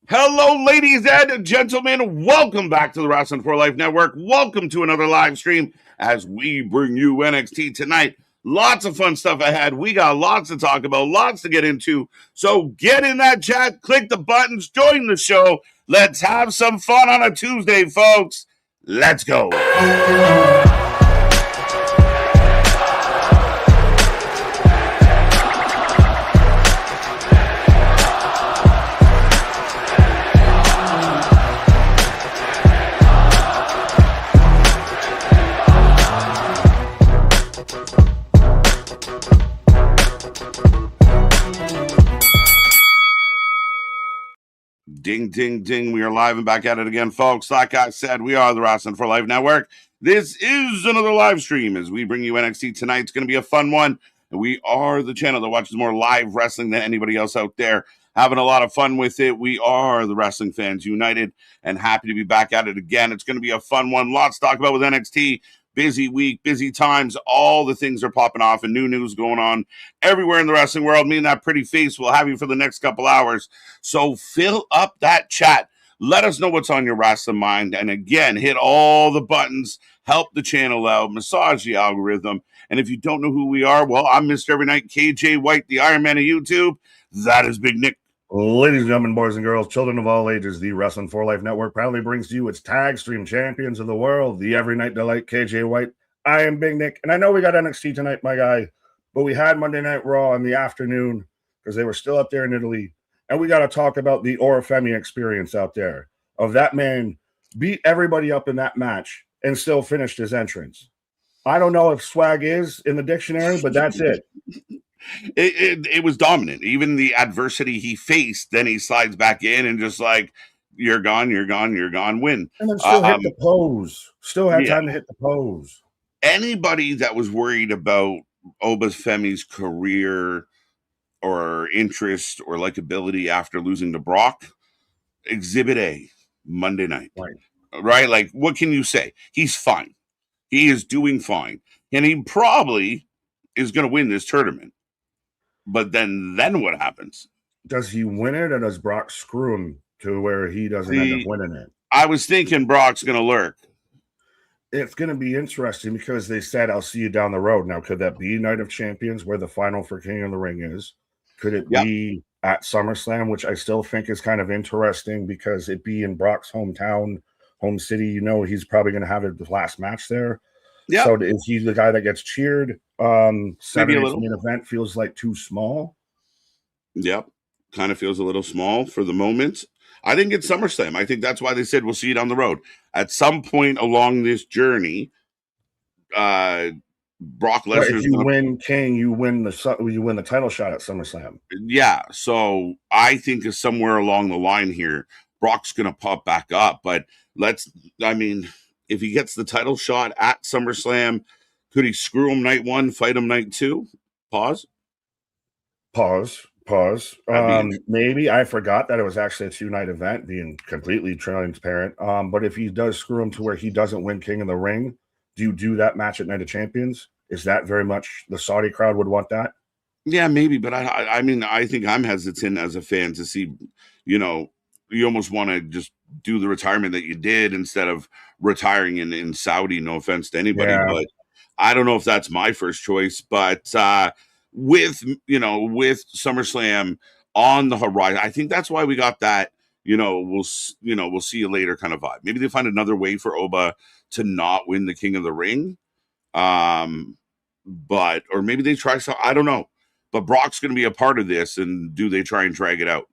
Hello, ladies and gentlemen. Welcome back to the Wrestling for Life Network. Welcome to another live stream as we bring you NXT tonight. Lots of fun stuff ahead. We got lots to talk about, lots to get into. So get in that chat, click the buttons, join the show. Let's have some fun on a Tuesday, folks. Let's go. Ding, ding, ding. We are live and back at it again, folks. Like I said, we are the Wrestling for Life Network. This is another live stream as we bring you NXT tonight. It's going to be a fun one. And we are the channel that watches more live wrestling than anybody else out there. Having a lot of fun with it. We are the Wrestling Fans United and happy to be back at it again. It's going to be a fun one. Lots to talk about with NXT. Busy week, busy times. All the things are popping off and new news going on everywhere in the wrestling world. Me and that pretty face will have you for the next couple hours. So fill up that chat. Let us know what's on your wrestling mind. And again, hit all the buttons. Help the channel out. Massage the algorithm. And if you don't know who we are, well, I'm Mr. Every Night, KJ White, the Iron Man of YouTube. That is Big Nick. Ladies and gentlemen, boys and girls, children of all ages, the Wrestling for Life Network proudly brings to you its tag stream champions of the world, the Every Night Delight, KJ White. I am Big Nick, and I know we got NXT tonight, my guy, but we had Monday Night Raw in the afternoon because they were still up there in Italy, and we got to talk about the Orifemi experience out there of that man beat everybody up in that match and still finished his entrance. I don't know if swag is in the dictionary, but that's it. It was dominant. Even the adversity he faced, then he slides back in and just like, you're gone, win. And then still hit the pose. Still had time to hit the pose. Anybody that was worried about Obafemi's career or interest or likability after losing to Brock, Exhibit A, Monday night. Right? Like, what can you say? He's fine. He is doing fine. And he probably is going to win this tournament. But then what happens? Does he win it, or does Brock screw him to where he doesn't end up winning it? I was thinking Brock's going to lurk. It's going to be interesting because they said, I'll see you down the road. Now, could that be Night of Champions where the final for King of the Ring is? Could it be at SummerSlam, which I still think is kind of interesting because it be in Brock's hometown, home city? You know, he's probably going to have his last match there. Yeah. So is he the guy that gets cheered? 7 main event feels like too small. Yep. Kind of feels a little small for the moment. I think it's SummerSlam. I think that's why they said we'll see you down the road. At some point along this journey, Brock Lesnar. If you win King, you win the title shot at SummerSlam. Yeah. So I think is somewhere along the line here, Brock's going to pop back up. But if he gets the title shot at SummerSlam, could he screw him night one, fight him night two? Pause. Maybe I forgot that it was actually a 2-night event, being completely transparent. But if he does screw him to where he doesn't win King of the Ring, do you do that match at Night of Champions? Is that very much the Saudi crowd would want that? Yeah, maybe. But I think I'm hesitant as a fan to see, you almost want to just do the retirement that you did instead of retiring in Saudi. No offense to anybody, but I don't know if that's my first choice. But with SummerSlam on the horizon, I think that's why we got that. We'll see you later kind of vibe. Maybe they find another way for Oba to not win the King of the Ring, or maybe they try. So I don't know. But Brock's going to be a part of this, and do they try and drag it out?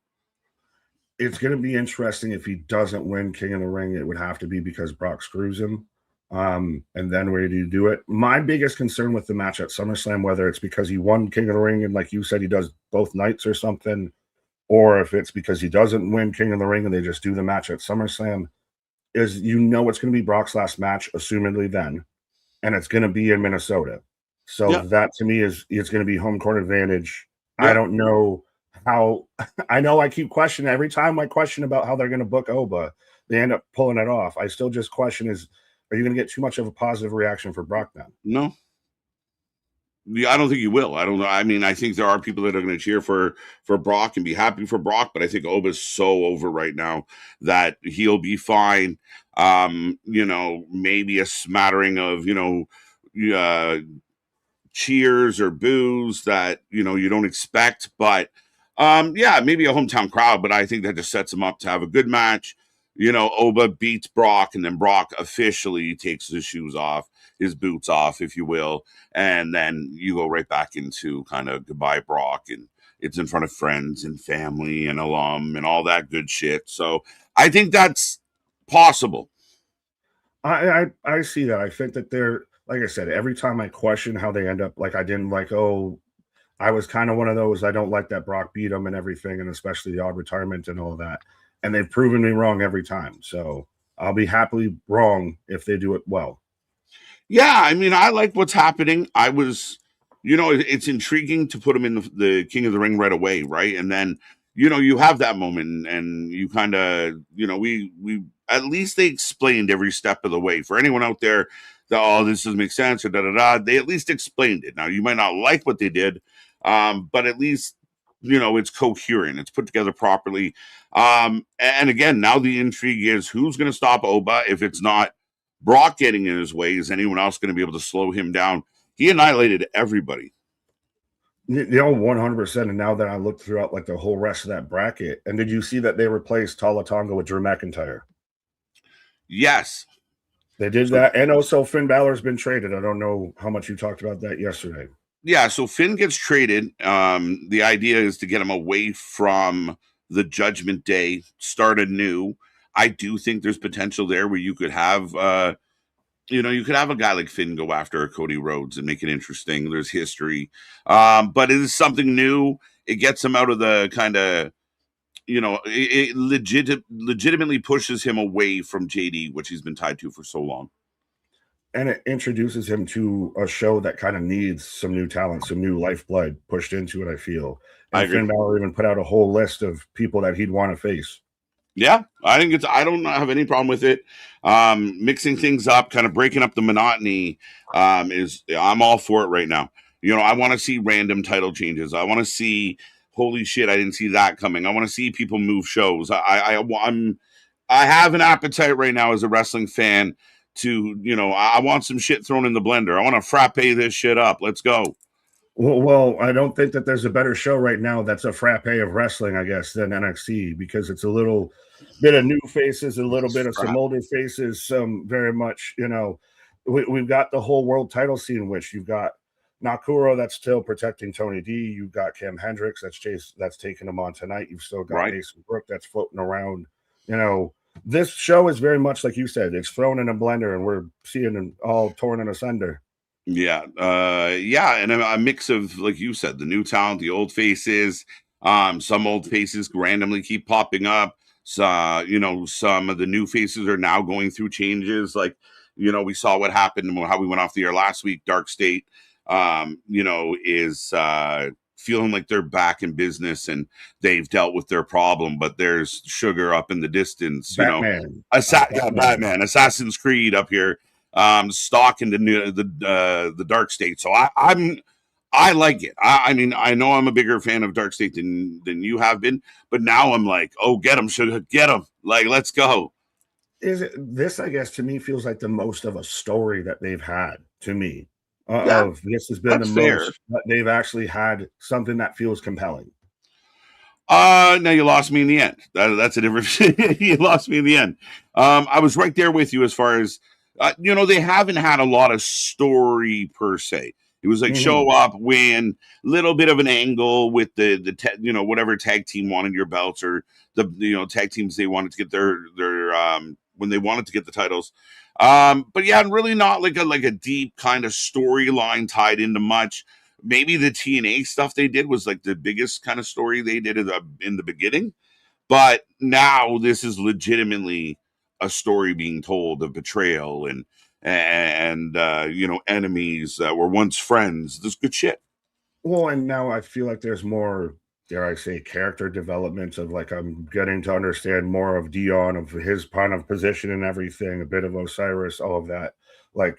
It's going to be interesting if he doesn't win King of the Ring. It would have to be because Brock screws him. And then where do you do it? My biggest concern with the match at SummerSlam, whether it's because he won King of the Ring and like you said, he does both nights or something, or if it's because he doesn't win King of the Ring and they just do the match at SummerSlam, is it's going to be Brock's last match, assumedly then, and it's going to be in Minnesota. So that to me it's going to be home court advantage. Yeah. I don't know how. I know I keep questioning every time I question about how they're going to book Oba, they end up pulling it off. I still just question are you going to get too much of a positive reaction for Brock then? No. Yeah, I don't think you will. I don't know. I mean, I think there are people that are going to cheer for Brock and be happy for Brock, but I think Oba's so over right now that he'll be fine. Maybe a smattering of uh, cheers or boos that you don't expect, but yeah, maybe a hometown crowd, but I think that just sets him up to have a good match. Oba beats Brock, and then Brock officially takes his shoes off, his boots off, if you will, and then you go right back into kind of goodbye Brock, and it's in front of friends and family and alum and all that good shit. So I think that's possible. I see that. I think that they're, like I said, every time I question how they end up, like I didn't like, oh, I was kind of one of those. I don't like that Brock beat him and everything, and especially the odd retirement and all that. And they've proven me wrong every time. So I'll be happily wrong if they do it well. Yeah, I mean, I like what's happening. It's intriguing to put him in the King of the Ring right away, right? And then, you have that moment, and you kind of, we at least they explained every step of the way. For anyone out there that, oh, this doesn't make sense or da da da, they at least explained it. Now, you might not like what they did, but at least it's coherent, it's put together properly. And again, now the intrigue is who's going to stop Oba. If it's not Brock getting in his way, is anyone else going to be able to slow him down? He annihilated everybody. 100%. And now that I looked throughout like the whole rest of that bracket, and did you see that they replaced Tala Tonga with Drew McIntyre? Yes. They did that. And also Finn Balor's been traded. I don't know how much you talked about that yesterday. Yeah, so Finn gets traded. The idea is to get him away from the Judgment Day, start anew. I do think there's potential there where you could have you could have a guy like Finn go after Cody Rhodes and make it interesting. There's history. But it is something new. It gets him out of the kind of, it legitimately pushes him away from JD, which he's been tied to for so long. And it introduces him to a show that kind of needs some new talent, some new lifeblood pushed into it, I feel. And Finn Balor even put out a whole list of people that he'd want to face. Yeah, I don't have any problem with it. Mixing things up, kind of breaking up the monotony, I'm all for it right now. I want to see random title changes. I want to see, holy shit, I didn't see that coming. I want to see people move shows. I have an appetite right now as a wrestling fan to, I want some shit thrown in the blender. I want to frappe this shit up. Let's go. Well, I don't think that there's a better show right now that's a frappe of wrestling, I guess, than NXT, because it's a little bit of new faces, a little bit of some older faces, some very much, we've got the whole world title scene, which you've got Nakura that's still protecting Tony D. You've got Cam Hendricks that's taking him on tonight. You've still got Mason Brook that's floating around. This show is very much like you said, it's thrown in a blender and we're seeing them all torn in asunder. Yeah. And a mix of, like you said, the new talent, the old faces. Some old faces randomly keep popping up. So, some of the new faces are now going through changes. Like, we saw what happened and how we went off the air last week. Dark State, is feeling like they're back in business and they've dealt with their problem, but there's sugar up in the distance. Batman. Batman, Assassin's Creed up here. Stalking the Dark State. So I like it. I mean, I know I'm a bigger fan of Dark State than you have been, but now I'm like, oh, get him, sugar, get him. Like, let's go. This, I guess, to me feels like the most of a story that they've had to me. This has been the most that they've actually had something that feels compelling. Now you lost me in the end. That's a different. You lost me in the end. I was right there with you as far as. They haven't had a lot of story per se. It was like show up, win, little bit of an angle with the whatever tag team wanted your belts or the tag teams they wanted to get their when they wanted to get the titles. But yeah, really not like a deep kind of storyline tied into much. Maybe the TNA stuff they did was like the biggest kind of story they did in the beginning. But now this is legitimately a story being told of betrayal and enemies that were once friends. This good shit. Well, and now I feel like there's more, dare I say, character development of like I'm getting to understand more of Dion, of his kind of position and everything, a bit of Osiris, all of that. Like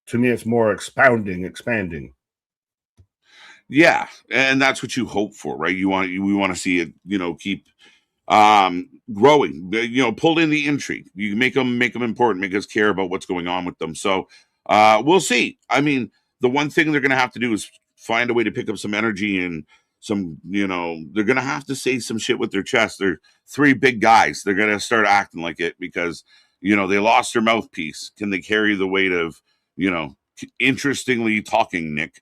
to me, it's more expanding. Yeah, and that's what you hope for, right? We want to see it, keep growing. Pull in the intrigue. You make them important, make us care about what's going on with them. So we'll see. I mean, the one thing they're going to have to do is find a way to pick up some energy and some, they're going to have to say some shit with their chest. They're three big guys. They're going to start acting like it because, they lost their mouthpiece. Can they carry the weight of, interestingly talking, Nick?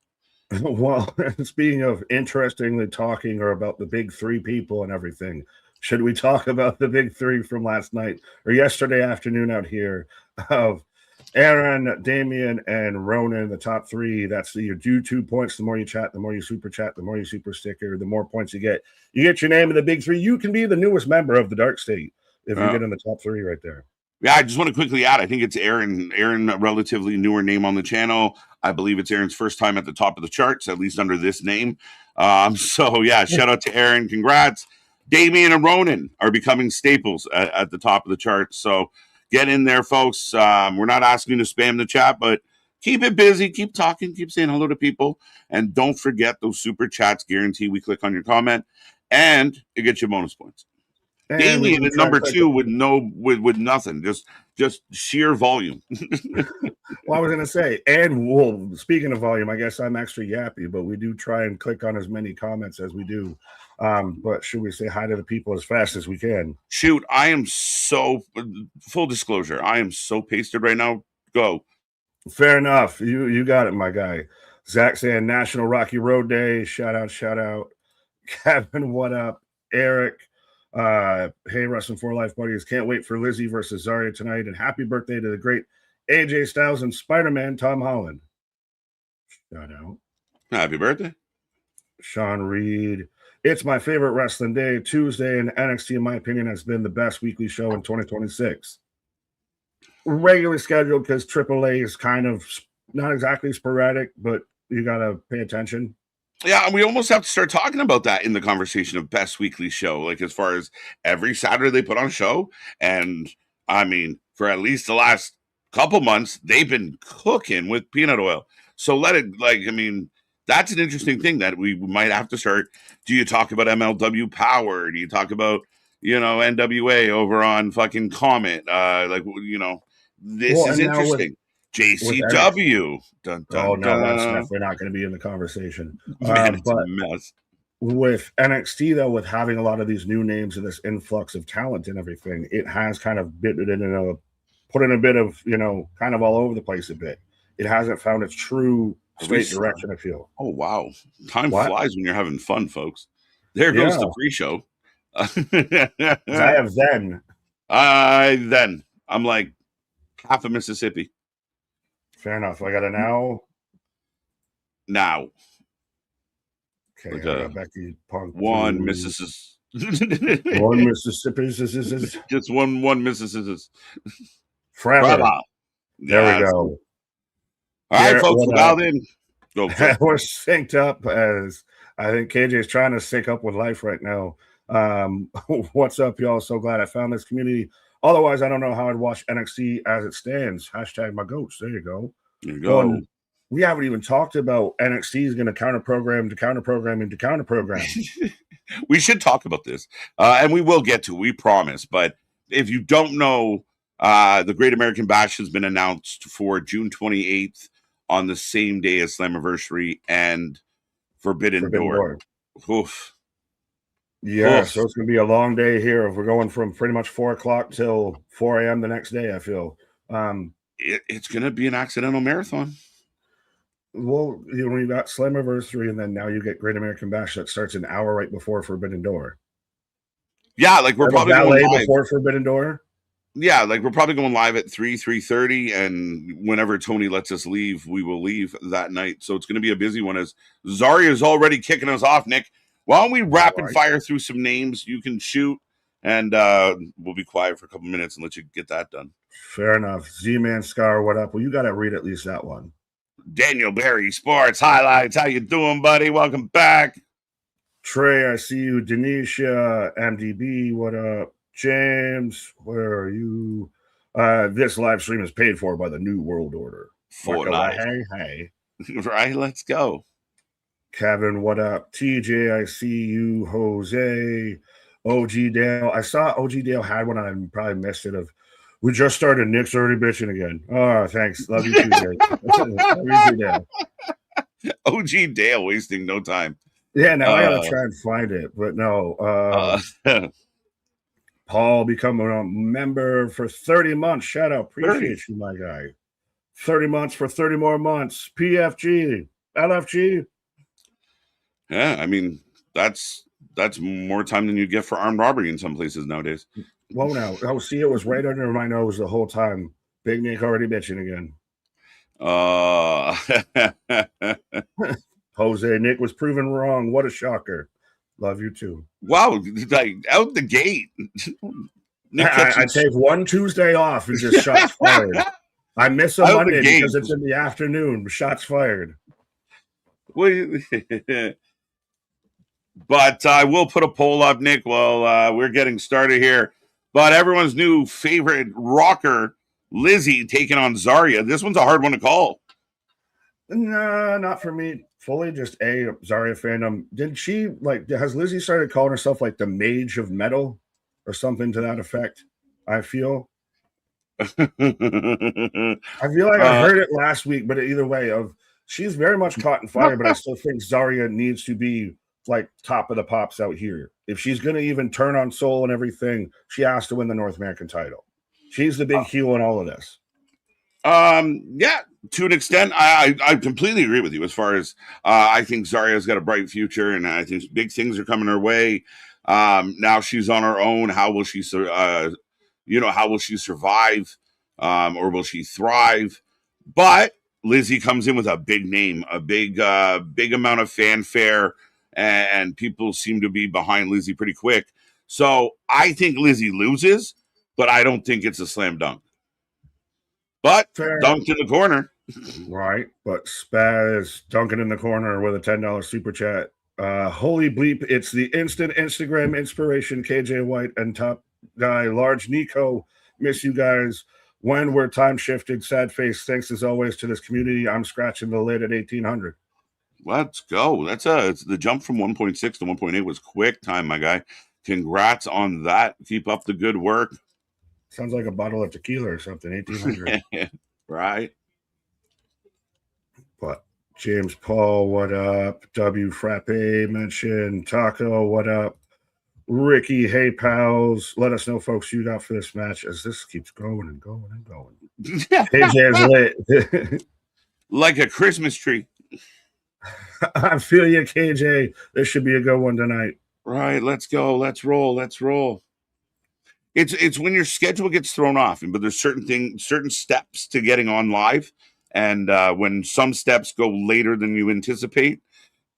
Well, speaking of interestingly talking or about the big three people and everything, should we talk about the big three from last night or yesterday afternoon out here of Aaron, Damian, and Ronan, the top three? That's you do 2 points. The more you chat, the more you super chat, the more you super sticker, the more points you get. You get your name in the big three. You can be the newest member of the Dark State if you get in the top three right there. Yeah, I just want to quickly add, I think it's Aaron. Aaron, a relatively newer name on the channel. I believe it's Aaron's first time at the top of the charts, at least under this name. So, yeah, shout out to Aaron. Congrats. Damian and Ronan are becoming staples at the top of the charts. So get in there, folks. We're not asking you to spam the chat, but keep it busy. Keep talking. Keep saying hello to people. And don't forget those super chats. Guarantee we click on your comment, and it gets you bonus points. Damian at number two with nothing, just sheer volume. Well, I was going to say, and speaking of volume, I guess I'm extra yappy, but we do try and click on as many comments as we do. But should we say hi to the people as fast as we can? Shoot, I am so, full disclosure, I am so pasted right now. Go. Fair enough. You got it, my guy. Zach saying National Rocky Road Day. Shout out. Kevin, what up? Eric. Hey, Wrestling for Life buddies, can't wait for Lizzie versus Zarya tonight, and happy birthday to the great AJ Styles and Spider-Man Tom Holland. Shout out. Happy birthday. Sean Reed, it's my favorite wrestling day. Tuesday and NXT, in my opinion, has been the best weekly show in 2026. Regularly scheduled because AAA is kind of not exactly sporadic, but you gotta pay attention. Yeah, we almost have to start talking about that in the conversation of best weekly show. Like, as far as every Saturday they put on a show. And I mean, for at least the last couple months, they've been cooking with peanut oil. So that's an interesting thing that we might have to start. Do you talk about MLW Power? Do you talk about, NWA over on fucking Comet? This is interesting. JCW. Dun, dun, no, that's definitely not going to be in the conversation. Man, it's a mess. With NXT, though, with having a lot of these new names and this influx of talent and everything, it has kind of put in a bit of, kind of all over the place a bit. It hasn't found its true straight direction, I feel. Oh, wow. Time flies when you're having fun, folks. There goes the pre-show. I have then. I'm like half of Mississippi. Fair enough. I got a now. Okay, I got Becky Punk. One Mississippi. One Mississippi. Just one Mississippi. Forever. There we go. All right, folks, we're dialed in. Go. We're synced up, as I think KJ is trying to sync up with life right now. What's up, y'all? So glad I found this community. Otherwise, I don't know how I'd watch NXT as it stands. Hashtag my goats. There you go. There you go. We haven't even talked about NXT is going to counter program. We should talk about this, and we will get to. We promise. But if you don't know, the Great American Bash has been announced for June 28th on the same day as Slammiversary and Forbidden Door. Oof. Yeah, so it's going to be a long day here. If we're going from pretty much 4 o'clock till 4 a.m. the next day, I feel. It's going to be an accidental marathon. Well, when you got Slammiversary and then now you get Great American Bash that starts an hour right before Forbidden Door. Yeah, like we're probably going live before Forbidden Door. Yeah, like we're probably going live at 3:30, and whenever Tony lets us leave, we will leave that night. So it's going to be a busy one as Zarya is already kicking us off, Nick. Why don't we rapid fire through some names? You can shoot, and we'll be quiet for a couple minutes and let you get that done. Fair enough. Z-Man Scar, what up? Well, you got to read at least that one. Daniel Berry Sports Highlights. How you doing, buddy? Welcome back. Trey, I see you. Denisha, MDB, what up? James, where are you? This live stream is paid for by the New World Order. Hey. Right, let's go. Kevin, what up? TJ, I see you. Jose, OG Dale. I saw OG Dale had one. I probably missed it. We just started. Nick's already bitching again. Oh, thanks. Love you too, Dale. Love you too, Dale. OG Dale wasting no time. Yeah, now I gotta try and find it, but no. Paul becoming a member for 30 months. Shout out, appreciate 30. You, my guy. 30 months for 30 more months. PFG, LFG. Yeah, I mean that's more time than you get for armed robbery in some places nowadays. Well, now, see, it was right under my nose the whole time. Big Nick already bitching again. Jose, Nick was proven wrong. What a shocker. Love you too. Wow, like out the gate. I take one Tuesday off and just shots fired. I miss a Monday because it's in the afternoon. Shots fired. But I will put a poll up, Nick, while we're getting started here. But everyone's new favorite rocker, Lizzie, taking on Zarya. This one's a hard one to call. No, not for me. Fully just Zarya fandom. Did she, has Lizzie started calling herself like the Mage of Metal or something to that effect? I feel. I feel like I heard it last week, but either way, she's very much caught in fire, but I still think Zarya needs to be like top of the pops out here. If she's going to even turn on Soul and everything, she has to win the North American title. She's the big heel in all of this. Yeah, to an extent, I completely agree with you as far as I think Zarya's got a bright future, and I think big things are coming her way. Now she's on her own. How will she, how will she survive, or will she thrive? But Lizzie comes in with a big name, a big amount of fanfare, and people seem to be behind Lizzie pretty quick. So I think Lizzie loses, but I don't think it's a slam dunk. But fair. Dunked in the corner. Right. But Spaz dunking in the corner with a $10 super chat. Holy bleep. It's the instant Instagram inspiration, KJ White and top guy, Large Nico. Miss you guys. When we're time shifted, sad face. Thanks as always to this community. I'm scratching the lid at 1800. Let's go. It's the jump from 1.6 to 1.8 was quick time, my guy. Congrats on that. Keep up the good work. Sounds like a bottle of tequila or something. 1800. Right. But James Paul, what up? W Frappe mentioned. Taco, what up? Ricky, hey pals. Let us know, folks, you got for this match as this keeps going and going and going. KJ's lit. Like a Christmas tree. I feel you, KJ. This should be a good one tonight. Right. Let's go. Let's roll. Let's roll. It's when your schedule gets thrown off, but there's certain steps to getting on live, and when some steps go later than you anticipate,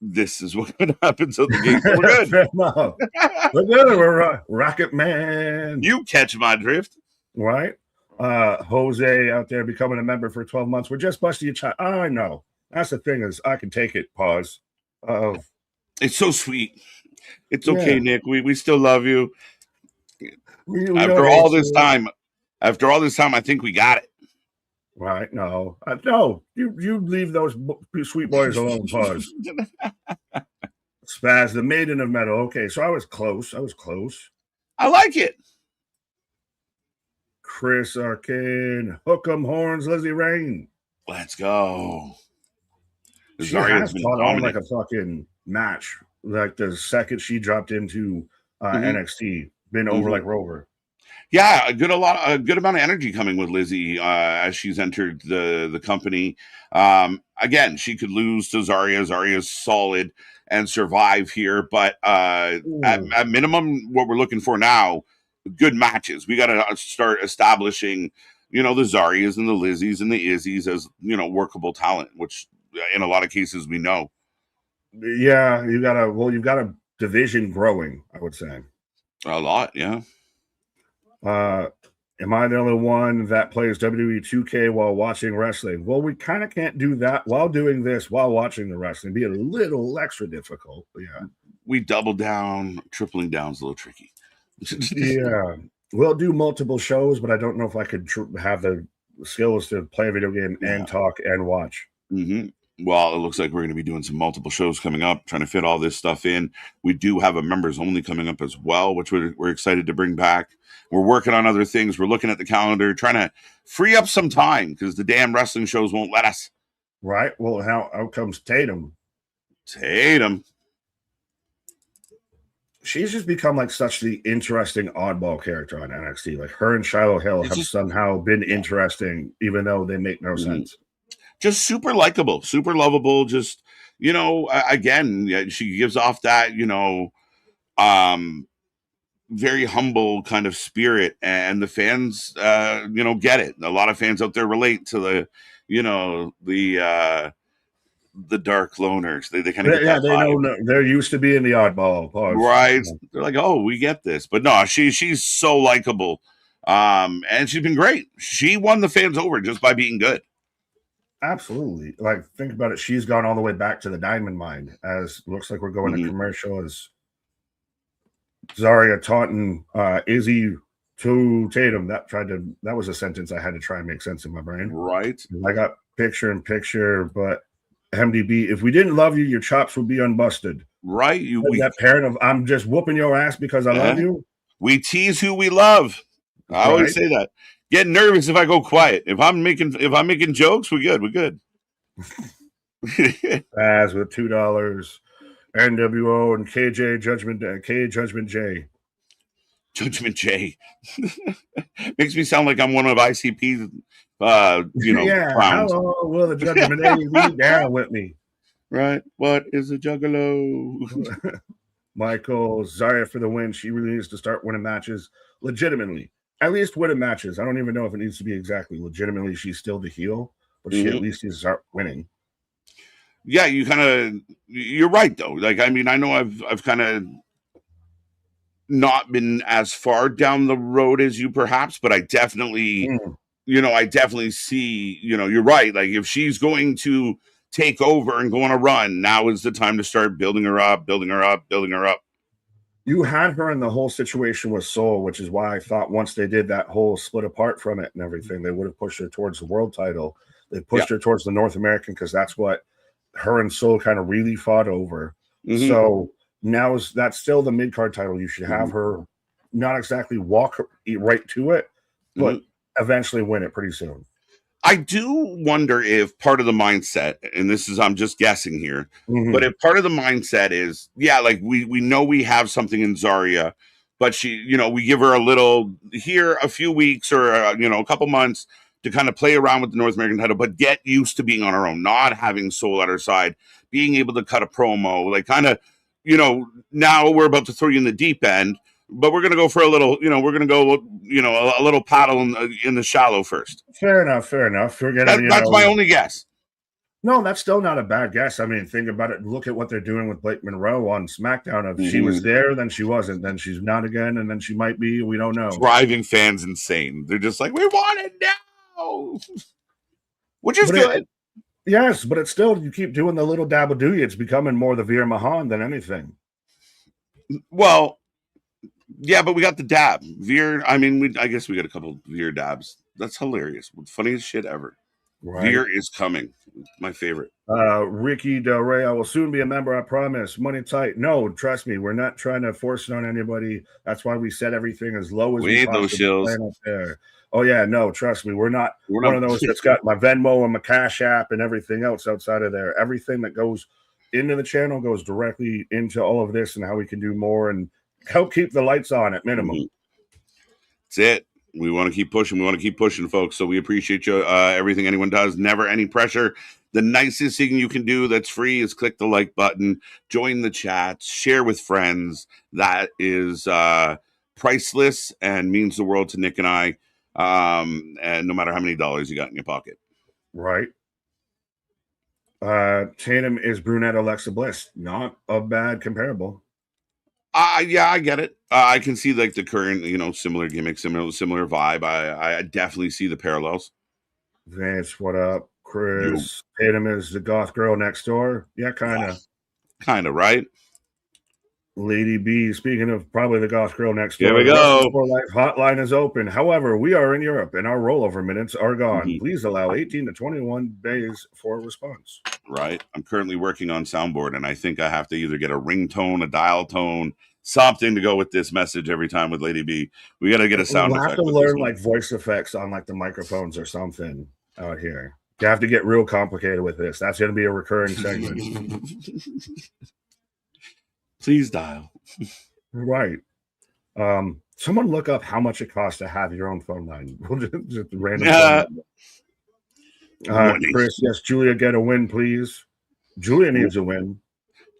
this is what happens at the game. We're good. We're good. We're Rocket Man. You catch my drift, right? Jose out there becoming a member for 12 months. We're just busting your child. I know. That's the thing is I can take it. Pause. It's so sweet. It's okay, yeah. Nick. We still love you. After all this time, I think we got it. Right? No, no. You leave those sweet boys alone. Pause. Spaz, the Maiden of Metal. Okay, so I was close. I like it. Chris Arcane, hook 'em horns, Lizzie Rain. Let's go. She has caught on like a fucking match. Like the second she dropped into NXT. Been over like Rover. Yeah, a good amount of energy coming with Lizzie as she's entered the company. Again, she could lose to Zarya. Zarya's solid and survive here, but at minimum, what we're looking for now, good matches. We got to start establishing, the Zaryas and the Lizzies and the Izzies as workable talent, which in a lot of cases we know. Yeah, you've got a division growing, I would say. A lot, yeah. Am I the only one that plays WWE 2K while watching wrestling? Well, we kind of can't do that while doing this, while watching the wrestling. Be a little extra difficult. Yeah. We double down, tripling down is a little tricky. Yeah. We'll do multiple shows, but I don't know if I could have the skills to play a video game and talk and watch. Mm-hmm. Well, it looks like we're going to be doing some multiple shows coming up, trying to fit all this stuff in. We do have a members only coming up as well, which we're excited to bring back. We're working on other things. We're looking at the calendar, trying to free up some time because the damn wrestling shows won't let us. Right. Well, how comes Tatum? She's just become like such the interesting oddball character on NXT. Like her and Shiloh Hill have somehow been interesting, even though they make no sense. Just super likable, super lovable. Just, again, she gives off that, very humble kind of spirit, and the fans, get it. A lot of fans out there relate to the dark loners. They kind of get that vibe. Know they're used to being the oddball, right? They're like, oh, we get this, but no, she's so likable, and she's been great. She won the fans over just by being good. Absolutely. Like, think about it. She's gone all the way back to the Diamond Mine. As looks like we're going to commercial. As Zarya taunting Izzy to Tatum. That was a sentence I had to try and make sense in my brain. Right. I got picture in picture, but MDB, if we didn't love you, your chops would be unbusted. Right. That parent of I'm just whooping your ass because I love you. We tease who we love. I always say that. Get nervous if I go quiet. If I'm making jokes, we're good. As with $2, NWO and KJ Judgment J. Judgment J. Makes me sound like I'm one of ICP's clowns. Hello, will the Judgment A be down with me? Right. What is a juggalo? Michael, Zarya for the win. She really needs to start winning matches legitimately. At least winning matches. I don't even know if it needs to be exactly legitimately. She's still the heel, but she at least needs to start winning. Yeah, you're right though. Like, I mean, I know I've kind of not been as far down the road as you perhaps, but I definitely, I definitely see, you're right. Like, if she's going to take over and go on a run, now is the time to start building her up. You had her in the whole situation with Soul, which is why I thought once they did that whole split apart from it and everything, they would have pushed her towards the world title. They pushed her towards the North American because that's what her and Soul kind of really fought over. So now that's still the mid-card title. You should have her not exactly walk right to it, but eventually win it pretty soon. I do wonder if part of the mindset, and I'm just guessing here, but if part of the mindset is, like we know we have something in Zarya, but she, we give her a few weeks or, a couple months to kind of play around with the North American title, but get used to being on her own, not having Soul at her side, being able to cut a promo, like kind of, now we're about to throw you in the deep end, but we're going to go for a little, we're going to go, a little paddle in the shallow first. Fair enough. That's my only guess. No, that's still not a bad guess. I mean, think about it. Look at what they're doing with Blake Monroe on SmackDown. If she was there, then she wasn't. Then she's not again, and then she might be. We don't know. Driving fans insane. They're just like, we want it now, which is good. Yes, but it's still, you keep doing the little dabble-doo. It's becoming more the Veer Mahan than anything. Well, yeah, but we got the dab. Veer, I mean, I guess we got a couple Veer dabs. That's hilarious. Funniest shit ever. Right. Veer is coming. My favorite. Ricky Del Rey, I will soon be a member, I promise. Money tight. No, trust me, we're not trying to force it on anybody. That's why we set everything as low as we possibly can up there. Oh, yeah, no, trust me. We're not one of those that's got my Venmo and my Cash App and everything else outside of there. Everything that goes into the channel goes directly into all of this and how we can do more and help keep the lights on at minimum. That's it. We want to keep pushing, folks. So we appreciate you. Everything anyone does, never any pressure. The nicest thing you can do that's free is click the like button, join the chats, share with friends. That is priceless and means the world to Nick and I. And no matter how many dollars you got in your pocket. Right. Tatum is brunette Alexa Bliss. Not a bad comparable. Yeah, I get it. I can see like the current, similar gimmick, similar vibe. I definitely see the parallels. Vance, what up? Chris, Tatum is the goth girl next door. Yeah, kind of. Kind of, right? Lady B, speaking of probably the goth girl next door. Here we go. Hotline is open. However, we are in Europe and our rollover minutes are gone. Please allow 18 to 21 days for a response. Right. I'm currently working on soundboard, and I think I have to either get a ringtone, a dial tone, something to go with this message every time with Lady B. We got to get a sound We'll have effect to with this learn one. like voice effects on like the microphones or something out here. You have to get real complicated with this. That's going to be a recurring segment. Please dial. Right. Someone look up how much it costs to have your own phone line. Just random phone number. Chris, yes, Julia, get a win, please. Julia needs a win.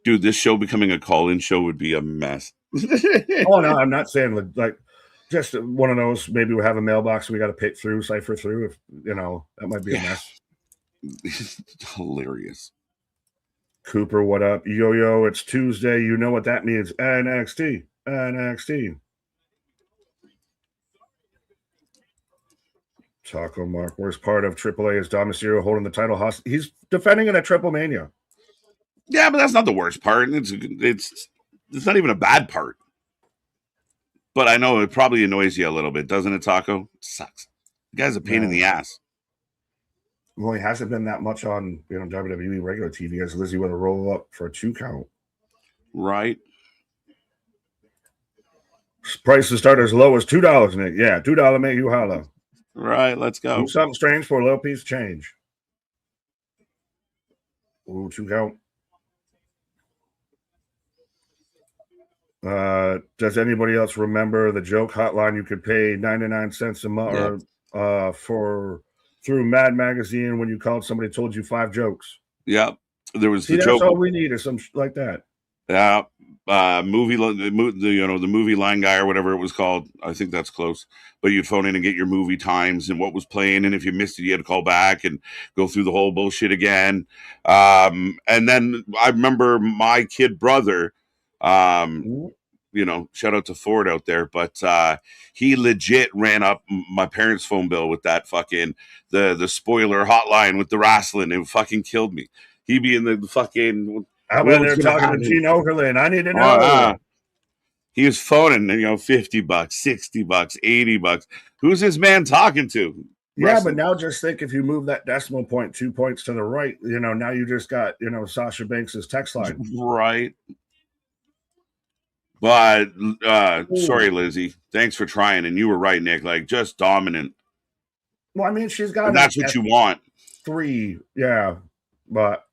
Dude, this show becoming a call-in show would be a mess. Oh, no, I'm not saying like just one of those. Maybe we have a mailbox we got to cipher through. If that might be a mess. Hilarious. Cooper, what up? Yo, it's Tuesday. You know what that means. NXT. Taco Mark, worst part of AAA is Dom Mysterio holding the title hostage. He's defending it at Triple Mania. Yeah, but that's not the worst part. It's not even a bad part. But I know it probably annoys you a little bit, doesn't it, Taco? It sucks. The guy's a pain in the ass. Well, he hasn't been that much on WWE regular TV as Lizzie would roll up for a 2 count. Right. Price to start as low as $2, Nick. Yeah, $2 make you holla. Right, let's go. Do something strange for a little piece of change. Ooh, 2 count. Does anybody else remember the joke hotline you could pay 99 cents a month for through Mad Magazine when you called somebody told you 5 jokes? Yep. There was the that's joke. All we need is some like that. Yeah. The movie line guy or whatever it was called. I think that's close. But you'd phone in and get your movie times and what was playing, and if you missed it, you had to call back and go through the whole bullshit again. And then I remember my kid brother. Shout out to Ford out there, but he legit ran up my parents' phone bill with that fucking the spoiler hotline with the wrestling. It fucking killed me. He'd be in the fucking. How about they're talking to Gene Okerlund? I need to know. He was phoning, $50, $60, $80. Who's this man talking to? Yeah, but now just think if you move that decimal point 2 points to the right, now you just got, Sasha Banks's text line. Right. But sorry, Lizzie. Thanks for trying. And you were right, Nick. Like, just dominant. Well, I mean, she's got. And that's what you want. 3, yeah, but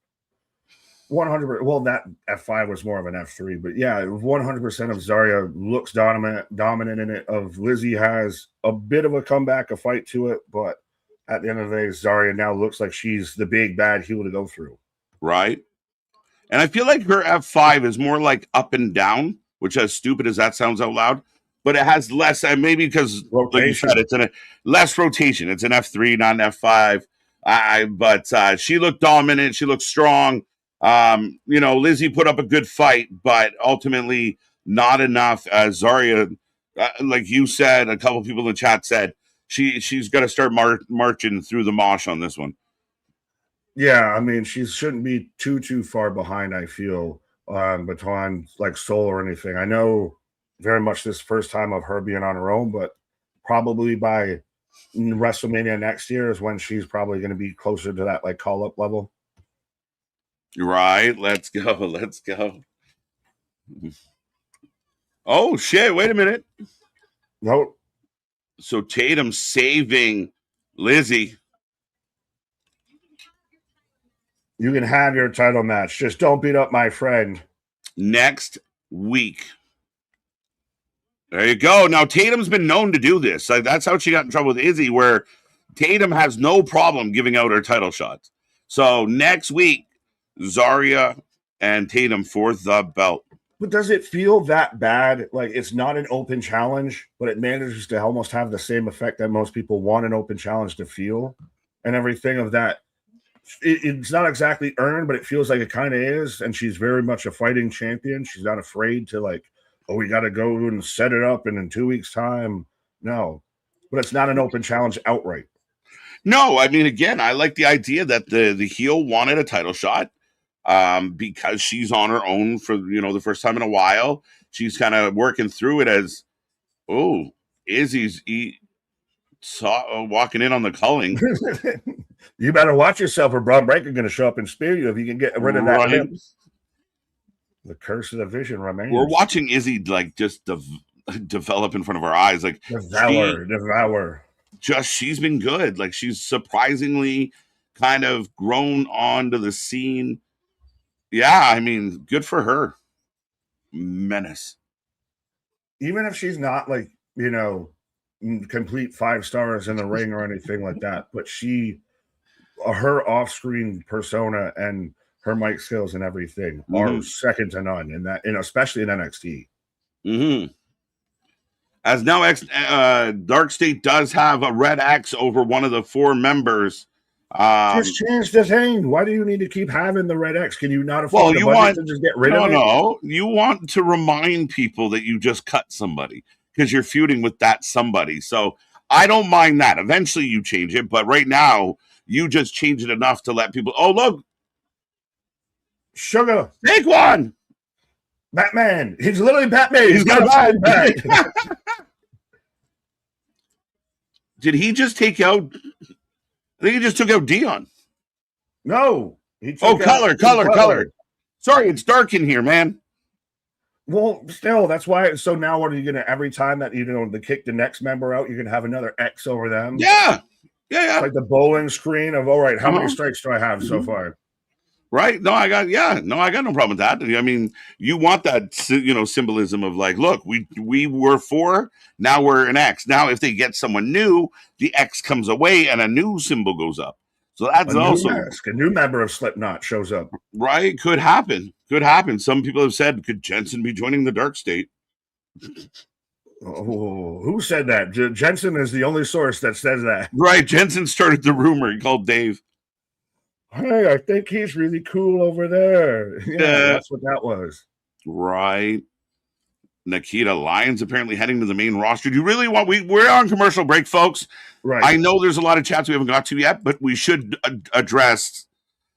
100. Well, that F5 was more of an F3, but yeah, 100% of Zarya looks dominant in it. Of Lizzie has a bit of a comeback, a fight to it, but at the end of the day, Zarya now looks like she's the big bad heel to go through. Right. And I feel like her F5 is more like up and down, which, as stupid as that sounds out loud, but it has less, and maybe because, like you said, it's less rotation. It's an F3, not an F5. But she looked dominant. She looked strong. Lizzie put up a good fight, but ultimately not enough. Zarya, like you said, a couple people in the chat said, she's got to start marching through the mosh on this one. Yeah, I mean, she shouldn't be too far behind, I feel, between like Soul or anything. I know very much this first time of her being on her own, but probably by WrestleMania next year is when she's probably going to be closer to that like call-up level. Right, let's go. Oh, shit, wait a minute. Nope. So Tatum saving Lizzie. You can have your title match. Just don't beat up my friend. Next week. There you go. Now, Tatum's been known to do this. Like, that's how she got in trouble with Izzy, where Tatum has no problem giving out her title shots. So next week, Zarya and Tatum for the belt. But does it feel that bad? Like, it's not an open challenge, but it manages to almost have the same effect that most people want an open challenge to feel and everything of that. It's not exactly earned, but it feels like it kind of is. And she's very much a fighting champion. She's not afraid to like, oh, we got to go and set it up. And in 2 weeks' time, no. But it's not an open challenge outright. No, I mean, again, I like the idea that the heel wanted a title shot because she's on her own for, the first time in a while. She's kind of working through it as, Izzy's walking in on the culling. You better watch yourself, or Braun Breaker's going to show up and spear you if you can get rid of that lip. The curse of the vision remains. We're watching Izzy like just develop in front of our eyes, like devour. Just she's been good. Like she's surprisingly kind of grown onto the scene. Yeah, I mean, good for her. Menace. Even if she's not like, you know, complete 5 stars in the ring or anything like that, but her off-screen persona and her mic skills and everything are second to none in that, especially in NXT. Mm-hmm. As now, Dark State does have a red X over one of the 4 members. Just change the thing. Why do you need to keep having the red X? Can you not afford the budget to just get rid of it? No, you want to remind people that you just cut somebody because you're feuding with that somebody. So I don't mind that. Eventually you change it, but right now you just change it enough to let people, oh, look. Sugar. Take one. Batman. He's literally Batman. He's got a back. Did he just take out? I think he just took out Dion. No. Color. Sorry, it's dark in here, man. Well, still, that's why. So now what are you going to, every time that, they kick the next member out, you're going to have another X over them? Yeah. It's like the bowling screen of, all right, how many strikes do I have so far? Right? No, I got no problem with that. I mean, you want that, symbolism of like, look, we were 4, now we're an X. Now, if they get someone new, the X comes away and a new symbol goes up. So that's also a new member of Slipknot shows up. Right? Could happen. Some people have said, could Jensen be joining the Dark State? Oh, who said that? Jensen is the only source that says that. Right. Jensen started the rumor. He called Dave. Hey, I think he's really cool over there. Yeah, that's what that was. Right. Nikita Lyons apparently heading to the main roster. Do you really want? We're on commercial break, folks. Right. I know there's a lot of chats we haven't got to yet, but we should address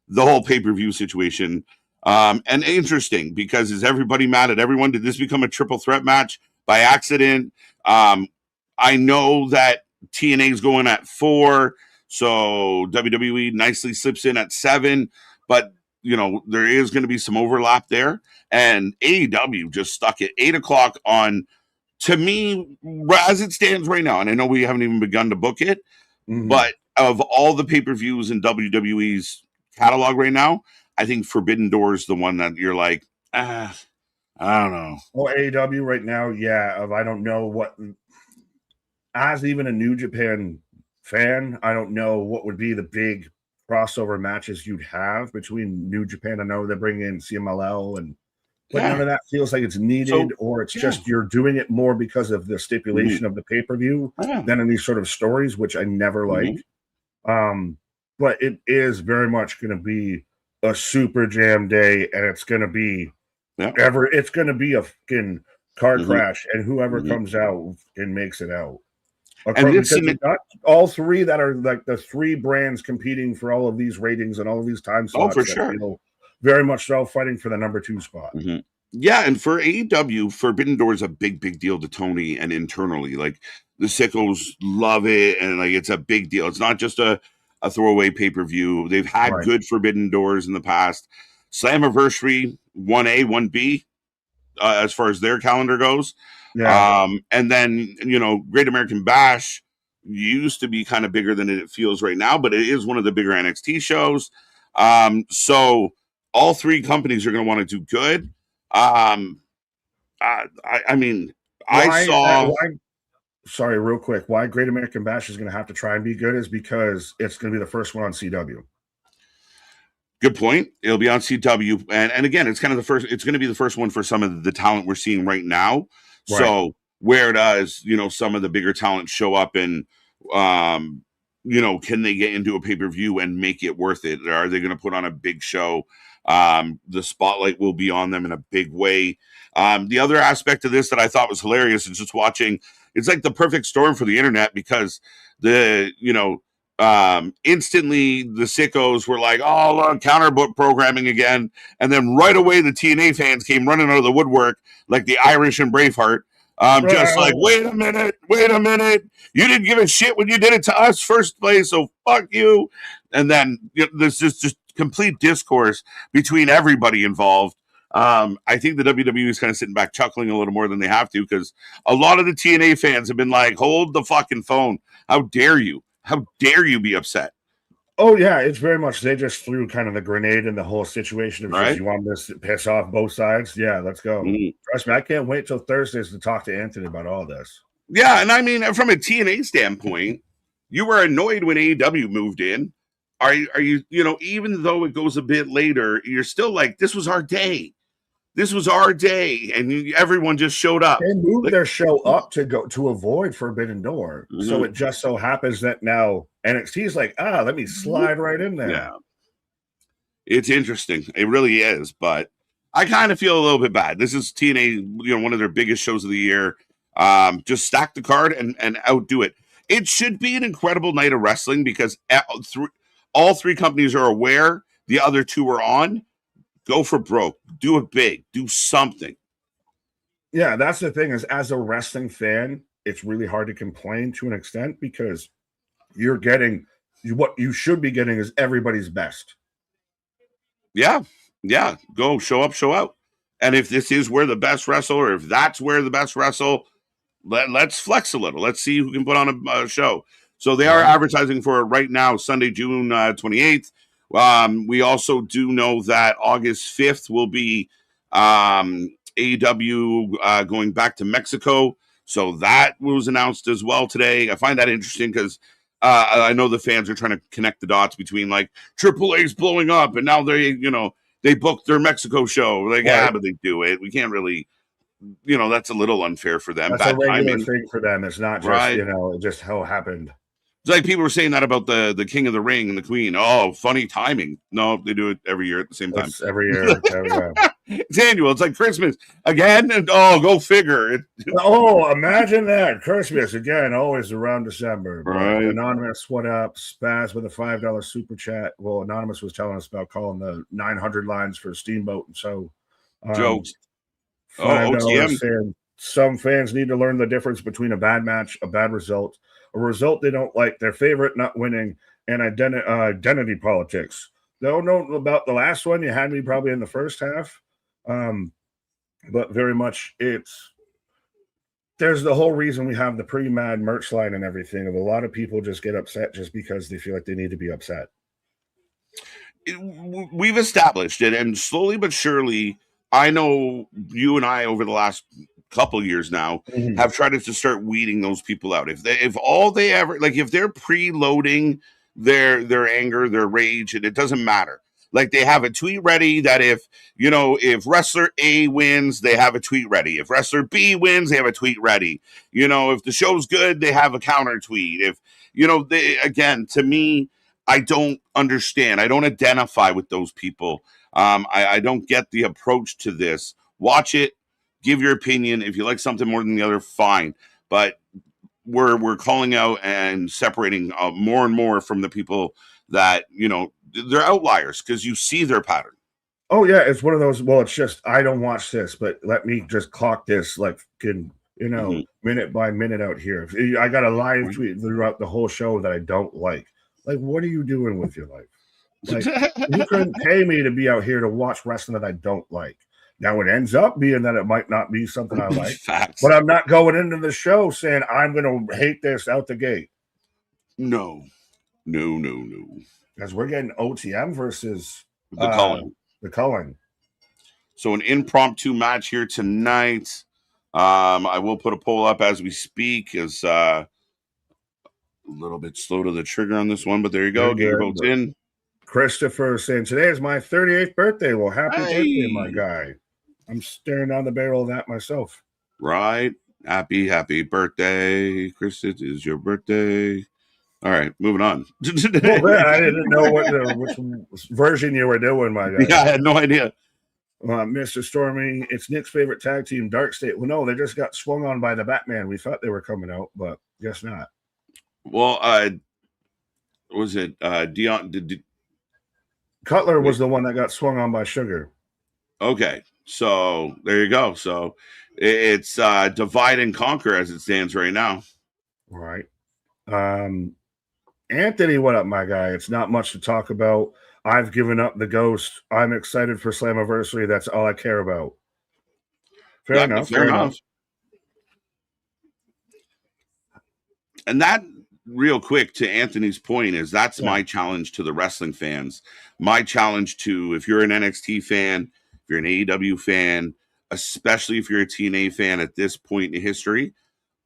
the whole pay-per-view situation. And interesting, because is everybody mad at everyone? Did this become a triple threat match by accident? I know that TNA is going at 4. So WWE nicely slips in at 7, but there is going to be some overlap there. And AEW just stuck at 8 o'clock on, to me, as it stands right now. And I know we haven't even begun to book it, but of all the pay-per-views in WWE's catalog right now, I think Forbidden Door is the one that you're like, I don't know. Well, AEW right now, I don't know what, as even a New Japan fan, I don't know what would be the big crossover matches you'd have between New Japan. I know they bring in CMLL, but none of that feels like it's needed, or it's just you're doing it more because of the stipulation of the pay-per-view than in these sort of stories, which I never like. But it is very much going to be a super jam day, and it's going to be it's going to be a fucking car crash, and whoever comes out and makes it out. And this got all 3 that are like the 3 brands competing for all of these ratings and all of these time slots. Oh, for sure. Very much so fighting for the number 2 spot. Yeah, and for AEW, Forbidden Door is a big deal to Tony and internally. Like the sickos love it, and like it's a big deal. It's not just a throwaway pay-per-view. They've had good Forbidden Doors in the past. Slammiversary 1A, 1B, as far as their calendar goes. Yeah. And then, Great American Bash used to be kind of bigger than it feels right now, but it is one of the bigger NXT shows. So all 3 companies are going to want to do good. Sorry, real quick. Why Great American Bash is going to have to try and be good is because it's going to be the first one on CW. Good point. It'll be on CW. And again, it's kind of it's going to be the first one for some of the talent we're seeing right now. Right. So where does, some of the bigger talent show up and, can they get into a pay-per-view and make it worth it? Are they going to put on a big show? The spotlight will be on them in a big way. The other aspect of this that I thought was hilarious is just watching, it's like the perfect storm for the internet, because instantly the sickos were like, oh, look, counterbook programming again. And then right away, the TNA fans came running out of the woodwork like the Irish and Braveheart. Just like, wait a minute. You didn't give a shit when you did it to us first place, so fuck you. And then there's just complete discourse between everybody involved. I think the WWE is kind of sitting back chuckling a little more than they have to, because a lot of the TNA fans have been like, hold the fucking phone. How dare you? How dare you be upset? Oh, yeah, it's very much they just threw kind of the grenade in the whole situation. It was Right? just, you want this to piss off both sides? Yeah, let's go. Trust me, I can't wait till Thursdays to talk to Anthony about all this. Yeah, and I mean, from a TNA standpoint, you were annoyed when AEW moved in. Are you, even though it goes a bit later, you're still like, this was our day. This was our day, and everyone just showed up. They moved their show up to go to avoid Forbidden Door. So it just so happens that now NXT is like, let me slide right in there. Yeah. It's interesting. It really is, but I kind of feel a little bit bad. This is TNA, one of their biggest shows of the year. Just stack the card and outdo it. It should be an incredible night of wrestling, because all three companies are aware. The other two are on. Go for broke. Do it big. Do something. Yeah, that's the thing, is as a wrestling fan, it's really hard to complain to an extent, because you're getting what you should be getting is everybody's best. Yeah. Go show up, show out. And if this is where the best wrestle, or if that's where the best wrestle, let's flex a little. Let's see who can put on a show. So they are advertising for it right now, Sunday, June 28th. We also do know that August 5th will be AEW going back to Mexico. So that was announced as well today. I find that interesting, because I know the fans are trying to connect the dots between like AAA's blowing up, and now they booked their Mexico show. Like, but they do it. We can't really, that's a little unfair for them. That's a regular thing for them. It's not just, it just how it happened. It's like people were saying that about the King of the Ring and the Queen. Oh, funny timing. No, they do it every year at the same time. It's every year. It's annual. It's like Christmas again. And go figure. Imagine that. Christmas again, always around December. Right. Anonymous, what up? Spaz with a $5 super chat. Well, Anonymous was telling us about calling the 900 lines for Steamboat. And so jokes. $5 saying some fans need to learn the difference between a bad match, a bad result, a result they don't like, their favorite not winning, and identity politics. Don't know about the last one. You had me probably in the first half. But very much there's the whole reason we have the pre-mad merch line and everything. And a lot of people just get upset just because they feel like they need to be upset. We've established it, and slowly but surely, I know you and I over the last couple years now have tried to start weeding those people out. If they're preloading their anger, their rage, and it doesn't matter. Like, they have a tweet ready that if wrestler A wins, they have a tweet ready. If wrestler B wins, they have a tweet ready. If the show's good, they have a counter tweet. If, to me, I don't understand. I don't identify with those people. I don't get the approach to this. Watch it. Give your opinion. If you like something more than the other, fine. But we're calling out and separating more and more from the people that, they're outliers, because you see their pattern. Oh, yeah. It's one of those, well, it's just, I don't watch this, but let me just clock this, minute by minute out here. I got a live tweet throughout the whole show that I don't like. Like, what are you doing with your life? Like, you couldn't pay me to be out here to watch wrestling that I don't like. Now, it ends up being that it might not be something I like, but I'm not going into the show saying I'm going to hate this out the gate. No. Because we're getting OTM versus the Cullen. So an impromptu match here tonight. I will put a poll up as we speak. Is a little bit slow to the trigger on this one, but there you go. Get your votes in. Christopher saying, today is my 38th birthday. Well, happy birthday, my guy. I'm staring down the barrel of that myself. Right. Happy birthday, Chris. It is your birthday. All right, moving on. Well, I didn't know which version you were doing, my guy. Yeah, I had no idea. Mr. Stormy, it's Nick's favorite tag team, Dark State. Well, no, they just got swung on by the Batman. We thought they were coming out, but guess not. Well, was it Dion? Cutler was the one that got swung on by Sugar. Okay, so there you go. So it's divide and conquer as it stands right now. All right. Anthony, what up, my guy? It's not much to talk about. I've given up the ghost. I'm excited for Slammiversary. That's all I care about. Fair enough. Fair enough. And that, real quick, to Anthony's point, is that's my challenge to the wrestling fans. My challenge to, if you're an NXT fan, if you're an AEW fan, especially if you're a TNA fan at this point in history,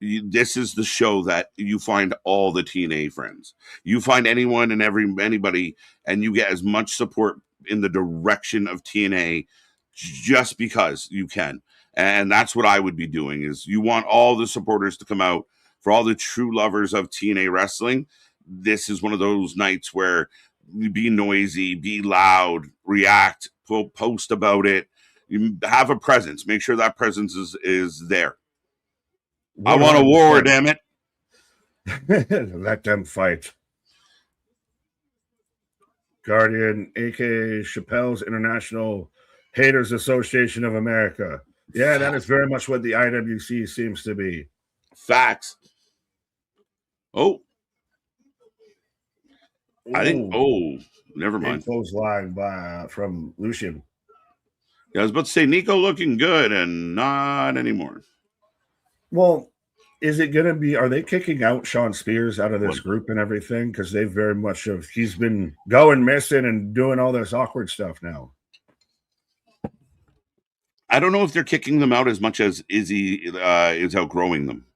this is the show that you find all the TNA friends. You find anyone and anybody, and you get as much support in the direction of TNA just because you can. And that's what I would be doing, is you want all the supporters to come out. For all the true lovers of TNA wrestling, this is one of those nights where you be noisy, be loud, react, post about it. You have a presence. Make sure that presence is there. 100%. I want a war, damn it. Let them fight. Guardian, aka Chappelle's International Haters Association of America. Yeah, that is very much what the IWC seems to be. Facts. Oh, I think. Oh, never mind. Clothesline from Lucian. Yeah, I was about to say Nico looking good, and not anymore. Well, is it going to be? Are they kicking out Sean Spears out of this group and everything? Because they very much have. He's been going missing and doing all this awkward stuff now. I don't know if they're kicking them out as much as Izzy is outgrowing them.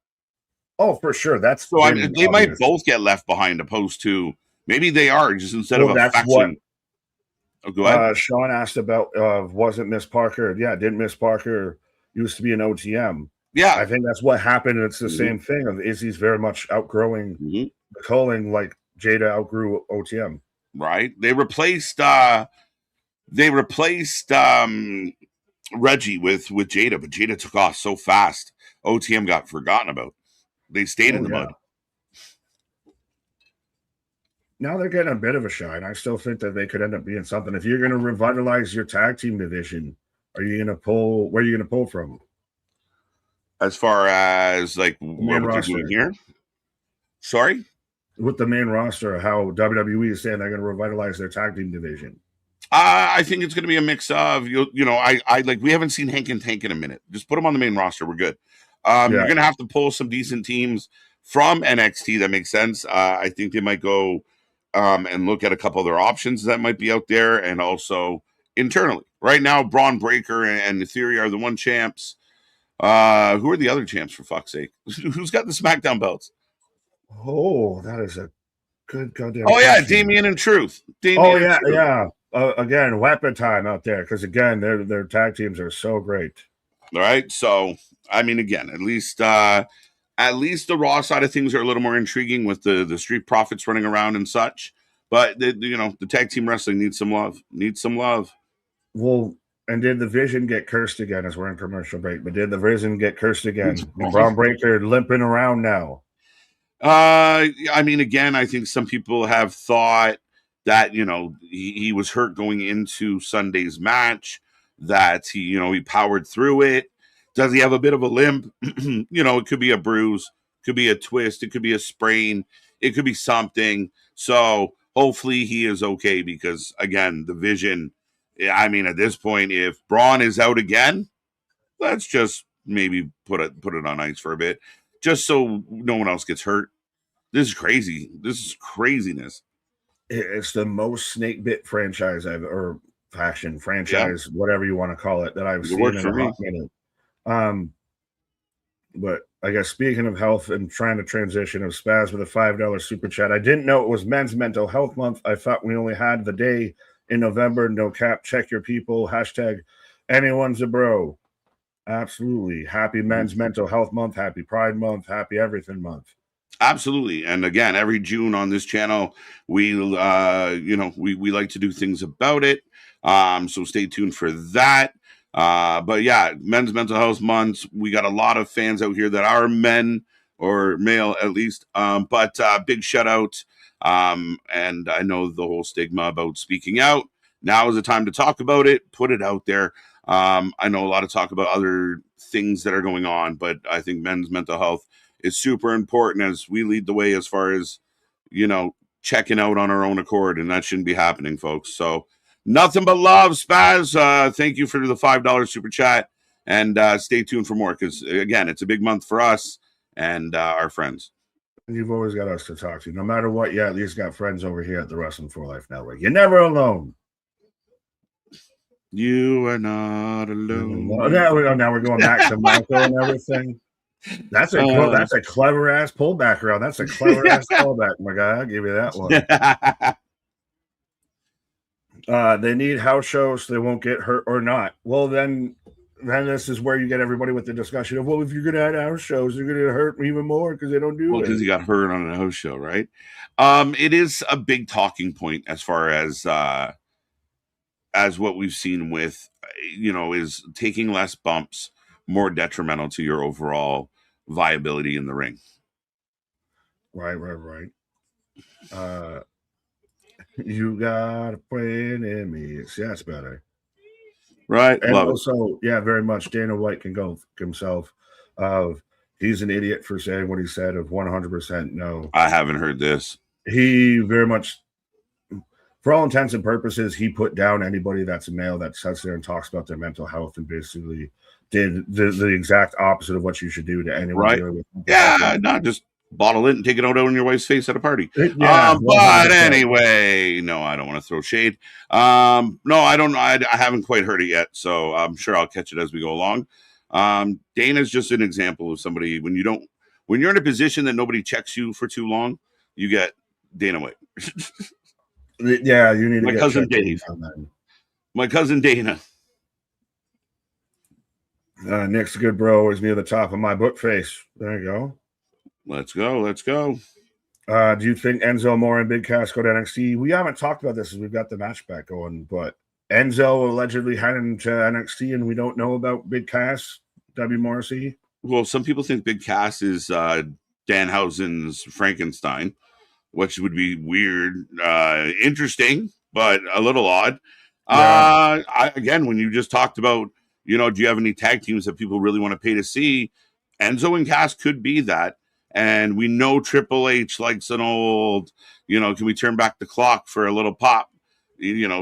Oh, for sure. That's so. They might both get left behind, opposed to maybe they are just instead of a that's faction. What, go ahead. Sean asked about wasn't Miss Parker? Yeah, didn't Miss Parker used to be an OTM? Yeah, I think that's what happened. It's the same thing. Of Izzy's very much outgrowing the calling, like Jada outgrew OTM. Right. They replaced Reggie with Jada, but Jada took off so fast. OTM got forgotten about. They stayed in the mud. Now they're getting a bit of a shine. I still think that they could end up being something. If you're going to revitalize your tag team division, are you going to pull? Where are you going to pull from? As far as like what they're doing here? Sorry? With the main roster, how WWE is saying they're going to revitalize their tag team division. I think it's going to be a mix of, I like, we haven't seen Hank and Tank in a minute. Just put them on the main roster. We're good. You're going to have to pull some decent teams from NXT. That makes sense. I think they might go and look at a couple of their options that might be out there, and also internally. Right now, Braun Breaker and Theory are the one champs. Who are the other champs, for fuck's sake? Who's got the SmackDown belts? Oh, that is a good goddamn. Oh, yeah, Damian and Truth. Yeah. Again, weapon time out there, because again, their tag teams are so great. All right, so I mean, again, at least the Raw side of things are a little more intriguing with the Street Profits running around and such. But the tag team wrestling needs some love. Well, and did the Vision get cursed again? As we're in commercial break, but did the Vision get cursed again? Braun Breaker limping around now. I mean, again, I think some people have thought that he was hurt going into Sunday's match, that he powered through it. Does he have a bit of a limp? It could be a bruise, could be a twist, it could be a sprain, it could be something. So hopefully he is okay, because again, the Vision, I mean, at this point, if Braun is out again, let's just maybe put it on ice for a bit, just so no one else gets hurt. This is crazy. This is craziness. It's the most snake bit franchise or faction franchise, whatever you want to call it, that I've seen in a hot minute. But I guess speaking of health and trying to transition, of Spaz with a $5 super chat. I didn't know it was Men's Mental Health Month. I thought we only had the day in November. No cap. Check your people. Hashtag anyone's a bro. Absolutely. Happy Men's Mental Health Month. Happy Pride Month. Happy everything month. Absolutely. And again, every June on this channel, we like to do things about it. So stay tuned for that. But yeah, Men's Mental Health Month. We got a lot of fans out here that are men, or male at least. But big shout out. And I know the whole stigma about speaking out. Now is the time to talk about it, put it out there. I know a lot of talk about other things that are going on, but I think men's mental health is super important, as we lead the way as far as, checking out on our own accord, and that shouldn't be happening, folks. So nothing but love, Spaz. Thank you for the $5 super chat, and stay tuned for more, because again, it's a big month for us and our friends. You've always got us to talk to. No matter what, you at least got friends over here at the Wrestling for Life Network. You're never alone. You are not alone. Now we're going back to Michael and everything. That's a clever ass pullback around. That's a clever ass callback, my guy. I'll give you that one. They need house shows so they won't get hurt or not. Well, then this is where you get everybody with the discussion of, well, if you're going to have house shows, you're going to hurt even more because they don't do it. Because he got hurt on a house show, right? It is a big talking point as far as what we've seen with, is taking less bumps more detrimental to your overall viability in the ring. Right. You got a friend in me. Yeah, that's better. Right. And also, very much Dana White can go himself. He's an idiot for saying what he said of 100% no. I haven't heard this. He very much, for all intents and purposes, he put down anybody that's a male that sits there and talks about their mental health and basically did the exact opposite of what you should do to anyone. Right. Not just bottle it and take it out on your wife's face at a party. But anyway, no, I don't want to throw shade. No, I don't. I haven't quite heard it yet, so I'm sure I'll catch it as we go along. Dana's just an example of somebody when you're in a position that nobody checks you for too long, you get Dana White. Yeah, you need my to cousin Dave. My cousin Dana. Nick's a good bro is near the top of my book face. There you go. Let's go. Do you think Enzo Amore and Big Cass go to NXT? We haven't talked about this as we've got the match back going, but Enzo allegedly heading to NXT, and we don't know about Big Cass, W. Morrissey. Well, some people think Big Cass is Danhausen's Frankenstein, which would be weird, interesting, but a little odd. Yeah. Again, when you just talked about, do you have any tag teams that people really want to pay to see? Enzo and Cass could be that. And we know Triple H likes an old, can we turn back the clock for a little pop?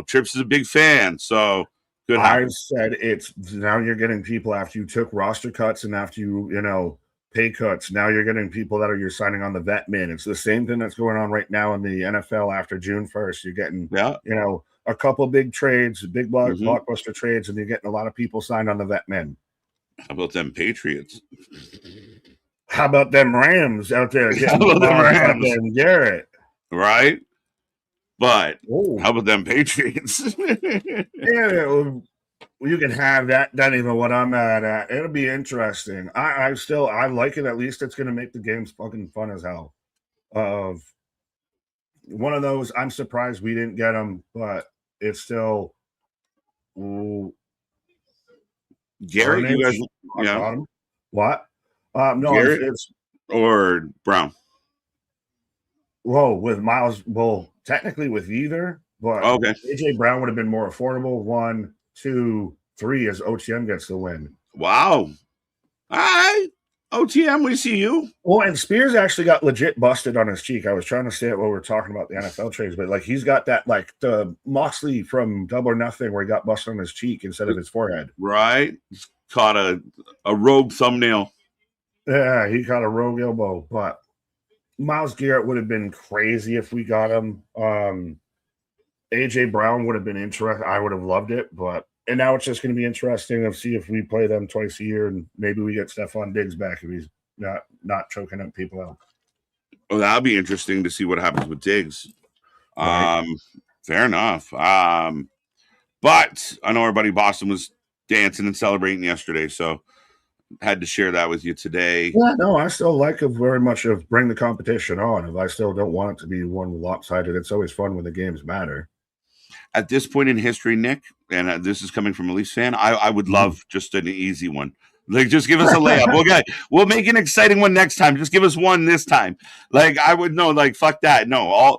Trips is a big fan. So good. I said it's now you're getting people after you took roster cuts and after you, pay cuts. Now you're getting people that you're signing on the vet min. It's the same thing that's going on right now in the NFL after June 1st. You're getting, a couple big trades, big blockbuster trades, and you're getting a lot of people signed on the vet min. How about them Patriots? How about them Rams out there? How about them Rams? And Garrett. Right? But how about them Patriots? You can have that. That ain't even what I'm at. It'll be interesting. I like it. At least it's going to make the games fucking fun as hell. One of those, I'm surprised we didn't get them, but it's still. Garrett, you guys, what? No, Garrett it's or Brown. Whoa, with Miles. Well, technically with either, but okay. AJ Brown would have been more affordable. 1, 2, 3 as OTM gets the win. Wow. All right. OTM, we see you. Well, and Spears actually got legit busted on his cheek. I was trying to say it while we were talking about the NFL trades, but he's got that the Moxley from Double or Nothing where he got busted on his cheek instead of his forehead. Right. He's caught a rogue thumbnail. Yeah, he caught a rogue elbow, but Myles Garrett would have been crazy if we got him. AJ Brown would have been interesting. I would have loved it, and now it's just going to be interesting to see if we play them twice a year and maybe we get Stephon Diggs back if he's not choking up people out. Oh, that'll be interesting to see what happens with Diggs. Right. Fair enough. But I know our buddy Boston was dancing and celebrating yesterday, so had to share that with you today. Yeah, no, I still like it very much of bring the competition on. If I still don't want it to be one lopsided, it's always fun when the games matter. At this point in history, Nick, and this is coming from a Leafs fan, I would love just an easy one. Just give us a layup. Okay, we'll make an exciting one next time. Just give us one this time. I would know. Fuck that. No,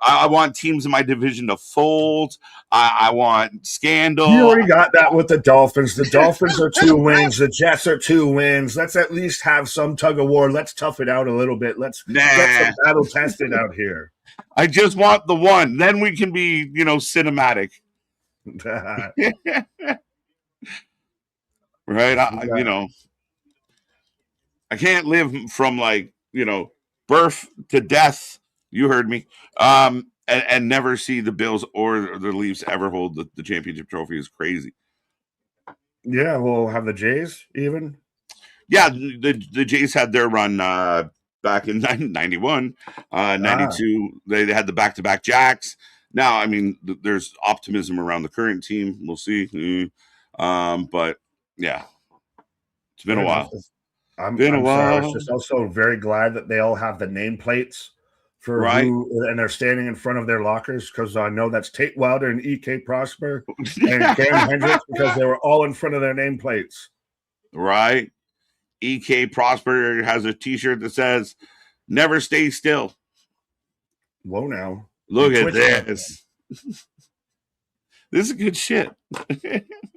I want teams in my division to fold. I want scandal. You already got that with the Dolphins. The Dolphins are 2 wins. The Jets are 2 wins. Let's at least have some tug of war. Let's tough it out a little bit. Let's get some battle tested out here. I just want the one. Then we can be, cinematic. Right? I can't live from birth to death. You heard me. And never see the Bills or the Leafs ever hold the championship trophy is crazy. Yeah, we'll have the Jays even. Yeah, the Jays had their run back in 91, 92. They had the back-to-back Jacks. Now, I mean, there's optimism around the current team. We'll see. But yeah, it's been a while. I'm sorry. I was just also very glad that they all have the nameplates for and they're standing in front of their lockers, because I know that's Tate Wilder and E.K. Prosper and Cam Hendricks, because they were all in front of their nameplates. Right. E.K. Prosper has a T-shirt that says "Never stay still." Whoa, now look at this. This is good shit.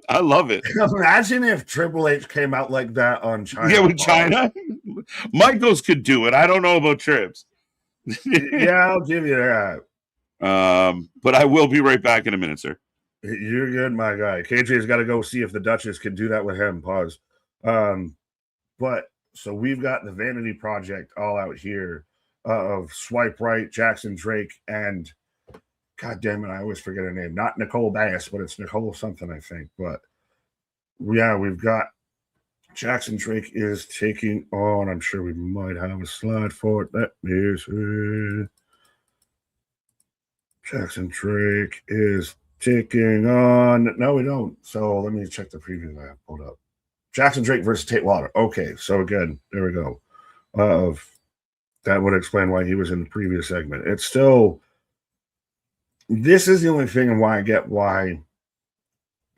I love it. Imagine if Triple H came out like that on China. Yeah, with China. Michaels could do it. I don't know about Trips. Yeah, I'll give you that. But I will be right back in a minute, sir. You're good, my guy. KJ's got to go see if the Duchess can do that with him. Pause. But so we've got the Vanity Project all out here of Swipe Right, Jackson Drake, and God damn it, I always forget her name. Not Nicole Bass, but it's Nicole something, I think. But yeah, we've got Jackson Drake is taking on, I'm sure we might have a slide for it. That is Jackson Drake is taking on, no, we don't. So let me check the preview I have pulled up. Jackson Drake versus Tate Wilder. Okay, so again, there we go. That would explain why he was in the previous segment. It's still, this is the only thing and why I get why,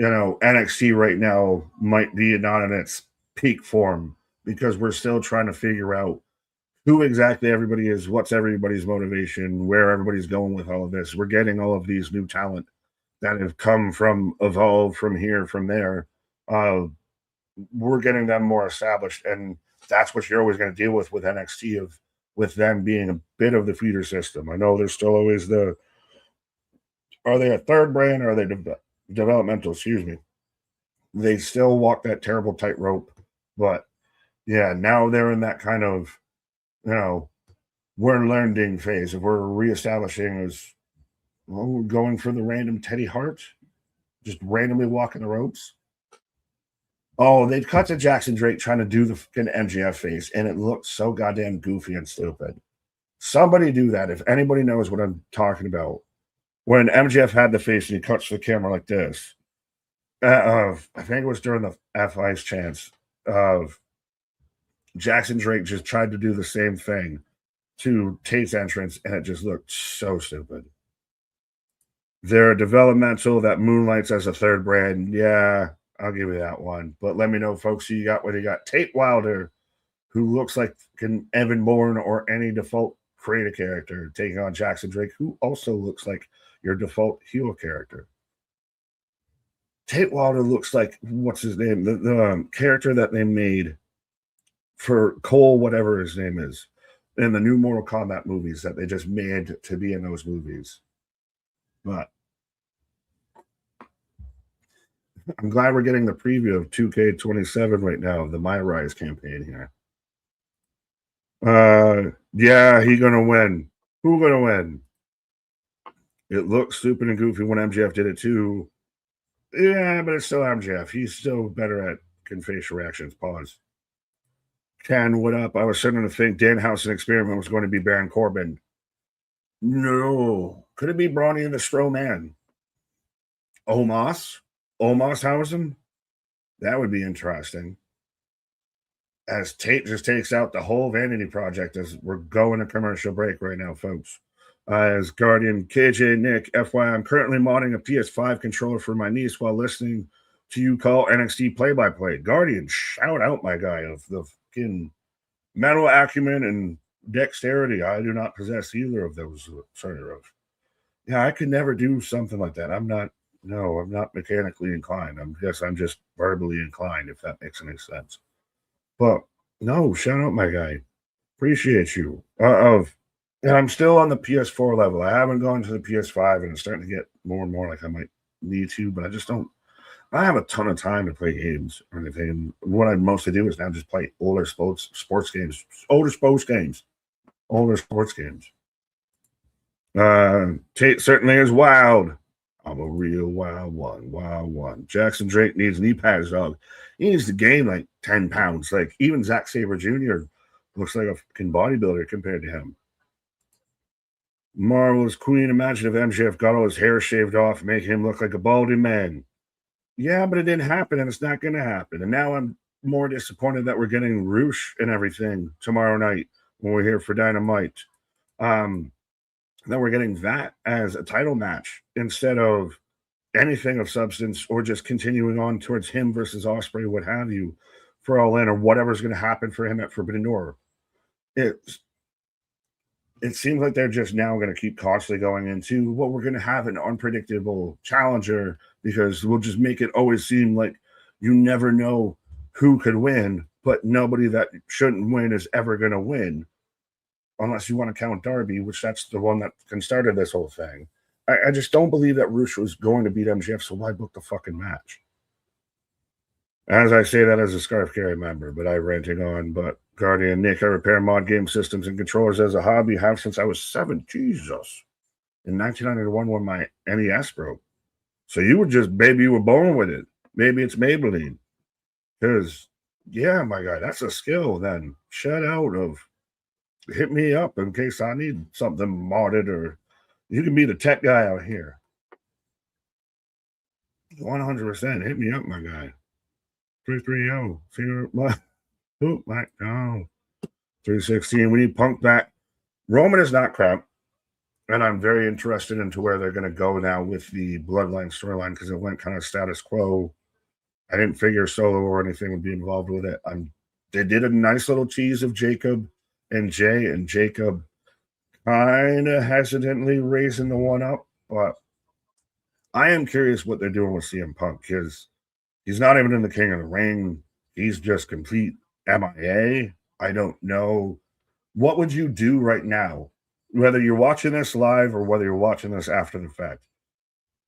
NXT right now might be not in its peak form, because we're still trying to figure out who exactly everybody is, what's everybody's motivation, where everybody's going with all of this. We're getting all of these new talent that have come from Evolve, from here, from there. We're getting them more established, and that's what you're always going to deal with NXT, with them being a bit of the feeder system. I know there's still always are they a third brand, or are they developmental? Excuse me. They still walk that terrible tightrope, but yeah, now they're in that kind of, we're learning phase. If we're reestablishing as going for the random Teddy Hart, just randomly walking the ropes. Oh, they cut to Jackson Drake trying to do the fucking MJF face, and it looks so goddamn goofy and stupid. Somebody do that. If anybody knows what I'm talking about, when MJF had the face and he cuts the camera like this, I think it was during the F-Ice chance of Jackson Drake just tried to do the same thing to Tate's entrance, and it just looked so stupid. They're developmental that moonlights as a third brand. Yeah, I'll give you that one. But let me know, folks, who you got. What you got? Tate Wilder, who looks like Evan Bourne or any default creative character, taking on Jackson Drake, who also looks like your default heel character. Tate Wilder looks like, what's his name? The character that they made for Cole, whatever his name is, in the new Mortal Kombat movies that they just made to be in those movies. But I'm glad we're getting the preview of 2K27 right now, the My Rise campaign here. Yeah, he gonna win. Who gonna win? It looks stupid and goofy when MJF did it too. Yeah, but it's still MJF. He's still better at facial reactions. Pause. Ken, what up? I was starting to think Danhausen Experiment was going to be Baron Corbin. No. Could it be Brawny and the Strowman? Omos Hausen? That would be interesting. As Tate just takes out the whole Vanity Project as we're going to commercial break right now, folks. As Guardian, KJ, Nick, FYI, I'm currently modding a PS5 controller for my niece while listening to you call NXT play-by-play. Guardian, shout out, my guy, of the fucking mental acumen and dexterity. I do not possess either of those. Yeah, I could never do something like that. I'm not mechanically inclined. I'm just verbally inclined, if that makes any sense. But no, shout out, my guy. Appreciate you. And I'm still on the PS4 level. I haven't gone to the PS5, and it's starting to get more and more like I might need to, but I just don't. I have a ton of time to play games or anything. What I mostly do is now just play older sports games, older sports games. Tate certainly is wild. I'm a real wild one. Jackson Drake needs knee pads, dog. He needs to gain like 10 pounds. Like even Zack Sabre Jr. looks like a fucking bodybuilder compared to him. Marvelous Queen. Imagine if MJF got all his hair shaved off, making him look like a baldy man. Yeah, but it didn't happen, and it's not going to happen. And now I'm more disappointed that we're getting Roosh and everything tomorrow night when we're here for Dynamite. That we're getting that as a title match instead of anything of substance, or just continuing on towards him versus Ospreay, what have you, for All In, or whatever's going to happen for him at Forbidden Door. It seems like they're just now going to keep constantly going into what we're going to have an unpredictable challenger, because we'll just make it always seem like you never know who could win, but nobody that shouldn't win is ever going to win, unless you want to count Darby, which that's the one that started this whole thing. I just don't believe that Roosh was going to beat MJF, so why book the fucking match? As I say that as a Scarf Carry member, but I ranting on. But Guardian Nick, I repair mod game systems and controllers as a hobby, have since I was 7. Jesus. In 1991 when my NES broke. So you were just, baby, you were born with it. Maybe it's Maybelline. Because, yeah, my guy, that's a skill then. Shout out of hit me up in case I need something modded, or you can be the tech guy out here. 100%. Hit me up, my guy. 330. Favorite my no. 316. We need Punk back. Roman is not crap. And I'm very interested into where they're going to go now with the Bloodline storyline, because it went kind of status quo. I didn't figure Solo or anything would be involved with it. They did a nice little tease of Jacob and Jay, and Jacob kind of hesitantly raising the one up, but I am curious what they're doing with CM Punk, because he's not even in the King of the Ring. He's just complete MIA. I don't know. What would you do right now, whether you're watching this live or whether you're watching this after the fact?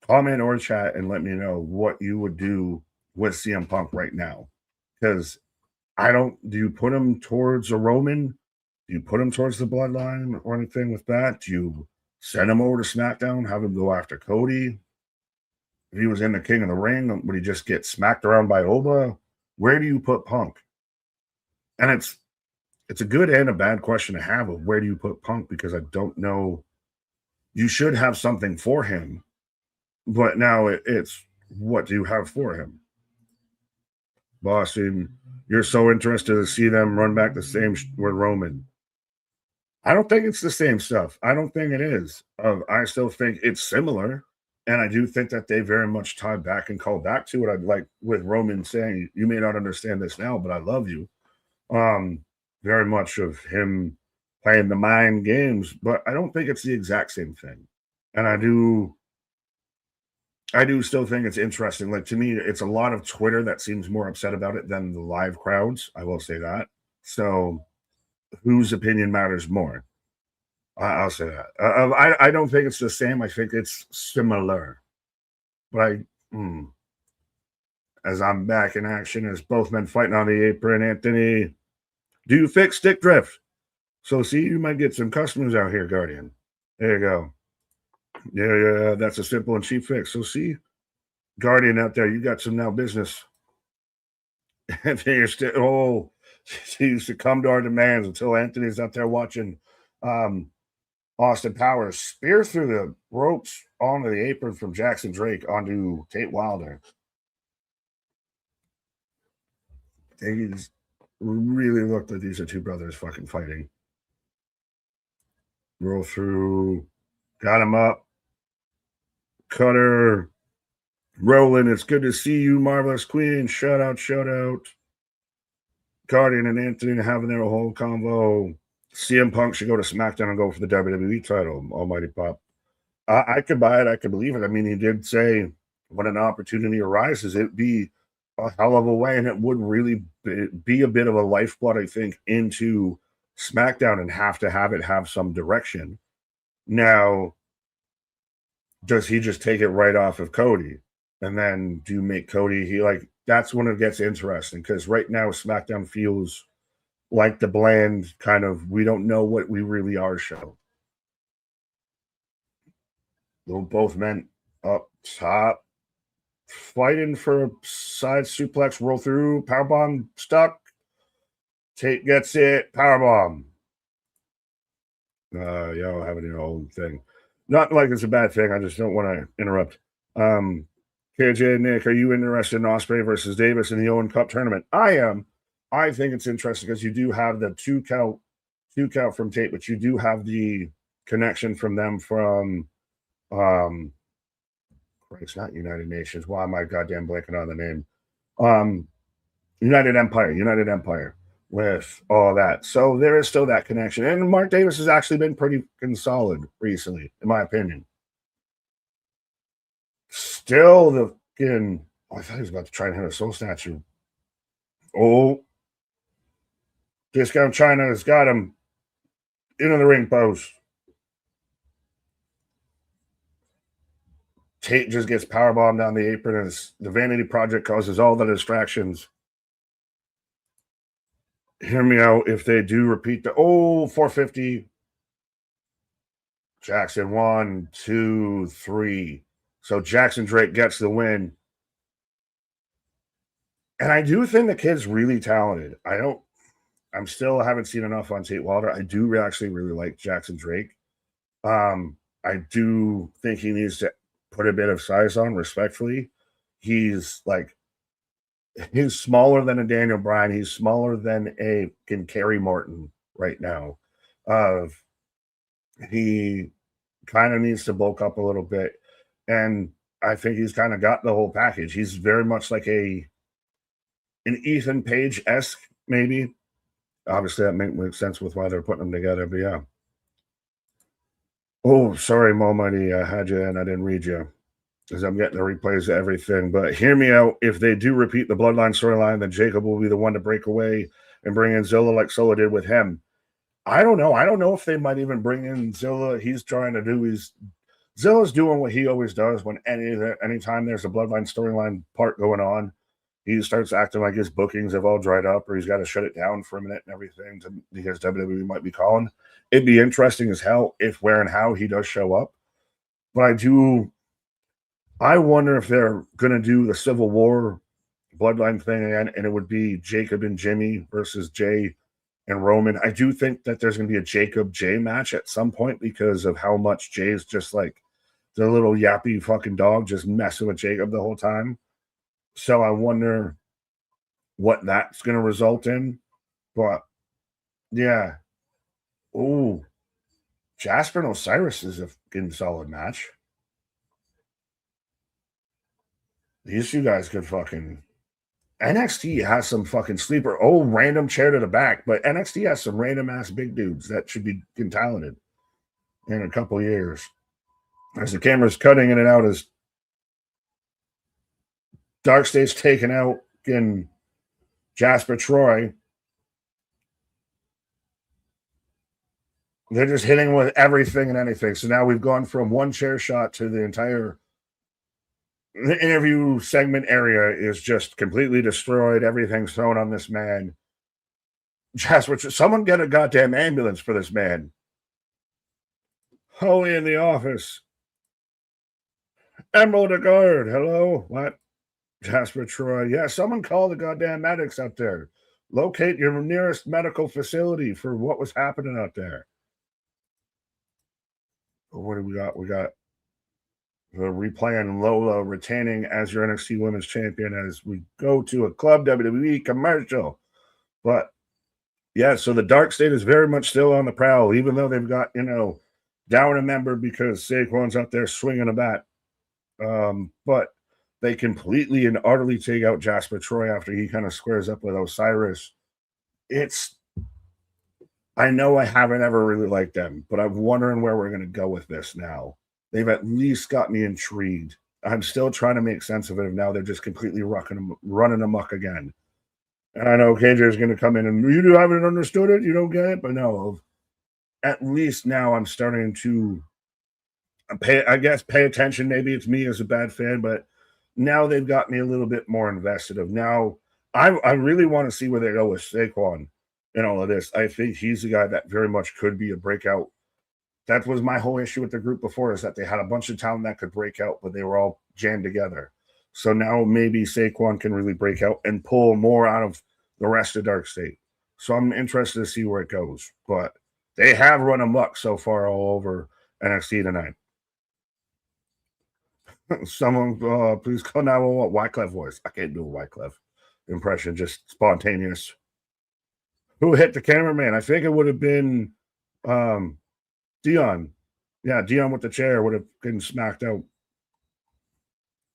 Comment or chat and let me know what you would do with CM Punk right now. Because do you put him towards a Roman? Do you put him towards the Bloodline or anything with that? Do you send him over to SmackDown, have him go after Cody? If he was in the King of the Ring, would he just get smacked around by Oba? Where do you put Punk? And it's a good and a bad question to have of where do you put Punk, because I don't know. You should have something for him, but now it's what do you have for him? Boston, you're so interested to see them run back the same with Roman. I don't think it's the same stuff. I don't think it is. I still think it's similar. And I do think that they very much tied back and called back to it. I'd like with Roman saying, you may not understand this now, but I love you. Very much of him playing the mind games, but I don't think it's the exact same thing. And I do still think it's interesting. Like, to me, it's a lot of Twitter that seems more upset about it than the live crowds. I will say that. So whose opinion matters more? I'll say that. I don't think it's the same. I think it's similar. But as I'm back in action, as both men fighting on the apron, Anthony, do you fix stick drift? So see, you might get some customers out here, Guardian. There you go. Yeah, that's a simple and cheap fix. So see, Guardian out there, you got some now business. And you're still, you succumb to our demands until Anthony's out there watching Austin Powers spear through the ropes onto the apron from Jackson Drake onto Tate Wilder. These really look like these are two brothers fucking fighting. Roll through, got him up. Cutter, rolling. It's good to see you, Marvelous Queen. Shout out. Guardian and Anthony having their whole convo. CM Punk should go to SmackDown and go for the WWE title. Almighty Pop. I could buy it. I could believe it. I mean, he did say when an opportunity arises, it'd be a hell of a way, and it would really be a bit of a lifeblood, I think, into SmackDown and have to have some direction. Now, does he just take it right off of Cody? And then do you make Cody, that's when it gets interesting, because right now SmackDown feels like the bland kind of, we don't know what we really are show. Both men up top, fighting for a side suplex, roll through, powerbomb, stuck. Tate gets it, powerbomb. Y'all having your own thing. Not like it's a bad thing, I just don't want to interrupt. KJ and Nick, are you interested in Ospreay versus Davis in the Owen Cup tournament? I am. I think it's interesting because you do have the two count from Tate, but you do have the connection from them from it's not United Nations. Why am I goddamn blanking on the name? United Empire with all that. So there is still that connection. And Mark Davis has actually been pretty solid recently, in my opinion. Still the fucking, I thought he was about to try and hit a soul statue. Oh, Discount China has got him into the ring post. Tate just gets powerbombed down the apron, and the Vanity Project causes all the distractions. Hear me out. If they do repeat 450. Jackson 1, 2, 3. So Jackson Drake gets the win. And I do think the kid's really talented. I'm still haven't seen enough on Tate Wilder. I do actually really like Jackson Drake. I do think he needs to put a bit of size on, respectfully. He's smaller than a Daniel Bryan. He's smaller than a Kerry Morton right now. He kind of needs to bulk up a little bit. And I think he's kind of got the whole package. He's very much like an Ethan Page-esque, maybe. Obviously, that makes sense with why they're putting them together, but yeah. Oh, sorry, Mo Money. I had you and I didn't read you, because I'm getting the replays of everything. But hear me out. If they do repeat the Bloodline storyline, then Jacob will be the one to break away and bring in Zilla like Solo did with him. I don't know. I don't know if they might even bring in Zilla. Zilla's doing what he always does when anytime there's a Bloodline storyline part going on. He starts acting like his bookings have all dried up, or he's got to shut it down for a minute and everything because WWE might be calling. It'd be interesting as hell if, where, and how he does show up. But I wonder if they're going to do the Civil War Bloodline thing again, and it would be Jacob and Jimmy versus Jay and Roman. I do think that there's going to be a Jacob-Jay match at some point because of how much Jay's just like the little yappy fucking dog just messing with Jacob the whole time. So I wonder what that's going to result in. But, yeah. Ooh. Jasper and Osiris is a fucking solid match. These two guys could fucking... NXT has some fucking sleeper. Oh, random chair to the back. But NXT has some random-ass big dudes that should be talented in a couple of years. As the camera's cutting in and out as Dark State's taken out in Jasper Troy. They're just hitting with everything and anything. So now we've gone from one chair shot to the entire interview segment area is just completely destroyed. Everything's thrown on this man. Jasper, someone get a goddamn ambulance for this man. Holy in the office. Emerald of Guard. Hello? What? Jasper Troy. Yeah, someone call the goddamn medics out there. Locate your nearest medical facility for what was happening out there. What do we got? We got the replaying Lola retaining as your NXT Women's Champion as we go to a Club WWE commercial. But, yeah, so the Dark State is very much still on the prowl, even though they've got, down a member because Saquon's out there swinging a bat. But they completely and utterly take out Jasper Troy after he kind of squares up with Osiris. I know I haven't ever really liked them, but I'm wondering where we're going to go with this now. They've at least got me intrigued. I'm still trying to make sense of it. Now they're just completely running amok again. And I know KJ is going to come in and you haven't understood it, you don't get it, but no, at least now I'm starting to pay attention. Maybe it's me as a bad fan, but now they've got me a little bit more invested. Of now, I really want to see where they go with Saquon and all of this. I think he's the guy that very much could be a breakout. That was my whole issue with the group before, is that they had a bunch of talent that could break out, but they were all jammed together. So now maybe Saquon can really break out and pull more out of the rest of Dark State. So I'm interested to see where it goes. But they have run amok so far all over NXT tonight. Someone, please call 911. Wyclef voice. I can't do a Wyclef impression, just spontaneous. Who hit the cameraman? I think it would have been Dion. Yeah, Dion with the chair would have been smacked out.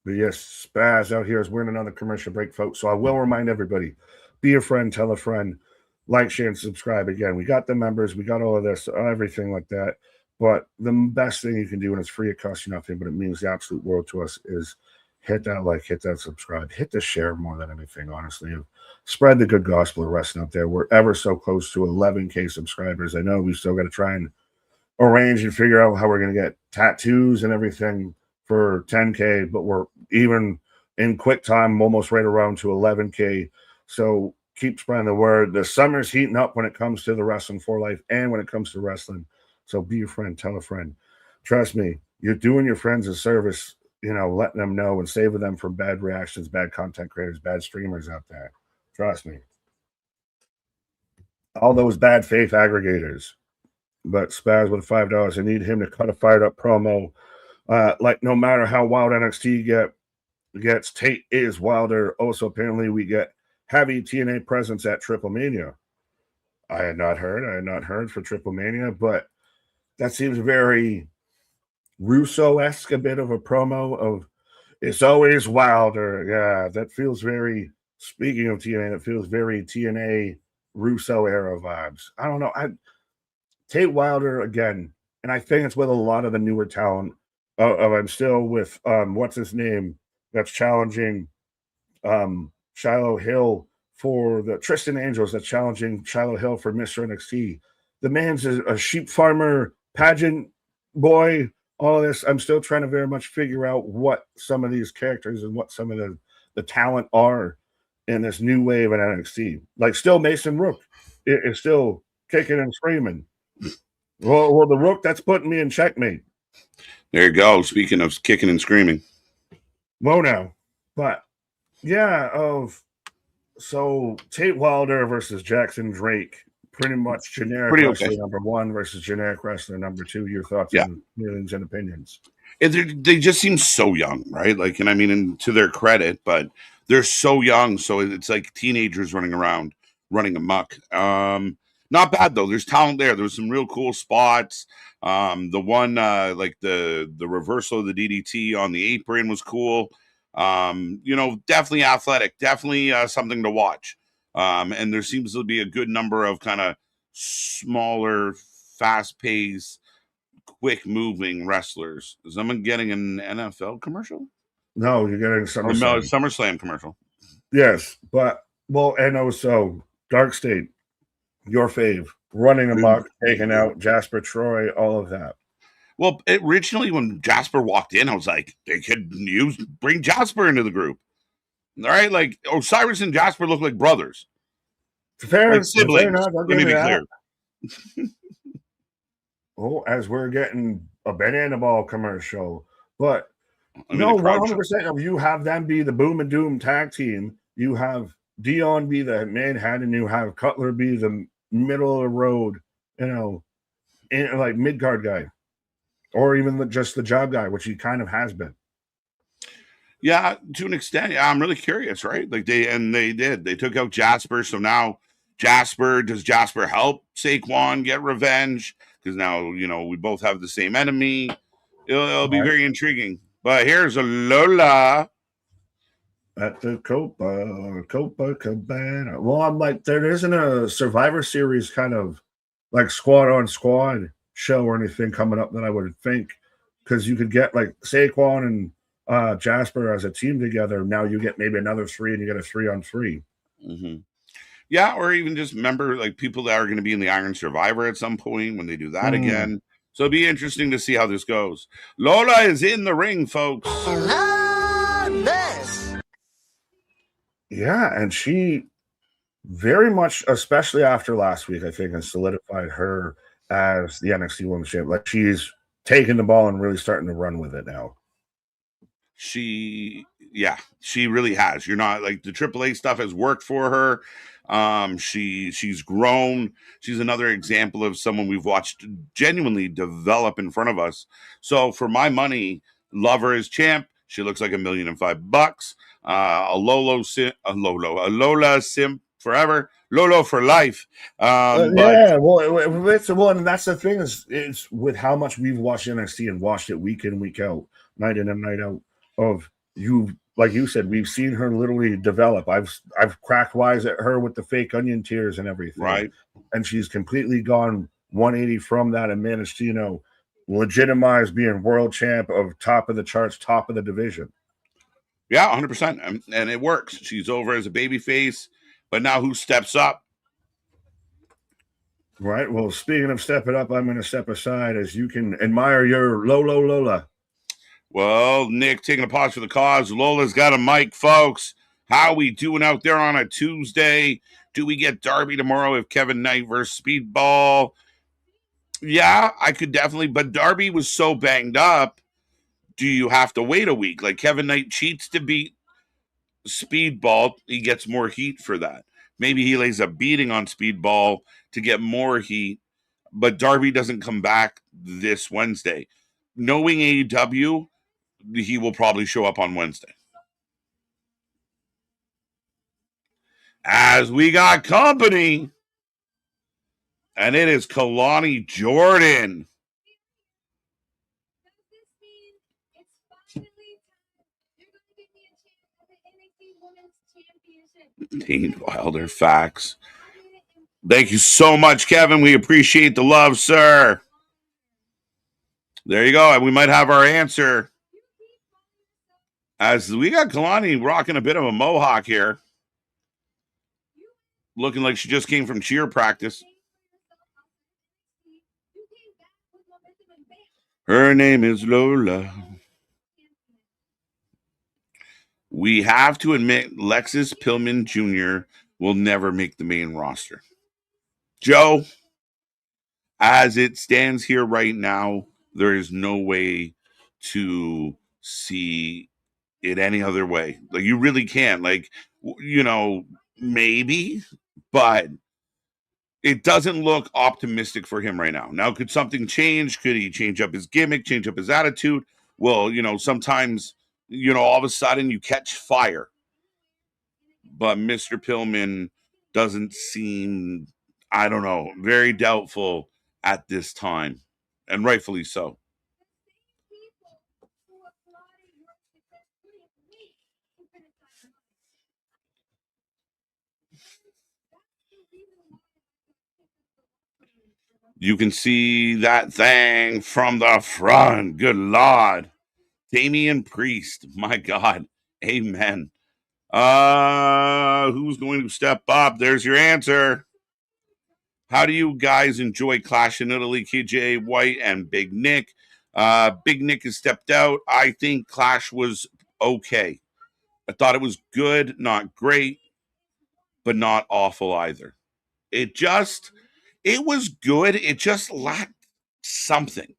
But yes, Spaz out here is wearing another commercial break, folks. So I will remind everybody, be a friend, tell a friend, like, share, and subscribe. Again, we got the members, we got all of this, everything like that. But the best thing you can do, and it's free, it costs you nothing, but it means the absolute world to us, is hit that like, hit that subscribe, hit the share more than anything, honestly. Spread the good gospel of wrestling out there. We're ever so close to 11K subscribers. I know we still got to try and arrange and figure out how we're going to get tattoos and everything for 10K, but we're even in quick time, almost right around to 11K. So keep spreading the word. The summer's heating up when it comes to the Wrestling for Life and when it comes to wrestling. So be a friend, tell a friend. Trust me, you're doing your friends a service, letting them know and saving them from bad reactions, bad content creators, bad streamers out there. Trust me. All those bad faith aggregators. But Spaz with $5, I need him to cut a fired up promo. Like no matter how wild NXT gets, Tate is wilder. Also, apparently we get heavy TNA presence at Triple Mania. I had not heard for Triple Mania, but that seems very Russo-esque, a bit of a promo of it's always wilder. Yeah, that feels very, speaking of TNA, that feels very TNA Russo era vibes. I don't know. Tate Wilder again, and I think it's with a lot of the newer talent. I'm still with what's his name that's challenging Shiloh Hill for the Tristan Angels, that's challenging Shiloh Hill for Mr. NXT. The man's a sheep farmer, pageant boy, all this. I'm still trying to very much figure out what some of these characters and what some of the talent are in this new wave in NXT. Like still Mason Rook is still kicking and screaming. Well, the Rook, that's putting me in checkmate. There you go. Speaking of kicking and screaming. Whoa now. But yeah, so Tate Wilder versus Jackson Drake, pretty much generic wrestler number one versus generic wrestler number two. Your thoughts and feelings and opinions? They just seem so young, right? Like, and I mean, and to their credit, but they're so young, so it's like teenagers running around, running amok. Not bad though. There's talent there. There's some real cool spots. The one like the reversal of the DDT on the apron was cool. Definitely athletic, definitely something to watch. And there seems to be a good number of kind of smaller, fast-paced, quick-moving wrestlers. Is someone getting an NFL commercial? No, you're getting SummerSlam. No, SummerSlam commercial. Yes, but and also Dark State, your fave, running amok, taking out Jasper Troy, all of that. Well, originally when Jasper walked in, I was like, they could bring Jasper into the group. All right, like Osiris and Jasper look like brothers. Fair, like siblings. Let me be clear. As we're getting a Banana Ball commercial, but no, 100%. You have them be the Boom and Doom tag team. You have Dion be the Manhattan, and you have Cutler be the middle of the road, like mid-card guy, or even just the job guy, which he kind of has been. Yeah, to an extent. Yeah, I'm really curious, right? Like they took out Jasper, so now does Jasper help Saquon get revenge? Because now we both have the same enemy. It'll be very intriguing. But here's a Lola at the Copacabana. Well, I'm like, there isn't a Survivor Series kind of like squad on squad show or anything coming up that I would think, because you could get like Saquon and Jasper as a team together. Now you get maybe another 3, and you get a 3-on-3. Mm-hmm. Yeah, or even just remember like people that are going to be in the Iron Survivor at some point when they do that again. So it'd be interesting to see how this goes. Lola is in the ring, folks. Yeah, and she very much, especially after last week, I think, has solidified her as the NXT Women's Champion. Like she's taking the ball and really starting to run with it now. She really has. You're not like the AAA stuff has worked for her. She's grown. She's another example of someone we've watched genuinely develop in front of us. So for my money, love her as champ. She looks like $1,005,000. A Lola simp forever. Lolo for life. Yeah, well, and that's the thing is with how much we've watched NXT and watched it week in, week out, night in and night out. Of you, like you said, we've seen her literally develop. I've cracked wise at her with the fake onion tears and everything, right? And she's completely gone 180 from that and managed to legitimize being world champ of top of the charts, top of the division. Yeah, 100%, and it works. She's over as a baby face, but now who steps up? Right. Well, speaking of stepping up, I'm going to step aside as you can admire your Lola. Well, Nick, taking a pause for the cause. Lola's got a mic, folks. How we doing out there on a Tuesday? Do we get Darby tomorrow if Kevin Knight versus Speedball? Yeah, I could definitely, but Darby was so banged up. Do you have to wait a week? Like Kevin Knight cheats to beat Speedball, he gets more heat for that. Maybe he lays a beating on Speedball to get more heat, but Darby doesn't come back this Wednesday. Knowing AEW, he will probably show up on Wednesday. As we got company, and it is Kalani Jordan. Dean Wilder, facts. Thank you so much, Kevin. We appreciate the love, sir. There you go. We might have our answer. As we got Kalani rocking a bit of a mohawk here. Looking like she just came from cheer practice. Her name is Lola. We have to admit Lexus Pillman Jr. will never make the main roster. Joe, as it stands here right now, there is no way to see it any other way. Like you really can't. Like, maybe, but it doesn't look optimistic for him right now. Now, could something change? Could he change up his gimmick, change up his attitude? Well, sometimes, all of a sudden you catch fire. But Mr. Pillman doesn't seem, I don't know, very doubtful at this time, and rightfully so. You can see that thing from the front. Good Lord. Damian Priest. My God. Amen. Who's going to step up? There's your answer. How do you guys enjoy Clash in Italy, KJ White and Big Nick? Big Nick has stepped out. I think Clash was okay. I thought it was good, not great, but not awful either. It was good. It just lacked something.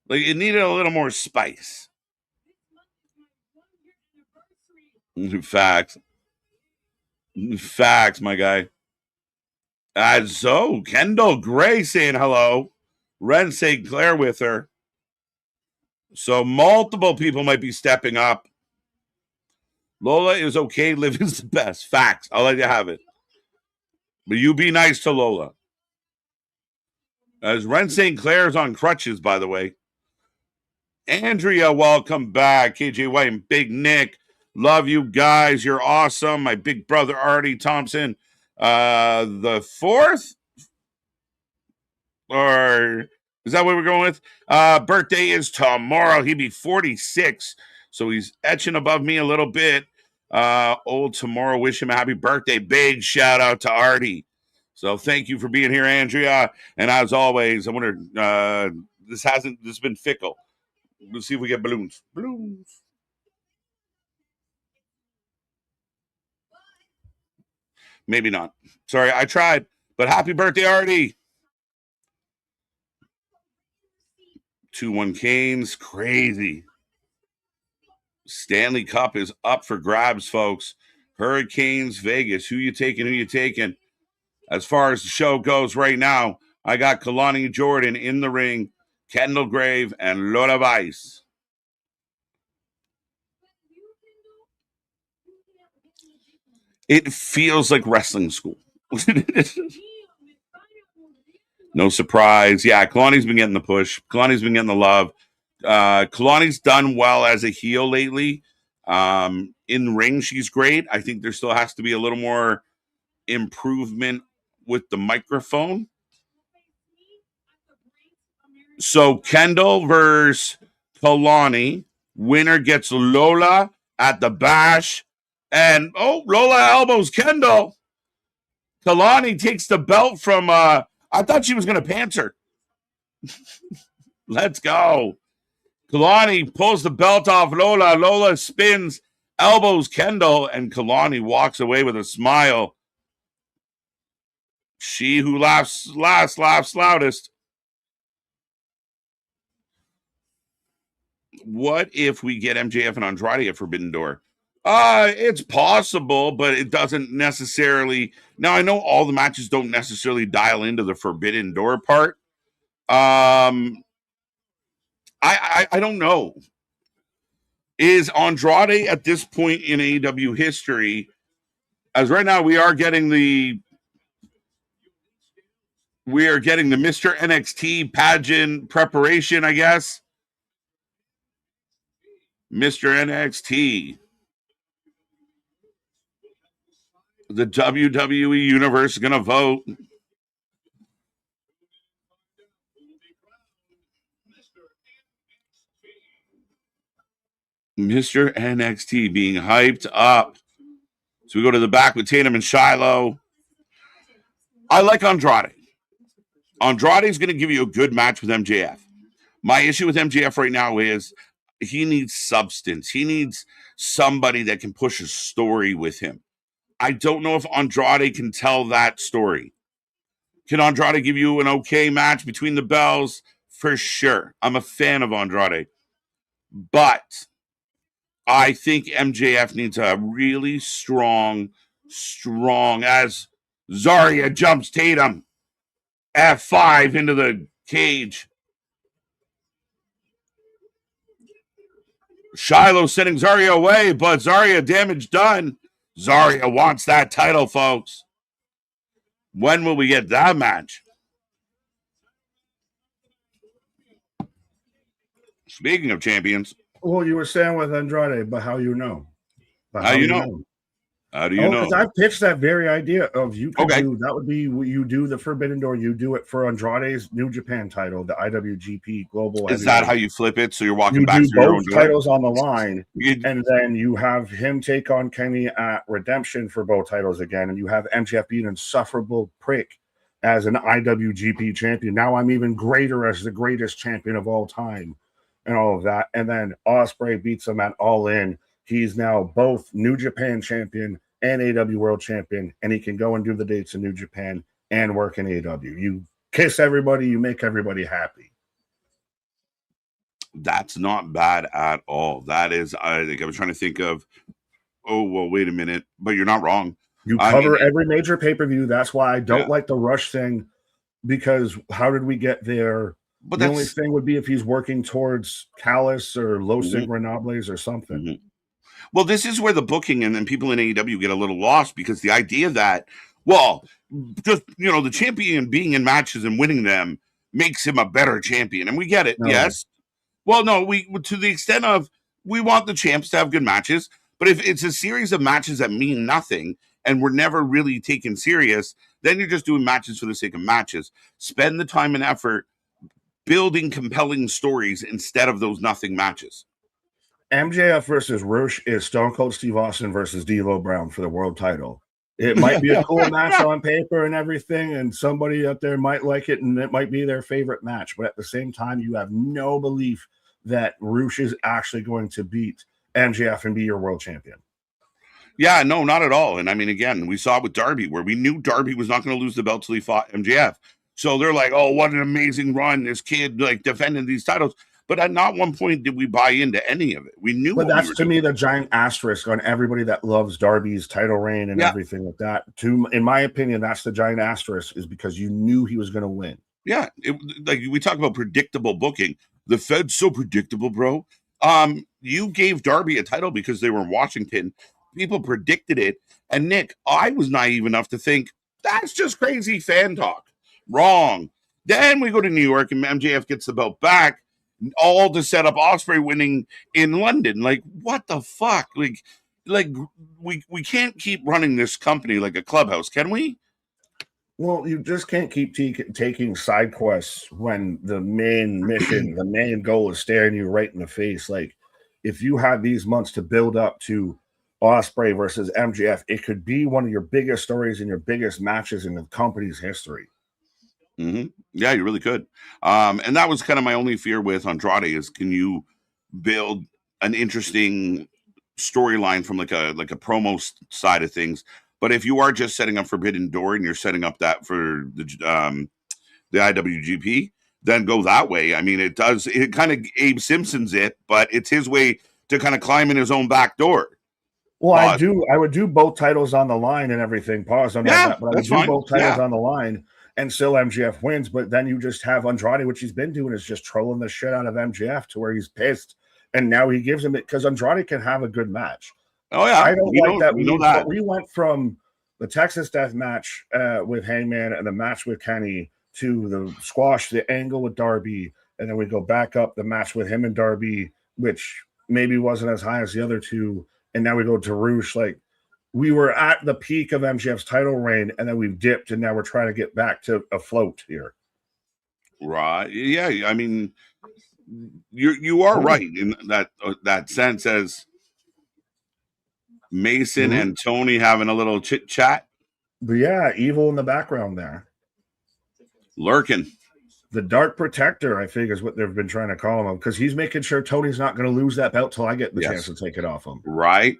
Like it needed a little more spice. Facts. Facts, my guy. So Kendall Gray saying hello. Ren St. Clair with her. So multiple people might be stepping up. Lola is okay. Liv is the best. Facts. I'll let you have it. But you be nice to Lola. As Ren St. Clair's on crutches, by the way. Andrea, welcome back. KJ White and Big Nick. Love you guys. You're awesome. My big brother, Artie Thompson. The fourth? Or is that what we're going with? Birthday is tomorrow. He'd be 46. So he's etching above me a little bit. Old Tomorrow, wish him a happy birthday. Big shout out to Artie. So thank you for being here, Andrea. And as always, I wonder, this has been fickle. We'll see if we get balloons. Balloons. Maybe not. Sorry, I tried. But happy birthday, Artie. 2-1 Canes. Crazy. Stanley Cup is up for grabs, folks. Hurricanes, Vegas. Who you taking? Who you taking? As far as the show goes right now, I got Kalani Jordan in the ring, Kendall Grave, and Lola Weiss. It feels like wrestling school. No surprise. Yeah, Kalani's been getting the push. Kalani's been getting the love. Kalani's done well as a heel lately. In the ring, she's great. I think there still has to be a little more improvement with the microphone. So Kendall versus Kalani. Winner gets Lola at the bash. And, Lola elbows Kendall. Kalani takes the belt from, I thought she was going to pants her. Let's go. Kalani pulls the belt off Lola. Lola spins, elbows Kendall, and Kalani walks away with a smile. She who laughs last laughs loudest. What if we get MJF and Andrade at Forbidden Door? It's possible, but it doesn't necessarily. Now, I know all the matches don't necessarily dial into the Forbidden Door part. I don't know. Is Andrade at this point in AEW history, as right now we are getting the Mr. NXT pageant preparation, I guess. Mr. NXT. The WWE Universe is going to vote. Mr. NXT being hyped up. So we go to the back with Tatum and Shiloh. I like Andrade. Andrade's going to give you a good match with MJF. My issue with MJF right now is he needs substance. He needs somebody that can push a story with him. I don't know if Andrade can tell that story. Can Andrade give you an okay match between the bells? For sure. I'm a fan of Andrade. But I think MJF needs a really strong as Zarya jumps Tatum. F5 into the cage. Shiloh sending Zarya away, but Zarya damage done. Zarya wants that title, folks. When will we get that match? Speaking of champions. Well, you were saying with Andrade, but how you know? How you know? How do you know? Because I pitched that very idea of you could do that would be you do the Forbidden Door, you do it for Andrade's New Japan title, the IWGP Global. Is that how you flip it? So you're walking you back do to your own both titles on the line, and then you have him take on Kenny at Redemption for both titles again, and you have MJF being an insufferable prick as an IWGP champion. Now I'm even greater as the greatest champion of all time, and all of that. And then Ospreay beats him at All In. He's now both New Japan champion and AEW World Champion, and he can go and do the dates in New Japan and work in AEW. You kiss everybody, you make everybody happy. That's not bad at all. That is, I think I was trying to think of, wait a minute, but you're not wrong. You cover every major pay-per-view. That's why I don't like the Rush thing, because how did we get there? But the only thing would be if he's working towards Callis or Los Ingobernables or something. Mm-hmm. Well, this is where the booking and then people in AEW get a little lost, because the idea that, just, the champion being in matches and winning them makes him a better champion. And we get it. No. Yes. Well, no, to the extent of we want the champs to have good matches, but if it's a series of matches that mean nothing and we're never really taken serious, then you're just doing matches for the sake of matches. Spend the time and effort building compelling stories instead of those nothing matches. MJF versus Rush is Stone Cold Steve Austin versus D'Lo Brown for the world title. It might be a cool match on paper and everything, and somebody out there might like it, and it might be their favorite match. But at the same time, you have no belief that Rush is actually going to beat MJF and be your world champion. Yeah, no, not at all. And I mean, again, we saw it with Darby, where we knew Darby was not going to lose the belt till he fought MJF. So they're like, oh, what an amazing run. This kid like defending these titles. But at not one point did we buy into any of it. We knew. But that's to me the giant asterisk on everybody that loves Darby's title reign and everything like that. In my opinion, that's the giant asterisk, is because you knew he was going to win. Yeah, like we talk about predictable booking. The Fed's so predictable, bro. You gave Darby a title because they were in Washington. People predicted it. And Nick, I was naive enough to think that's just crazy fan talk. Wrong. Then we go to New York and MJF gets the belt back, all to set up Ospreay winning in London. Like, what the fuck? Like we can't keep running this company like a clubhouse, can we? Well, you just can't keep taking side quests when the main mission, the main goal is staring you right in the face. Like, if you had these months to build up to Ospreay versus MJF, it could be one of your biggest stories and your biggest matches in the company's history. Mm-hmm. Yeah, you really could. And that was kind of my only fear with Andrade is, can you build an interesting storyline from like a promo side of things? But if you are just setting up Forbidden Door and you're setting up that for the IWGP, then go that way. I mean, it kind of Abe Simpson's it, but it's his way to kind of climb in his own back door. Well, I would do both titles on the line and everything. Pause on that, but I would do both titles on the line, and still MJF wins. But then you just have Andrade, which he's been doing, is just trolling the shit out of MJF to where he's pissed, and now he gives him it because Andrade can have a good match. Oh yeah, I don't like that. We know that we went from the Texas Death match with Hangman and the match with Kenny to the squash, the angle with Darby, and then we go back up the match with him and Darby, which maybe wasn't as high as the other two. And now we go to Rush. Like, we were at the peak of MJF's title reign, and then we've dipped, and now we're trying to get back to afloat here. Right? Yeah. I mean, you are right in that sense. As Mason and Tony having a little chit chat. But yeah, Evil in the background there, lurking. The Dark Protector, I think, is what they've been trying to call him, because he's making sure Tony's not going to lose that belt till I get the chance to take it off him. Right.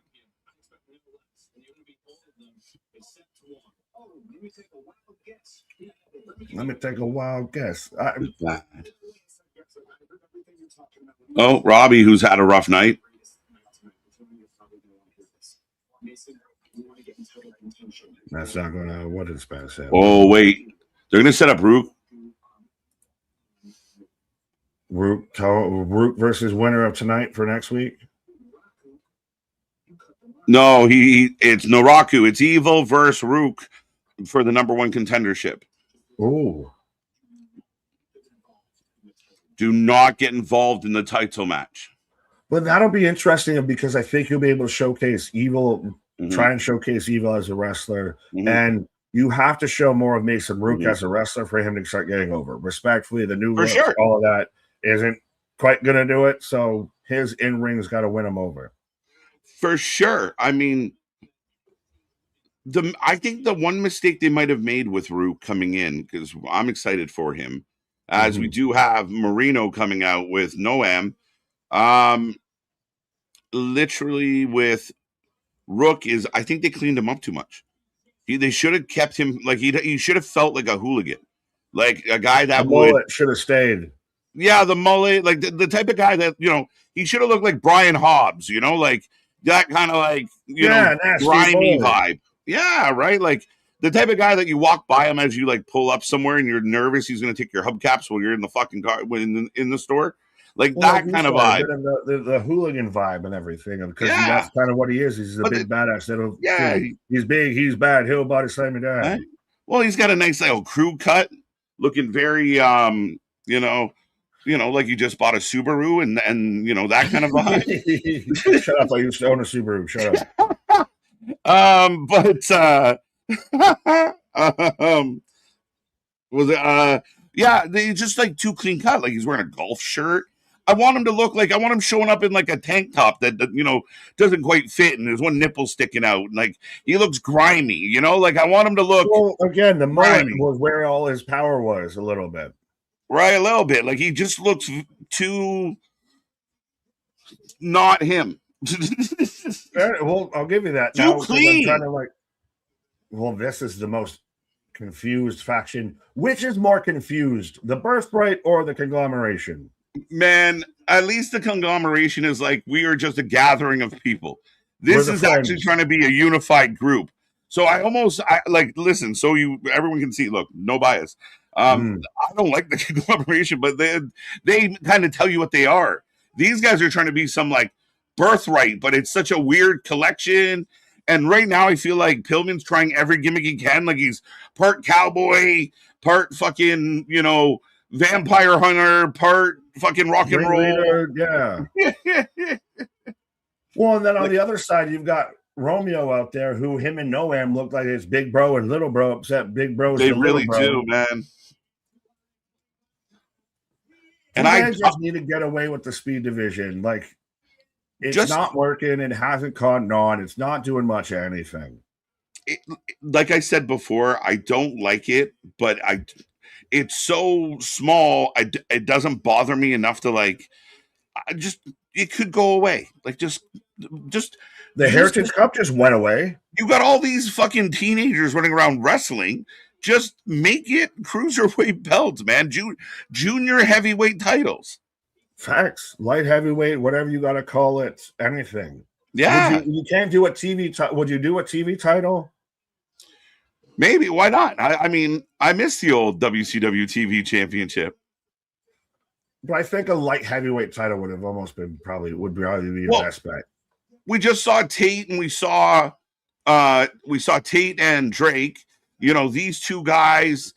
Let me take a wild guess. Oh, Robbie, who's had a rough night. That's not going to. What is bad? Oh, wait. They're going to set up Rook. Rook versus winner of tonight for next week. No, it's Naraku. It's Evil versus Rook for the #1 contendership. Oh. Do not get involved in the title match. But that'll be interesting, because I think you'll be able to showcase Evil, try and showcase Evil as a wrestler, and you have to show more of Mason Rook as a wrestler for him to start getting over. Respectfully, the new look, all of that isn't quite going to do it, so his in-ring's got to win him over. For sure. I mean, I think the one mistake they might have made with Rook coming in, because I'm excited for him, as we do have Marino coming out with Noam, literally with Rook is, I think they cleaned him up too much. They should have kept him, like, he should have felt like a hooligan, like a guy that should have stayed. Yeah, the mullet, like the type of guy that, he should have looked like Brian Hobbs, like that kind of like, grimy vibe. Yeah, right. Like the type of guy that you walk by him as you like pull up somewhere and you're nervous he's going to take your hubcaps while you're in the fucking car in the store. Like that kind of vibe. The hooligan vibe and everything. Because that's kind of what he is. He's a big badass. He's big, he's bad, he'll body slam you down. Right? Well, he's got a nice little crew cut, looking very like you just bought a Subaru and that kind of vibe. Shut up! I used to own a Subaru. Shut up. They just like too clean cut. Like he's wearing a golf shirt. I want him to look like I want him showing up in like a tank top that doesn't quite fit, and there's one nipple sticking out. And, like he looks grimy, Like I want him to look. Well, again, the mullet grimy. was where all his power was a little bit. Right, a little bit. Like he just looks too not him. Well, I'll give you that. Too clean. I'm trying to this is the most confused faction. Which is more confused, the Birthright or the Conglomeration? Man, at least the Conglomeration is like we are just a gathering of people. This is actually trying to be a unified group. So I listen. So everyone can see. Look, no bias. I don't like the Conglomeration, but they kind of tell you what they are. These guys are trying to be some like Birthright, but it's such a weird collection. And right now, I feel like Pillman's trying every gimmick he can. Like he's part cowboy, part fucking vampire hunter, part fucking rock and roll. Leader, yeah. Well, and then on the other side, you've got Romeo out there, who him and Noam look like his big bro and little bro, except big bro. They really do, man. And I just need to get away with the speed division. Like, it's not working. It hasn't caught on. It's not doing much of anything. Like I said before, I don't like it, but it's so small. It doesn't bother me enough to like. It could go away. Like just the Heritage Cup just went away. You got all these fucking teenagers running around wrestling. Just make it cruiserweight belts, man. Junior heavyweight titles. Facts. Light heavyweight, whatever you got to call it, anything. Yeah. You can't do a TV title. Would you do a TV title? Maybe. Why not? I mean, I miss the old WCW TV championship. But I think a light heavyweight title would have almost been probably be your best bet. We just saw Tate and we saw Tate and Drake. These two guys,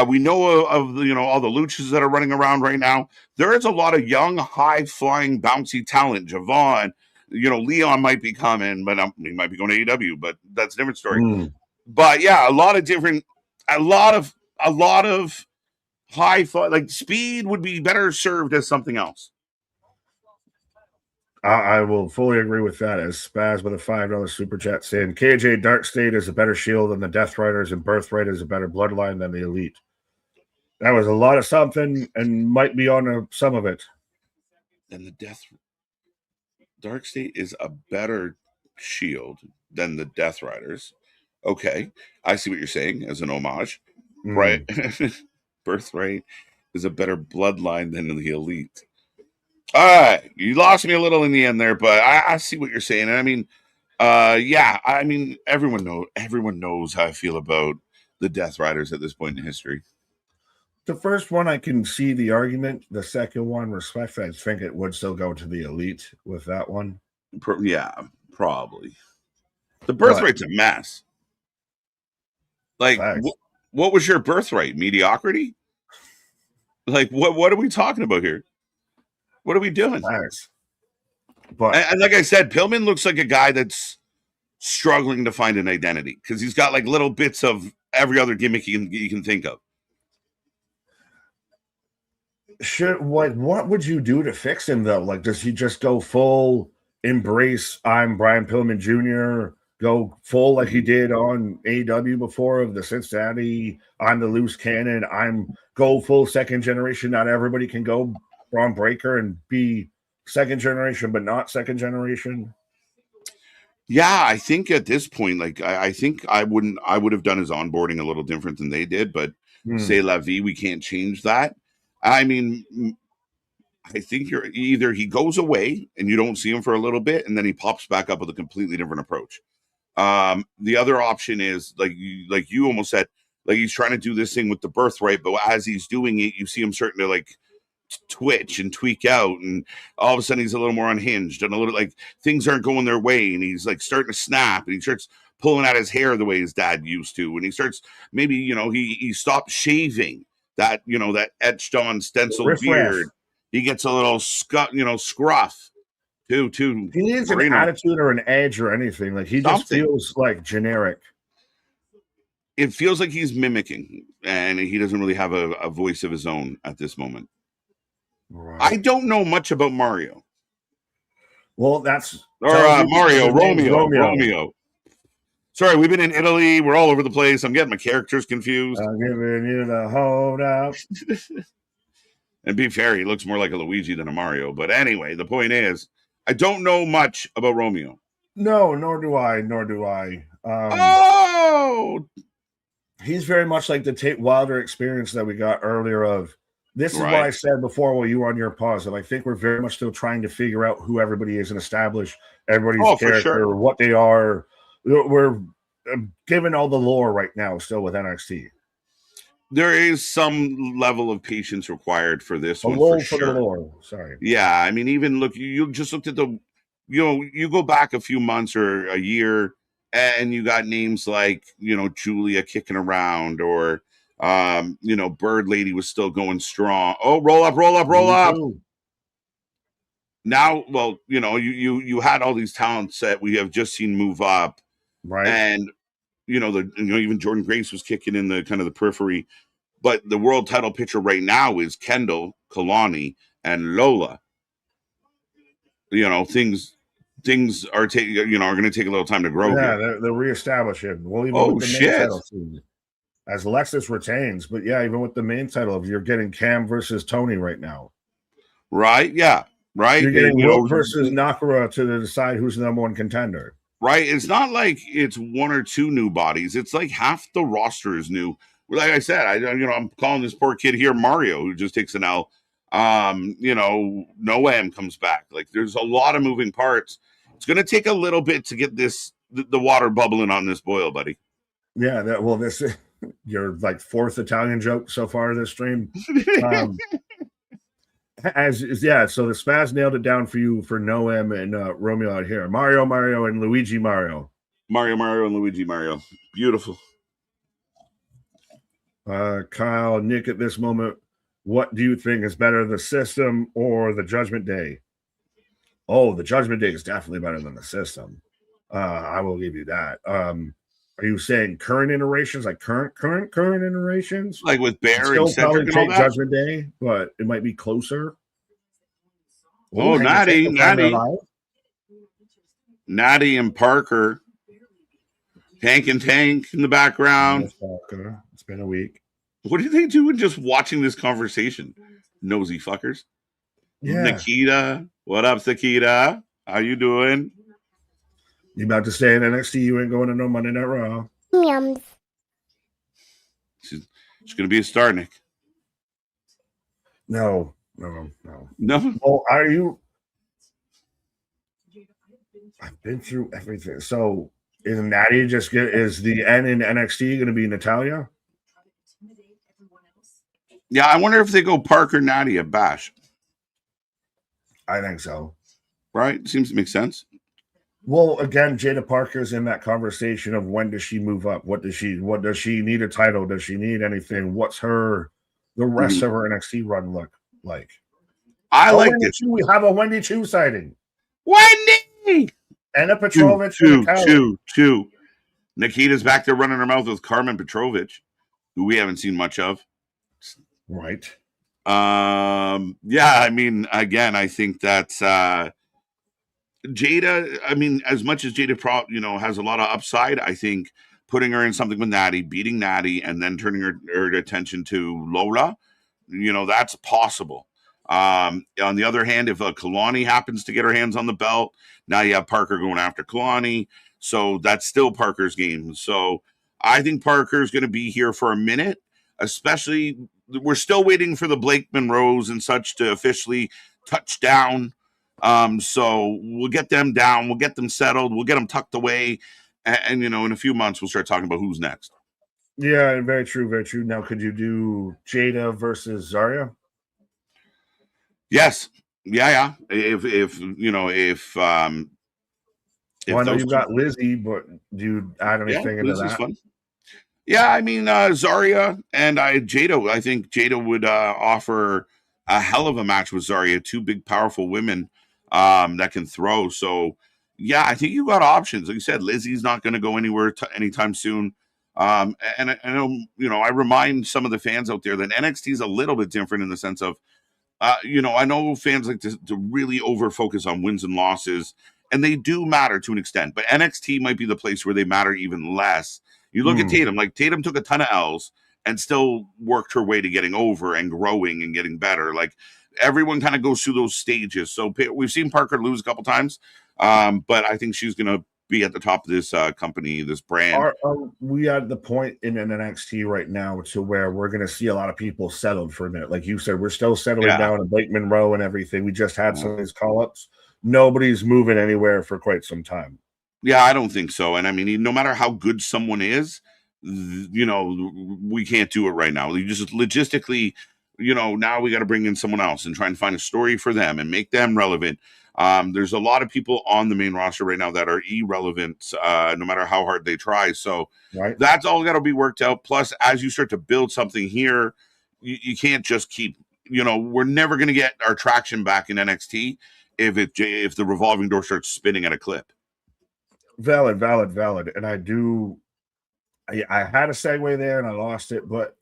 we know of all the luchas that are running around right now. There is a lot of young, high-flying, bouncy talent. Javon, Leon might be coming, but he might be going to AEW, but that's a different story. But yeah, a lot of high fly, like speed would be better served as something else. I will fully agree with that. As Spaz with a $5 super chat saying KJ Dark State is a better shield than the Death Riders, and Birthright is a better bloodline than the Elite. That was a lot of something, and might be on some of it. And the Dark State is a better shield than the Death Riders. Okay, I see what you're saying as an homage, right? Birthright is a better bloodline than the Elite. All right, you lost me a little in the end there, but I see what you're saying. And I mean, I mean, everyone knows how I feel about the Death Riders at this point in history. The first one, I can see the argument. The second one, respectfully, I think it would still go to the Elite with that one. Yeah, probably. The Birthright's a mess. Like, what was your Birthright? Mediocrity? Like, what are we talking about here? What are we doing? But and like I said, Pillman looks like a guy that's struggling to find an identity because he's got like little bits of every other gimmick you can think of. What would you do to fix him though? Like, does he just go full embrace? I'm Brian Pillman Jr. Go full like he did on AEW before of the Cincinnati. I'm the loose cannon. I'm go full second generation. Not everybody can go Braun Breaker and be second generation, but not second generation. Yeah, I think at this point, like I think I would have done his onboarding a little different than they did, but c'est la vie, we can't change that. I mean, I think either he goes away and you don't see him for a little bit, and then he pops back up with a completely different approach. The other option is like you almost said, like he's trying to do this thing with the Birthright, but as he's doing it, you see him starting to like twitch and tweak out, and all of a sudden he's a little more unhinged and a little like things aren't going their way, and he's like starting to snap, and he starts pulling out his hair the way his dad used to, and he starts maybe he stopped shaving that that etched on stenciled beard. He gets a little scruff too. He needs an attitude or an edge or anything. Like he just feels like generic. It feels like he's mimicking, and he doesn't really have a voice of his own at this moment. Right. I don't know much about Mario. Well, that's Mario, Romeo. Sorry, we've been in Italy. We're all over the place. I'm getting my characters confused. I'm giving you the hold up. And be fair, he looks more like a Luigi than a Mario. But anyway, the point is, I don't know much about Romeo. No, nor do I. Nor do I. He's very much like the Tate Wilder experience that we got earlier of. This is why I said before while you were on your pause that I think we're very much still trying to figure out who everybody is and establish everybody's character, what they are. We're given all the lore right now still with NXT. There is some level of patience required for this one for sure. The lore. Sorry. Yeah, I mean, even look, you just looked at the, you go back a few months or a year, and you got names like, Julia kicking around, or Bird Lady was still going strong. Oh, roll up. Now, well, you had all these talents that we have just seen move up, right? And even Jordan Grace was kicking in the kind of the periphery, but the world title picture right now is Kendall, Kalani, and Lola. Things are taking, are going to take a little time to grow. Yeah, they're reestablishing. Well, even with the main title scene, as Lexus retains, but yeah, even with the main title, you're getting Cam versus Tony right now. Right? Yeah. Right. You're getting Wilt versus Nakara to decide who's the number one contender. Right. It's not like it's one or two new bodies. It's like half the roster is new. Like I said, I'm calling this poor kid here Mario, who just takes an L. Noam comes back. Like, there's a lot of moving parts. It's going to take a little bit to get the water bubbling on this boil, buddy. Yeah. This is your like fourth Italian joke so far this stream. So the Spaz nailed it down for you for Noam and Romeo out here. Mario, and Luigi Mario. Mario, and Luigi Mario. Beautiful. Kyle, Nick, at this moment, what do you think is better, the system or the Judgment Day? Oh, the Judgment Day is definitely better than the system. I will give you that. Are you saying current iterations, like current iterations? Like with Bear and Cedric and all that? Judgment Day, but it might be closer. Oh, Natty and Parker. Tank in the background. It's been a week. What are they doing just watching this conversation? Nosy fuckers. Yeah. Nikita. What up, Nikita? How you doing? You about to stay in NXT? You ain't going to no Monday Night Raw. Yums. She's going to be a star, Nick. No. Well, are you? I've been through everything. So is Natty is the N in NXT going to be Natalya? Yeah, I wonder if they go Parker Natty at Bash. I think so. Right? Seems to make sense. Well, again, Jada Parker's in that conversation of when does she move up? What does she need a title? Does she need anything? What's the rest of her NXT run look like? I like this. We have a Wendy Chu sighting. Wendy! And a Petrovich. Two. Nikita's back there running her mouth with Carmen Petrovich, who we haven't seen much of. Right. Yeah, I mean, again, I think that's Jada. I mean, as much as Jada has a lot of upside, I think putting her in something with Natty, beating Natty, and then turning her attention to Lola, that's possible. On the other hand, if Kalani happens to get her hands on the belt, now you have Parker going after Kalani. So that's still Parker's game. So I think Parker's going to be here for a minute, especially we're still waiting for the Blake Monroes and such to officially touch down. So we'll get them down. We'll get them settled. We'll get them tucked away. And in a few months, we'll start talking about who's next. Yeah, very true. Very true. Now, could you do Jada versus Zarya? Yes. Yeah. If I know you've got Lizzie, but do you add anything into that? Fun. Yeah, I mean, Zarya and Jada. I think Jada would offer a hell of a match with Zarya. Two big, powerful women that can throw. So, yeah, I think you got options. Like you said, Lizzie's not going to go anywhere anytime soon. And I know, I remind some of the fans out there that NXT is a little bit different in the sense of I know fans like to really over focus on wins and losses, and they do matter to an extent, but NXT might be the place where they matter even less. You look at Hmm. Tatum, like Tatum took a ton of L's and still worked her way to getting over and growing and getting better. Like everyone kind of goes through those stages. So we've seen Parker lose a couple times, but I think she's going to be at the top of this company, this brand. Are we at the point in NXT right now to where we're going to see a lot of people settled for a minute? Like you said, we're still settling Yeah. down in Blake Monroe and everything. We just had some of these call ups. Nobody's moving anywhere for quite some time. Yeah, I don't think so. And I mean, no matter how good someone is, we can't do it right now. You just logistically, now we got to bring in someone else and try and find a story for them and make them relevant. There's a lot of people on the main roster right now that are irrelevant, no matter how hard they try. So Right. that's all got to be worked out. Plus, as you start to build something here, you can't just keep, we're never going to get our traction back in NXT if the revolving door starts spinning at a clip. Valid. And I had a segue there and I lost it, but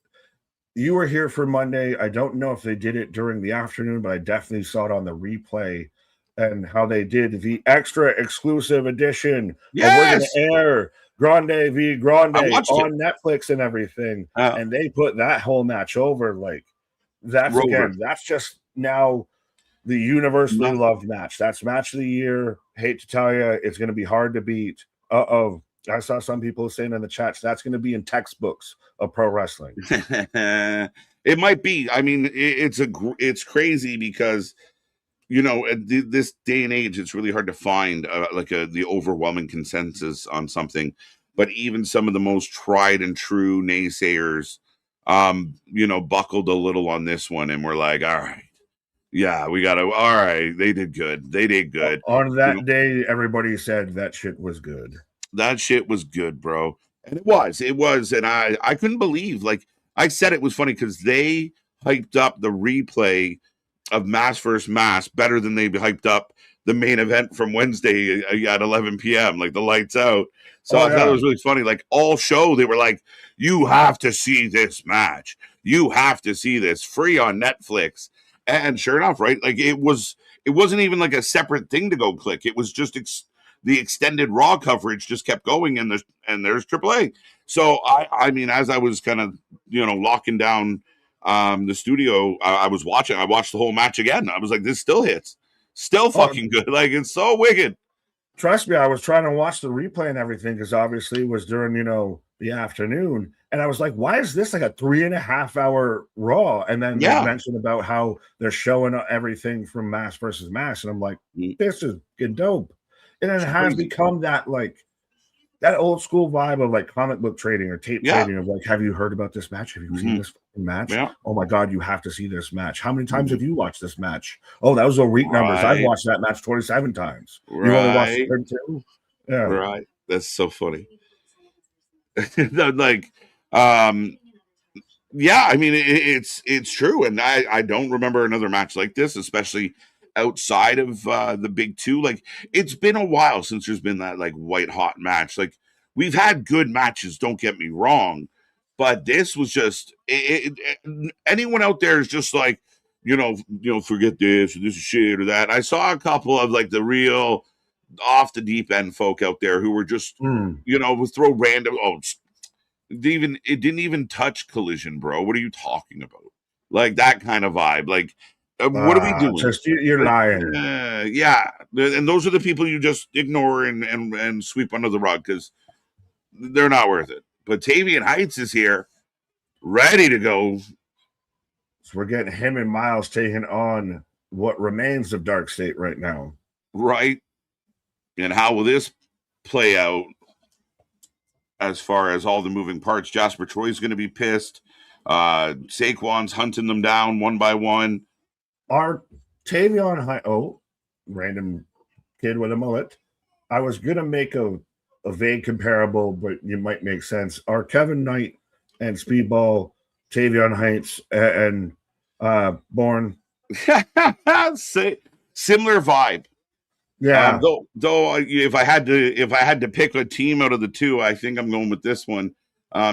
you were here for Monday. I don't know if they did it during the afternoon, but I definitely saw it on the replay and how they did the extra exclusive edition. Yes! We're going to air Grande v. Grande on Netflix and everything. And they put that whole match over. Like, that's just now the universally loved match. That's match of the year. Hate to tell you, it's going to be hard to beat. I saw some people saying in the chats that's going to be in textbooks of pro wrestling. It might be. I mean, it's crazy because this day and age, it's really hard to find the overwhelming consensus on something. But even some of the most tried and true naysayers, buckled a little on this one, and we're like, all right. Yeah, we got to. All right, they did good. On that day, everybody said that shit was good. That shit was good, bro. And it was. And I couldn't believe, like I said, it was funny because they hyped up the replay of Mass vs. Mass better than they hyped up the main event from Wednesday at 11 p.m., like the lights out. So I thought it was really funny. Like all show, they were like, you have to see this match. You have to see this free on Netflix. And sure enough, right? Like it wasn't even like a separate thing to go click. It was just the extended Raw coverage just kept going, and there's AAA. So I mean, as I was kind of locking down the studio, I watched the whole match again. I was like, this still hits, still fucking good. Like it's so wicked. Trust me, I was trying to watch the replay and everything because obviously it was during the afternoon, and I was like, why is this like a 3.5 hour Raw? And then they mentioned about how they're showing everything from Mass versus Mass, and I'm like, this is good dope. And then it has become that old school vibe of like comic book trading or tape trading of like, have you heard about this match? Have you seen this match? Yeah. Oh my God, you have to see this match. How many times have you watched this match? Oh, that was the week numbers. I've watched that match 27 times. Right. You only watched it too? Yeah. Right. That's so funny. Yeah, I mean it's true, and I don't remember another match like this, especially outside of the big two. Like it's been a while since there's been that like white hot match. Like we've had good matches, don't get me wrong, but this was just anyone out there is just like forget this or this is shit or that. I saw a couple of like the real off the deep end folk out there who were just would throw random it didn't even touch Collision, bro. What are you talking about? Like that kind of vibe. Like, what are we doing? Just you're lying. Yeah, and those are the people you just ignore and sweep under the rug because they're not worth it. But Tavian Heights is here, ready to go. So we're getting him and Miles taking on what remains of Dark State right now. Right. And how will this play out? As far as all the moving parts, Jasper Troy's going to be pissed. Saquon's hunting them down one by one. Our Tavion random kid with a mullet. I was going to make a vague comparable, but you might make sense. Are Kevin Knight and Speedball, Tavion Heights, and Bourne? Similar vibe. Yeah. Though if I had to pick a team out of the two, I think I'm going with this one,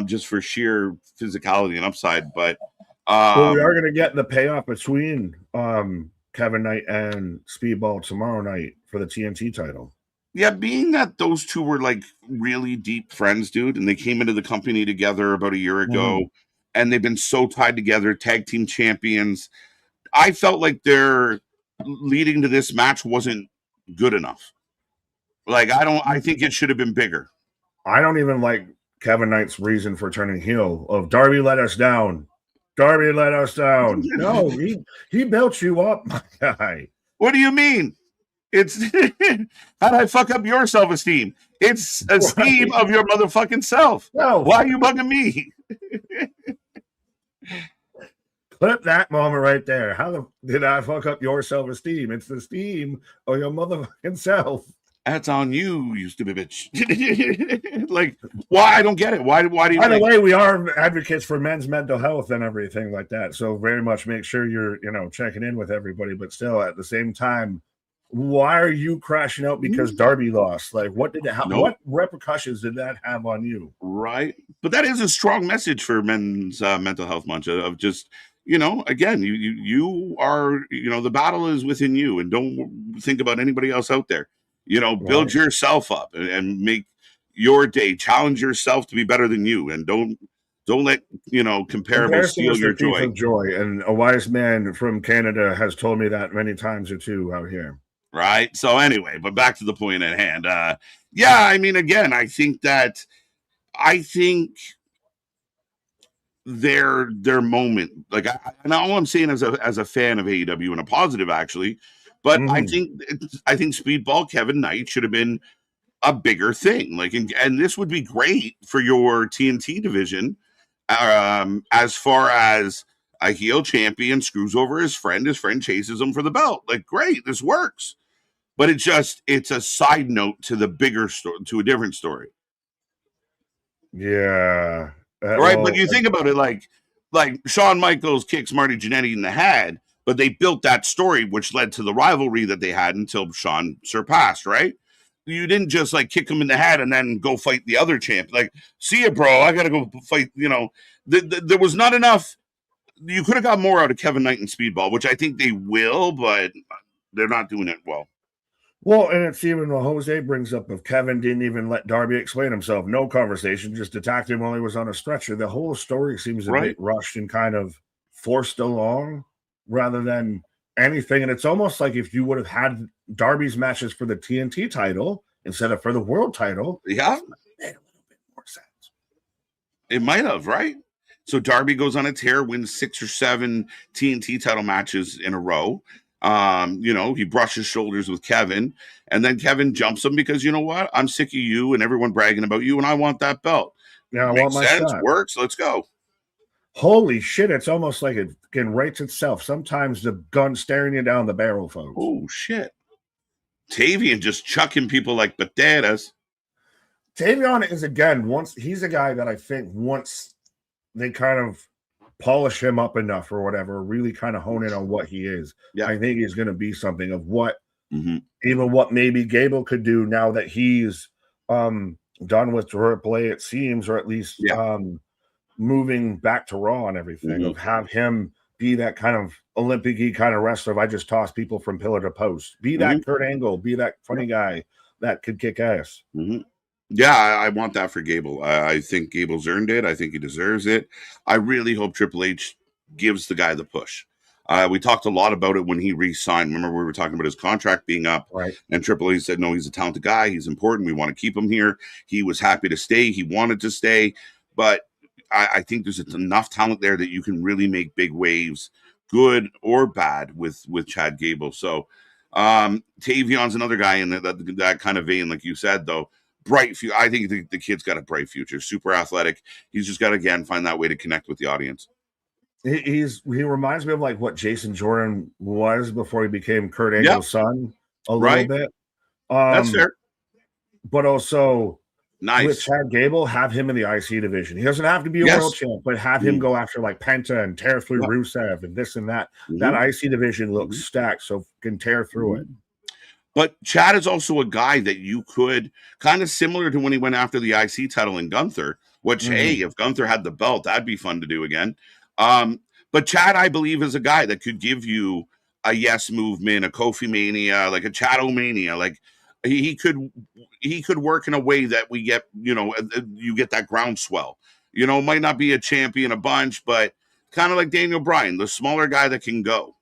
just for sheer physicality and upside. But we are going to get the payoff between Kevin Knight and Speedball tomorrow night for the TNT title. Yeah, being that those two were like really deep friends, dude, and they came into the company together about a year ago, and they've been so tied together, tag team champions. I felt like their leading to this match wasn't good enough. Like, I think it should have been bigger. I don't even like Kevin Knight's reason for turning heel of Darby let us down. Darby let us down. No, he built you up, my guy. What do you mean? It's how'd I fuck up your self-esteem? It's esteem of your motherfucking self. No. Why are you bugging me? Clip that moment right there. How did I fuck up your self-esteem? It's the esteem of your motherfucking self. That's on you, you stupid bitch. Like, why? I don't get it. Why do you? By the way, we are advocates for men's mental health and everything like that. So very much make sure you're, checking in with everybody. But still, at the same time, why are you crashing out because Darby lost? Like, what did it have? What repercussions did that have on you? Right, but that is a strong message for men's mental health month of just. Again, you are, the battle is within you, and don't think about anybody else out there. Build yourself up and make your day. Challenge yourself to be better than you, and don't let comparables steal your joy. And a wise man from Canada has told me that many times or two out here. Right. So anyway, but back to the point at hand. Again, I think their moment, like, and all I'm saying as a fan of AEW and a positive actually, but I think Speedball Kevin Knight should have been a bigger thing. Like, and this would be great for your TNT division, as far as a heel champion screws over his friend chases him for the belt. Like, great, this works, but it's a side note to the bigger story, to a different story. Yeah. Right, but you think about it, like Shawn Michaels kicks Marty Jannetty in the head, but they built that story, which led to the rivalry that they had until Shawn surpassed, right? You didn't just like kick him in the head and then go fight the other champ. Like, see ya, bro, I gotta go fight. There was not enough. You could have got more out of Kevin Knight and Speedball, which I think they will, but they're not doing it well. Well, and it's even what Jose brings up of Kevin didn't even let Darby explain himself. No conversation, just attacked him while he was on a stretcher. The whole story seems a bit rushed and kind of forced along rather than anything. And it's almost like if you would have had Darby's matches for the TNT title instead of for the world title. Yeah. It made a little bit more sense. It might have, right? So Darby goes on a tear, wins 6 or 7 TNT title matches in a row. He brushes shoulders with Kevin, and then Kevin jumps him because, you know what? I'm sick of you and everyone bragging about you, and I want that belt. Yeah, I want my shot. Works. Let's go. Holy shit! It's almost like it rates itself. Sometimes the gun staring you down the barrel, folks. Oh shit! Tavion just chucking people like potatoes. Tavion is he's a guy that I think once they kind of polish him up enough or whatever, really kind of hone in on what he is. Yeah. I think he's going to be something of what even what maybe Gable could do now that he's done with Triple A, it seems, or at least moving back to Raw and everything, of have him be that kind of Olympic-y kind of wrestler. If I just toss people from pillar to post, be that Kurt Angle, be that funny guy that could kick ass. Yeah, I want that for Gable. I think Gable's earned it. I think he deserves it. I really hope Triple H gives the guy the push. We talked a lot about it when he re-signed. Remember, we were talking about his contract being up, right? And Triple H said, no, he's a talented guy. He's important. We want to keep him here. He was happy to stay. He wanted to stay. But I think there's enough talent there that you can really make big waves, good or bad, with Chad Gable. So Tavion's another guy in that kind of vein, like you said, though. Bright future. I think the kid's got a bright future. Super athletic. He's just got to, again, find that way to connect with the audience. He reminds me of like what Jason Jordan was before he became Kurt Angle's son a little bit. That's fair. But also nice with Chad Gable, have him in the IC division. He doesn't have to be a world champ, but have him go after like Penta and tear through Rusev and this and that. That IC division looks stacked, so can tear through it. But Chad is also a guy that you could, kind of similar to when he went after the IC title in Gunther, which, hey, if Gunther had the belt, that'd be fun to do again. But Chad, I believe, is a guy that could give you a Yes movement, a Kofi Mania, like a Chato Mania. Like he could work in a way that we get, you get that groundswell. Might not be a champion a bunch, but kind of like Daniel Bryan, the smaller guy that can go.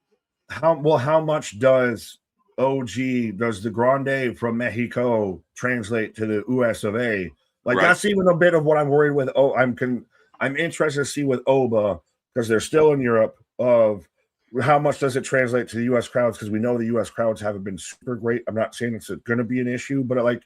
How much does the Grande from Mexico translate to the US of A? Like right. That's even a bit of what I'm worried with. I'm interested to see with Oba, because they're still in Europe, of how much does it translate to the US crowds, because we know the US crowds haven't been super great. I'm not saying it's going to be an issue, but like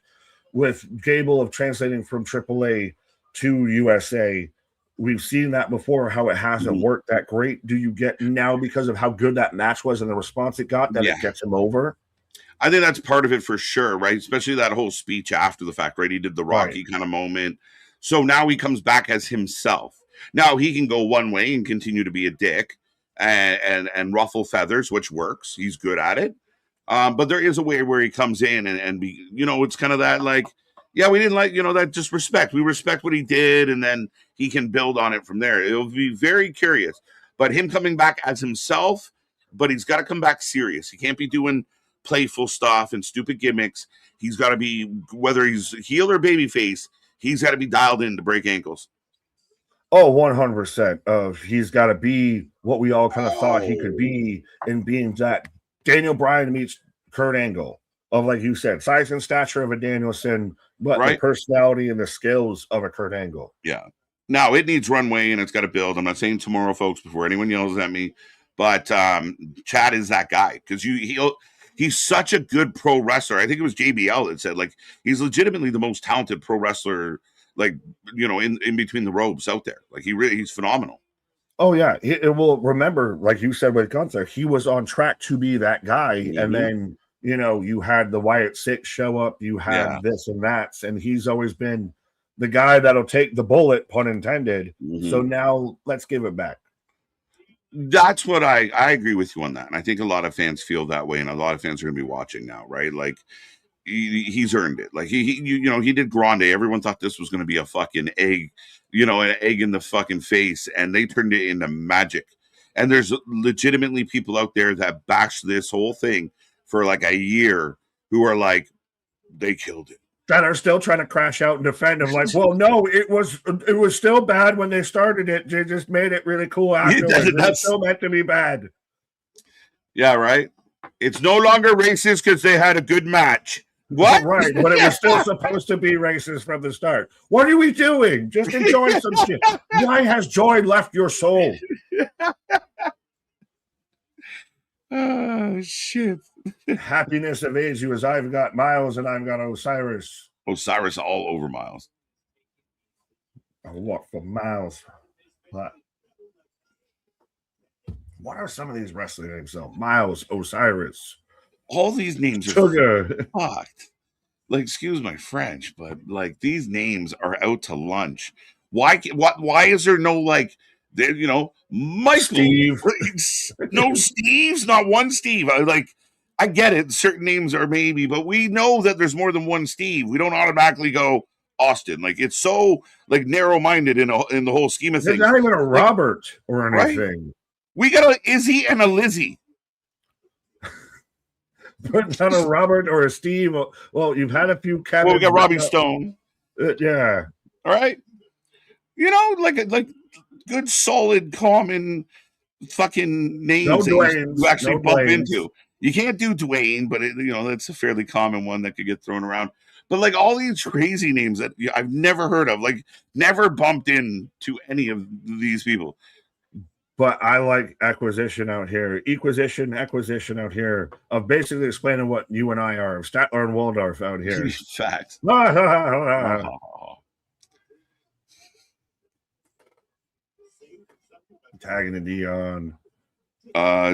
with Gable of translating from AAA to USA, we've seen that before, how it hasn't worked that great. Do you get now, because of how good that match was and the response it got, that it gets him over? I think that's part of it for sure, right? Especially that whole speech after the fact, right? He did the Rocky kind of moment. So now he comes back as himself. Now he can go one way and continue to be a dick and ruffle feathers, which works. He's good at it. But there is a way where he comes in and be, it's kind of that like, yeah, we didn't like, that just respect. We respect what he did, and then he can build on it from there. It'll be very curious. But him coming back as himself, but he's got to come back serious. He can't be doing playful stuff and stupid gimmicks. He's got to be, whether he's heel or babyface, he's got to be dialed in to break ankles. Oh, 100%. He's got to be what we all kind of thought he could be, in being that Daniel Bryan meets Kurt Angle, of, like you said, size and stature of a Danielson, but the personality and the skills of a Kurt Angle. Yeah. Now, it needs runway and it's got to build. I'm not saying tomorrow, folks, before anyone yells at me, but Chad is that guy, because he's such a good pro wrestler. I think it was JBL that said, like, he's legitimately the most talented pro wrestler, like, in between the ropes out there. Like, he's phenomenal. Oh, yeah. Well, remember, like you said with Gunther, he was on track to be that guy. Mm-hmm. And then, you had the Wyatt Six show up, you had this and that, and he's always been the guy that'll take the bullet, pun intended. Mm-hmm. So now let's give it back. That's what I agree with you on that. And I think a lot of fans feel that way, and a lot of fans are going to be watching now, right? Like, he's earned it. Like, he did Grande. Everyone thought this was going to be a fucking egg, an egg in the fucking face, and they turned it into magic. And there's legitimately people out there that bashed this whole thing for like a year who are like, they killed it. That are still trying to crash out and defend him. Like, well, no, it was still bad when they started it. They just made it really cool afterwards. That's still meant to be bad. Yeah, right. It's no longer racist because they had a good match. What? Right, but it was still supposed to be racist from the start. What are we doing? Just enjoying some shit. Why has joy left your soul? Oh, shit. Happiness evades you, as I've got Miles and I've got Osiris. Osiris all over Miles. I walk for miles. What are some of these wrestling names though? Miles, Osiris. All these names are fucked. Like, excuse my French, but like, these names are out to lunch. Why is there no, like, Michael? Steve. No Steves, not one Steve. I get it. Certain names are maybe, but we know that there's more than one Steve. We don't automatically go Austin. Like, it's so like narrow-minded in the whole scheme of things. There's not even a Robert or anything. Right? We got a Izzy and a Lizzie. But not a Robert or a Steve. Well, you've had a few Kevin. Well, we got Robbie Stone. Yeah. All right. Like good, solid, common fucking names you actually bump into. You can't do Dwayne, but that's a fairly common one that could get thrown around. But like all these crazy names that I've never heard of, like never bumped into any of these people. But I like acquisition out here out here of basically explaining what you and I are, Statler and Waldorf out here. Fact. Tagging the Dion.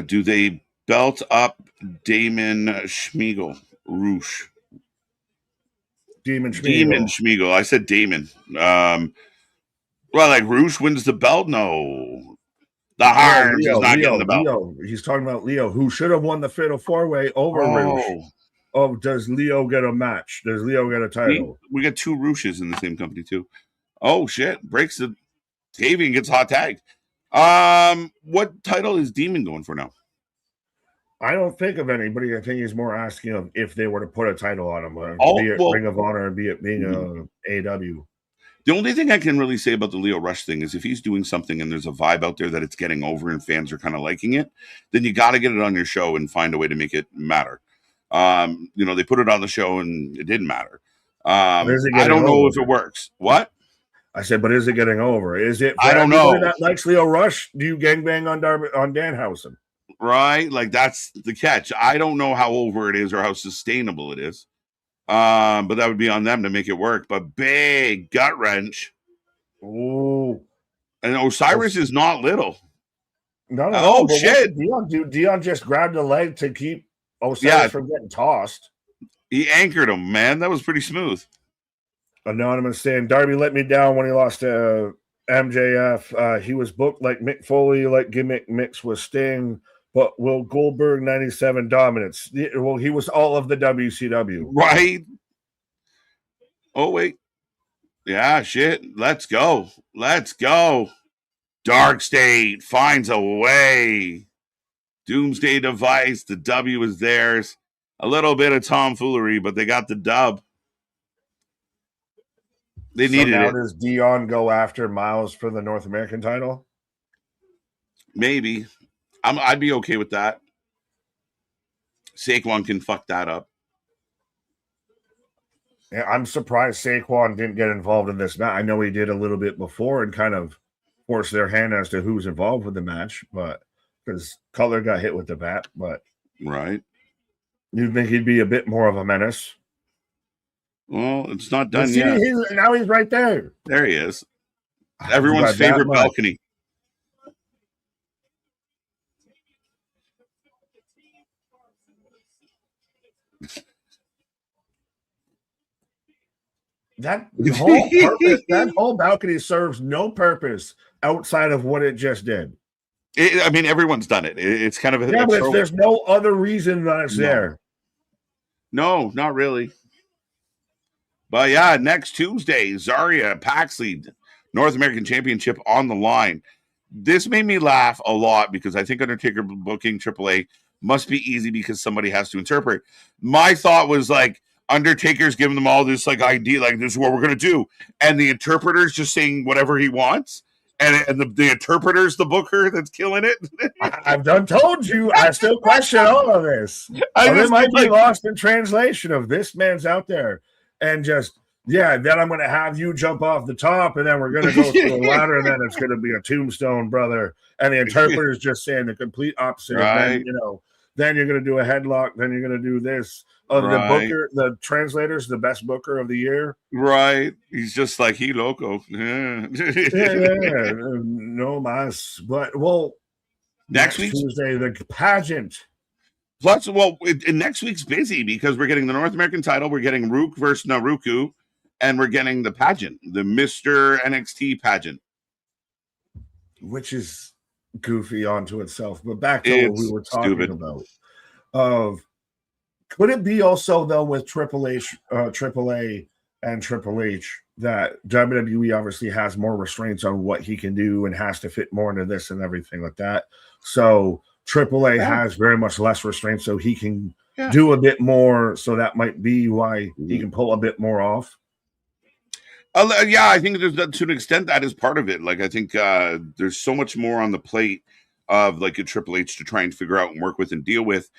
Do they belt up Damon Schmiegel? Roosh. Demon Schmiegel. Demon Schmiegel. I said Damon. Well, like Roosh wins the belt? No. The Harms is not getting the belt. Leo. He's talking about Leo, who should have won the Fatal 4-Way over Roosh. Oh, does Leo get a match? Does Leo get a title? We got two Rooshes in the same company, too. Oh, shit. Breaks the Tavian gets hot tagged. What title is Demon going for now? I don't think of anybody. I think he's more asking of if they were to put a title on him, be it well, Ring of Honor, be it being AW. the only thing I can really say about the Lio Rush thing is if he's doing something and there's a vibe out there that it's getting over and fans are kind of liking it, then you got to get it on your show and find a way to make it matter. They put it on the show and it didn't matter. I don't know if it works. What? I said, but is it getting over? Is it for I don't everybody know. that likes Lio Rush? Do you gangbang on Danhausen? Right? Like that's the catch. I don't know how over it is or how sustainable it is. But that would be on them to make it work. But big gut wrench. Ooh. And Osiris is not little. No. Oh, shit. Dion just grabbed a leg to keep Osiris from getting tossed. He anchored him, man. That was pretty smooth. Anonymous saying, Darby let me down when he lost to MJF. He was booked like Mick Foley, like gimmick mixed with Sting. But will Goldberg 97 dominance? Well, he was all of the WCW. Right. Oh, wait. Yeah, shit. Let's go. Dark State finds a way. Doomsday Device. The W is theirs. A little bit of tomfoolery, but they got the dub. They needed it. Does Dion go after Miles for the North American title? Maybe. I'd be okay with that. Saquon can fuck that up. Yeah, I'm surprised Saquon didn't get involved in this match. I know he did a little bit before and kind of forced their hand as to who's involved with the match, but because Cutler got hit with the bat, but right. You'd think he'd be a bit more of a menace. Well, it's not done yet. Now he's right there. There he is. Everyone's favorite balcony. That whole balcony serves no purpose outside of what it just did. Everyone's done it. It's kind of but there's no other reason that it's there. No, not really. But yeah, next Tuesday, Zarya Paxley, North American Championship on the line. This made me laugh a lot because I think Undertaker booking AAA must be easy because somebody has to interpret. My thought was like, Undertaker's giving them all this like idea, like this is what we're gonna do, and the interpreter's just saying whatever he wants, and the interpreter's the booker that's killing it. I've done told you, I still question all of this. It might be lost in translation of this man's out there, and just then I'm gonna have you jump off the top, and then we're gonna go through a ladder, and then it's gonna be a tombstone, brother. And the interpreter's just saying the complete opposite. Right. And then, then you're gonna do a headlock, then you're gonna do this. Of the booker, the translator's the best booker of the year. Right. He's just like, he loco. Yeah. No mas. But, next week, Tuesday, the pageant. Plus, next week's busy because we're getting the North American title. We're getting Rook versus Naruku, and we're getting the pageant, the Mr. NXT pageant. Which is goofy onto itself. But back to what we were talking about. Could it be also, though, with AAA and Triple H that WWE obviously has more restraints on what he can do and has to fit more into this and everything like that? So AAA has very much less restraints, so he can do a bit more. So that might be why he can pull a bit more off. I think to an extent that is part of it. Like I think there's so much more on the plate of like a Triple H to try and figure out and work with and deal with.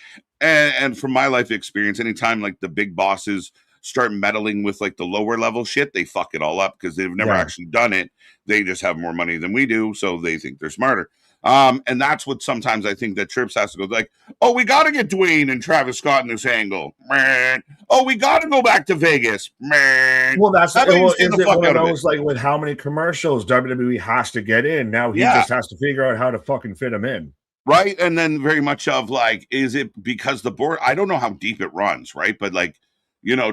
And from my life experience, anytime like the big bosses start meddling with like the lower level shit, they fuck it all up because they've never actually done it. They just have more money than we do, so they think they're smarter. And that's what sometimes I think that Trips has to go like, oh, we got to get Dwayne and Travis Scott in this angle. Man. Oh, we got to go back to Vegas. Man. Well, is it one of those like with how many commercials WWE has to get in? Now he just has to figure out how to fucking fit them in. Right. And then very much of like, is it because the board? I don't know how deep it runs. Right. But like,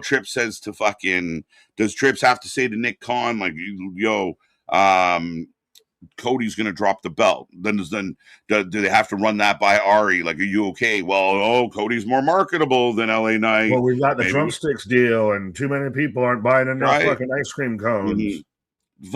Trips says to does Trips have to say to Nick Khan, like, Cody's going to drop the belt. Then do they have to run that by Ari? Like, are you okay? Well, Cody's more marketable than LA Knight. Well, we've got the drumsticks deal, and too many people aren't buying enough fucking ice cream cones. Mm-hmm.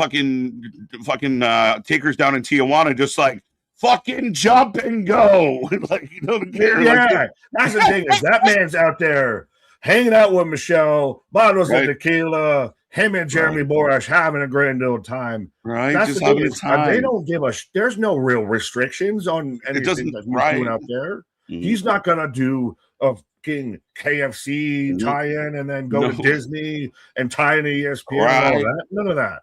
Fucking Taker's down in Tijuana, just like fucking jump and go. Like, you don't care. Yeah, like, that's the thing is that man's out there hanging out with Michelle, bottles of tequila, him and Jeremy Borash having a grand old time. Right, That's just the having thing a is, time. they don't give us. There's no real restrictions on anything that he's doing out there. He's not gonna do a fucking KFC tie-in and then go to Disney and tie in ESPN and all that. None of that.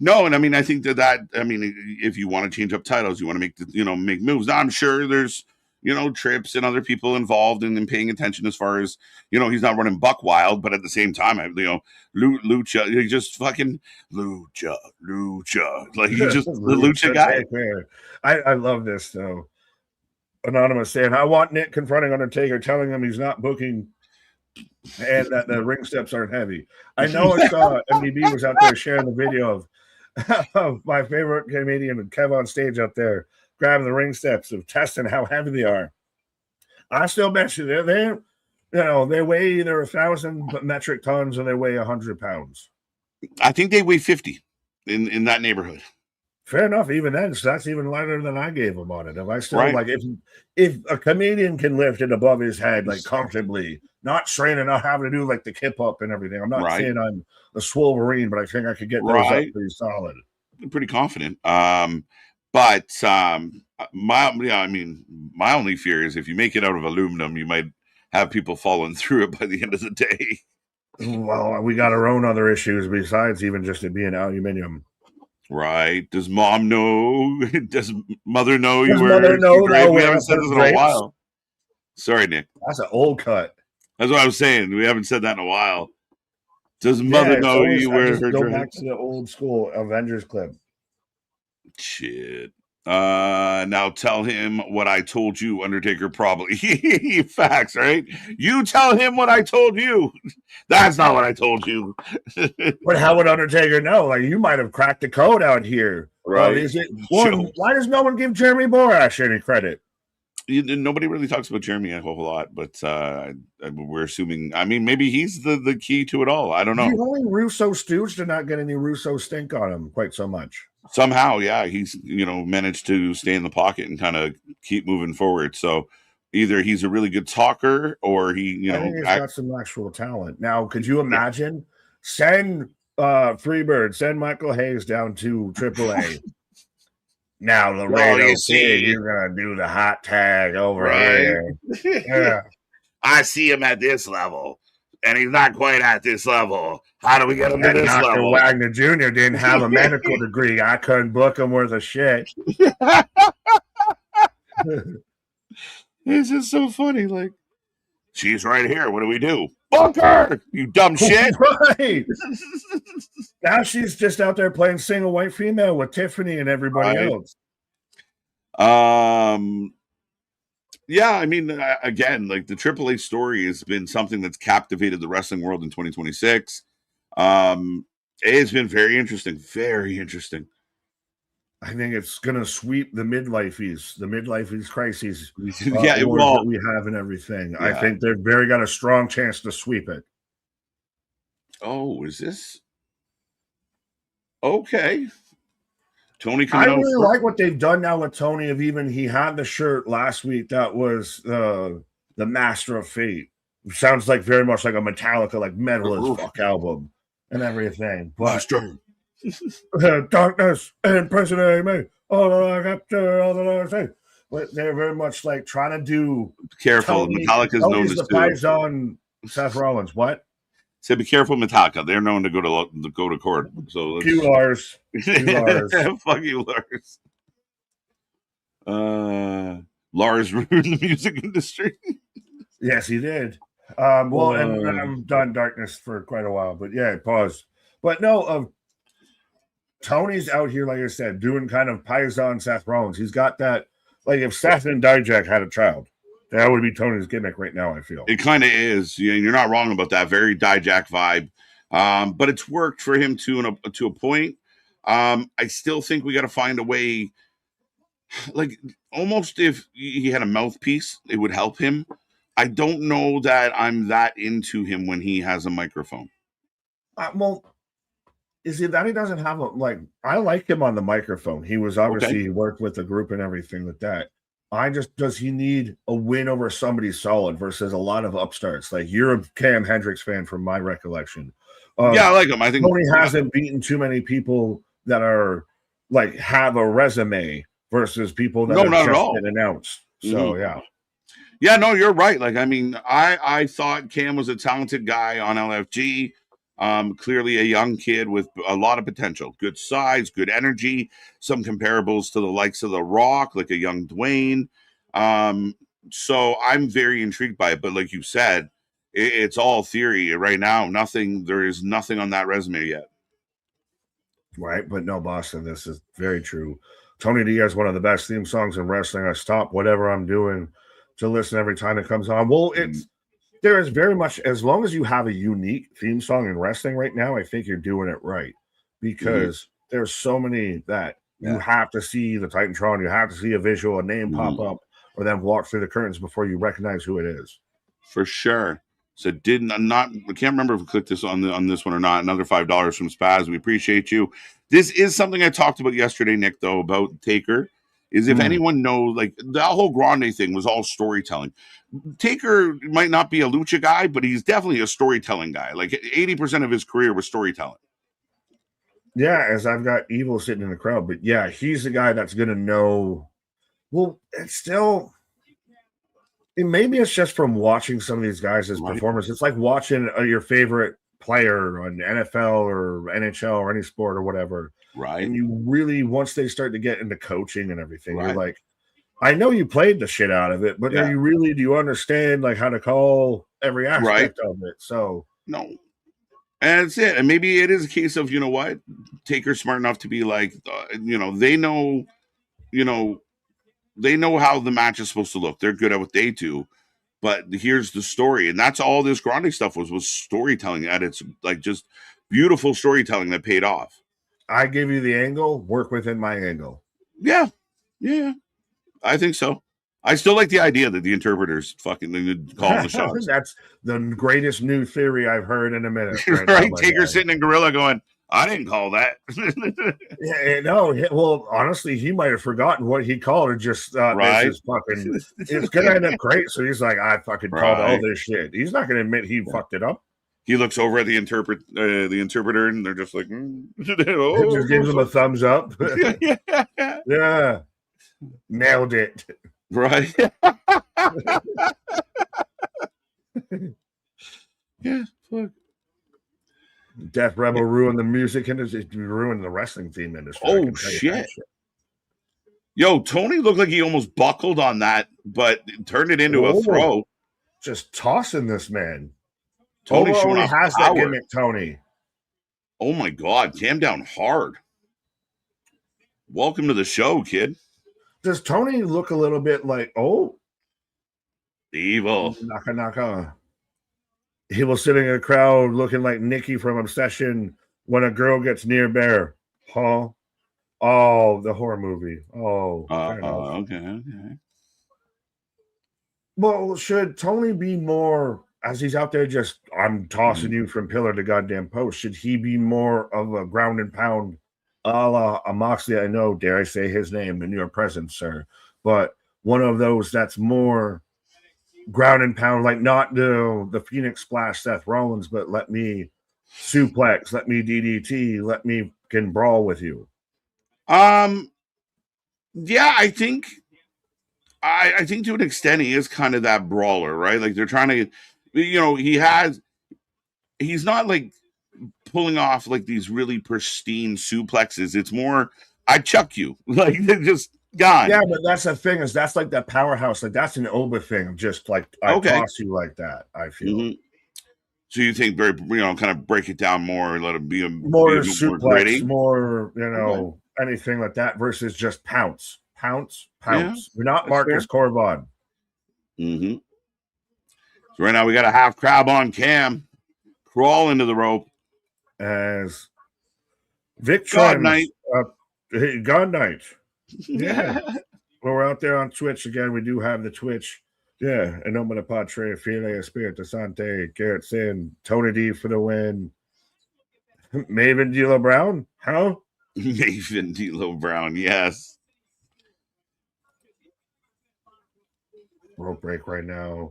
No, and I mean, I think that I mean, if you want to change up titles, you want to make moves. Now, I'm sure there's Trips and other people involved in paying attention as far as he's not running buck wild, but at the same time, Lucha, he just fucking Lucha, like he just the Lucha guy. I love this though. Anonymous saying, I want Nick confronting Undertaker, telling him he's not booking and that the ring steps aren't heavy. I know I saw MDB was out there sharing the video of my favorite comedian Kev on stage out there grabbing the ring steps of testing how heavy they are. I still bet you they weigh either 1,000 metric tons or they weigh 100 pounds. I think they weigh 50 in that neighborhood. Fair enough. Even then, so that's even lighter than I gave him on it. If I still like, if a comedian can lift it above his head like comfortably, not straining, not having to do like the kip up and everything. I'm not saying I'm a Swolverine, but I think I could get those up pretty solid. I'm pretty confident. But my only fear is if you make it out of aluminum, you might have people falling through it by the end of the day. Well, we got our own other issues besides even just it being aluminum. Right? Does mom know? Does mother know you were? Mother know? No, we haven't said this in a while. Sorry, Nick. That's an old cut. That's what I was saying. We haven't said that in a while. Does mother know you wear her dress? Go back to the old school Avengers clip. Shit. Now tell him what I told you, Undertaker. Probably facts, right? You tell him what I told you. That's not what I told you. But how would Undertaker know? Like, you might have cracked the code out here, right? Why does no one give Jeremy Borash any credit? Nobody really talks about Jeremy a whole lot, but we're assuming. I mean, maybe he's the key to it all. I don't know. The only Russo stooge to not get any Russo stink on him quite so much. Somehow, yeah, he's managed to stay in the pocket and kind of keep moving forward. So either he's a really good talker, or he, I think he's got some actual talent. Now, could you imagine send Freebird, send Michael Hayes down to AAA? Now, Laredo Kid, you're gonna do the hot tag over here. Yeah, I see him at this level. And he's not quite at this level. How do we get him to this Dr. level? Wagner Jr. didn't have a medical degree. I couldn't book him worth of shit. It's just so funny. Like, she's right here. What do we do? Book her, you dumb shit. Right. Now she's just out there playing single white female with Tiffany and everybody else. Yeah, I mean, again, like the AAA story has been something that's captivated the wrestling world in 2026. It's been very interesting. Very interesting. I think it's going to sweep the midlife crises. Yeah, that we have and everything. Yeah. I think they've got a strong chance to sweep it. Oh, is this? Okay. Tony, I really like what they've done now with Tony. He had the shirt last week that was the Master of Fate. Sounds like very much like a Metallica, like metal as fuck album and everything. But darkness and President all the thing. But they're very much like trying to do. Careful, Metallica's known as the Paisan Seth Rollins. What? So be careful, Metallica. They're known to go to court. So you Lars. Fuck you, Lars. Lars ruined the music industry. Yes, he did. And I'm done darkness for quite a while, but yeah, pause. But no, Tony's out here, like I said, doing kind of Paisan Seth Rollins. He's got that, like if Seth and Dijak had a child. That would be Tony's gimmick right now, I feel. It kind of is. You're not wrong about that. Very Dijak vibe. But it's worked for him to a point. I still think we got to find a way, like almost if he had a mouthpiece, it would help him. I don't know that I'm that into him when he has a microphone. Well, Is it that he doesn't have I like him on the microphone. He was obviously he worked with the group and everything like that. Does he need a win over somebody solid versus a lot of upstarts? Like, you're a Cam Hendricks fan from my recollection. Yeah, I like him. I think Tony hasn't beaten too many people that are like have a resume versus people that have just been announced. So yeah, no, you're right. Like, I mean, I thought Cam was a talented guy on LFG. Clearly a young kid with a lot of potential, good size, good energy, some comparables to the likes of The Rock, like a young Dwayne. So I'm very intrigued by it. But like you said, it's all theory right now. There is nothing on that resume yet. Right. But no, Boston, this is very true. Tony D has one of the best theme songs in wrestling. I stop whatever I'm doing to listen every time it comes on. Well, there is very much, as long as you have a unique theme song in wrestling right now, I think you're doing it right, because there's so many that you have to see the Titantron, you have to see a visual, a name pop up, or then walk through the curtains before you recognize who it is. For sure. So I can't remember if we clicked this on this one or not. Another $5 from Spaz. We appreciate you. This is something I talked about yesterday, Nick, though, about Taker. Is if anyone knows, like, the whole Grande thing was all storytelling. Taker might not be a lucha guy, but he's definitely a storytelling guy. Like, 80% of his career was storytelling. Yeah, as I've got Evil sitting in the crowd, but yeah, he's the guy that's going to know. Well, it's still, maybe it's just from watching some of these guys' performers. It's like watching your favorite player on NFL or NHL or any sport or whatever. Right. And you really, once they start to get into coaching and everything, you're like, I know you played the shit out of it, but do you understand like how to call every aspect of it? So no. And that's it. And maybe it is a case of, you know what, Taker's smart enough to be like, they know how the match is supposed to look. They're good at what they do. But here's the story. And that's all this Grande stuff was storytelling at its, like, just beautiful storytelling that paid off. I give you the angle, work within my angle. Yeah. Yeah. I think so. I still like the idea that the interpreters fucking call the shots. That's the greatest new theory I've heard in a minute. Right? Taker sitting in Gorilla going, I didn't call that. Well, honestly, he might have forgotten what he called and just this is fucking, it's going to end up great. So he's like, I fucking called all this shit. He's not going to admit he fucked it up. He looks over at the interpreter, and they're just like, just gives him a thumbs up. Yeah. Nailed it. Right. Yeah. Fuck. Death Rebel ruined the music industry, ruined the wrestling theme industry. Oh, shit. Yo, Tony looked like he almost buckled on that, but turned it into a throw. Just tossing this man. Tony only has that gimmick, Tony. Oh, my God. Cam down hard. Welcome to the show, kid. Does Tony look a little bit like, Evil? Naka. He was sitting in a crowd looking like Nikki from Obsession when a girl gets near Bear. Huh? Oh, the horror movie. Oh, okay. Well, should Tony be more, as he's out there just, I'm tossing you from pillar to goddamn post, should he be more of a ground and pound a la Moxley? I know, dare I say his name in your presence, sir, but one of those that's more ground and pound, like not the Phoenix Splash Seth Rollins, but let me suplex, let me DDT, let me can brawl with you. Yeah, I think to an extent he is kind of that brawler, right? Like, they're trying to, he's not like pulling off like these really pristine suplexes. It's more, I chuck you, like, they're just gone. Yeah, but that's the thing, is that's like that powerhouse, like that's an Oba thing, just like I toss you like that, I feel. So you think very, kind of break it down more, let it be more suplex, more anything like that versus just pounce. Yeah, we're not Marcus Corvon. So right now we got a half crab on Cam, crawl into the rope as Vic God Night. God Night. Yeah. Well, we're out there on Twitch again. We do have the Twitch. Yeah, and Nomina Patre, File Espirito Sante, Garrett Sin, Tony D for the win. Maven D'Lo Brown? Huh? Maven D'Lo Brown, yes. Rope break right now.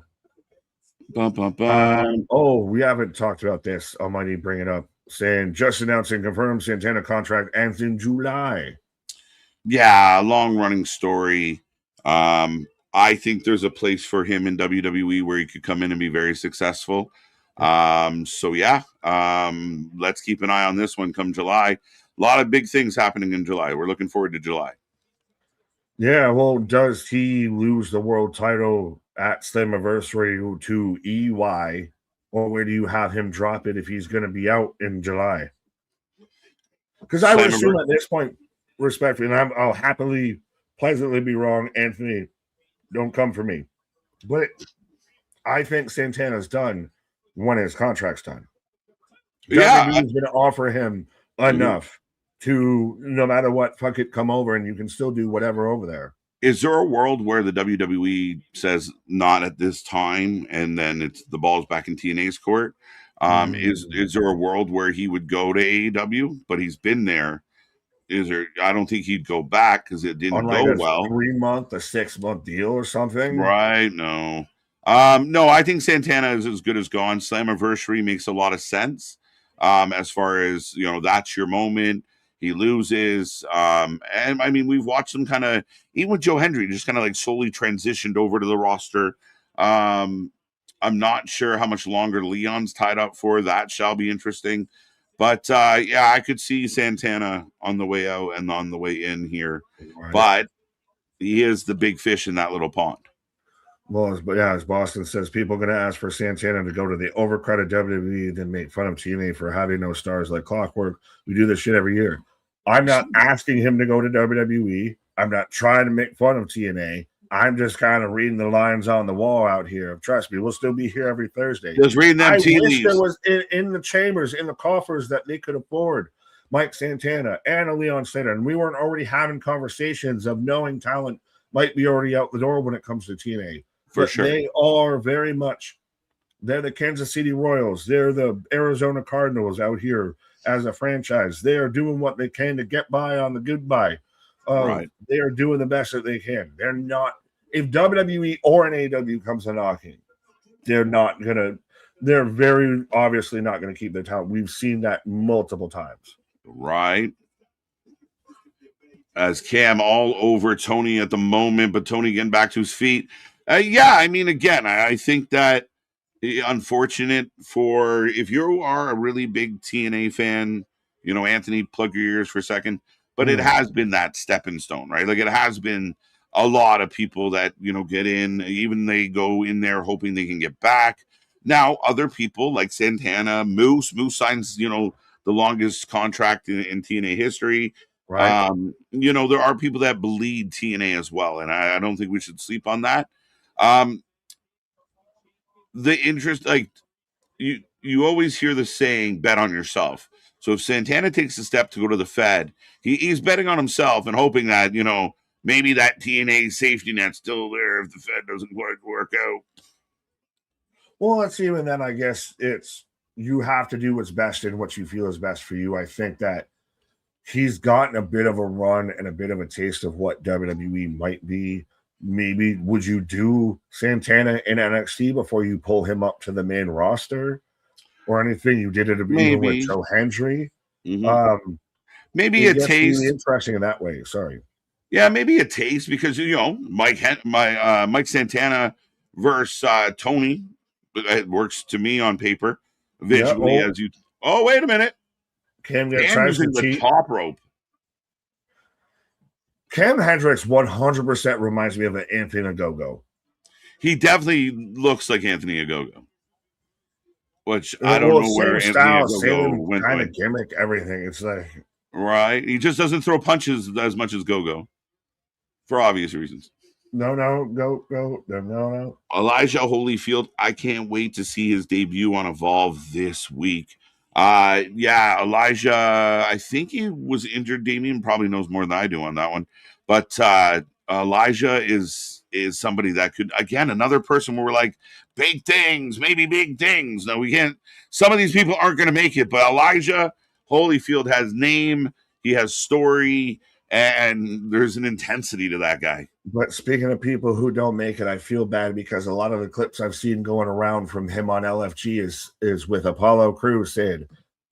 Bum, bum, bum. Oh, we haven't talked about this. I might need to bring it up. Saying just announcing confirmed Santana contract ends in July. Yeah, long running story. I think there's a place for him in WWE where he could come in and be very successful. So yeah, let's keep an eye on this one come July. A lot of big things happening in July. We're looking forward to July. Yeah, well, does he lose the world title at Slammiversary to EY, or where do you have him drop it if he's going to be out in July? Because I would assume at this point, respectfully, and I'll happily, pleasantly be wrong, Anthony, don't come for me. But I think Santana's done when his contract's done. Yeah, WWE is going to offer him enough to, no matter what, fuck it, come over and you can still do whatever over there. Is there a world where the WWE says not at this time, and then it's the ball's back in TNA's court? Is there a world where he would go to AEW, but he's been there? Is there? I don't think he'd go back because it didn't go well. 3-month, a 6-month deal or something, right? No, no. I think Santana is as good as gone. Slammiversary makes a lot of sense. As far as that's your moment. He loses, and I mean we've watched him kind of even with Joe Hendry just kind of like slowly transitioned over to the roster. I'm not sure how much longer Leon's tied up for. That shall be interesting. But yeah, I could see Santana on the way out and on the way in here. Right. But he is the big fish in that little pond. Well, as Boston says, people are going to ask for Santana to go to the overcrowded WWE, then make fun of TNA for having no stars like Clockwork. We do this shit every year. I'm not asking him to go to WWE. I'm not trying to make fun of TNA. I'm just kind of reading the lines on the wall out here. Trust me, we'll still be here every Thursday. Just reading them tea leaves. There was in the chambers, in the coffers that they could afford Mike Santana and a Leon Slater, and we weren't already having conversations of knowing talent might be already out the door when it comes to TNA. For sure. They are very much, they're the Kansas City Royals. They're the Arizona Cardinals out here as a franchise. They are doing what they can to get by on the goodbye. Right. They are doing the best that they can. They're not, if WWE or an AEW comes a knocking, they're very obviously not going to keep their talent. We've seen that multiple times. Right. As Cam all over Tony at the moment, but Tony getting back to his feet. Yeah, I mean, again, I think that unfortunate for if you are a really big TNA fan, Anthony, plug your ears for a second. But it has been that stepping stone, right? Like it has been a lot of people that, get in, even they go in there hoping they can get back. Now, other people like Santana, Moose signs, the longest contract in TNA history. Right. There are people that bleed TNA as well. And I don't think we should sleep on that. The interest, like you always hear the saying, bet on yourself. So if Santana takes a step to go to the Fed, he's betting on himself and hoping that, maybe that TNA safety net's still there if the Fed doesn't quite work out. Well, it's even then, I guess you have to do what's best and what you feel is best for you. I think that he's gotten a bit of a run and a bit of a taste of what WWE might be. Maybe would you do Santana in NXT before you pull him up to the main roster or anything? You did it even with Joe Hendry. Mm-hmm. Maybe a taste. Really interesting in that way. Sorry. Yeah, maybe a taste because Mike Santana versus Tony. It works to me on paper visually as you. Oh, wait a minute. Cam tries to the top rope. Cam Hendricks 100% reminds me of an Anthony Ogogo. He definitely looks like Anthony Ogogo. Which I don't know where Anthony Ogogo went. Kind of gimmick, everything. It's like right. He just doesn't throw punches as much as Gogo, for obvious reasons. No. Elijah Holyfield. I can't wait to see his debut on Evolve this week. Yeah, Elijah, I think he was injured. Damien probably knows more than I do on that one. But Elijah is somebody that could, again, another person where we're like, big things, maybe big things. No, we can't. Some of these people aren't going to make it, but Elijah, Holyfield has name, he has story, and there's an intensity to that guy. But speaking of people who don't make it, I feel bad because a lot of the clips I've seen going around from him on LFG is with Apollo Crews saying,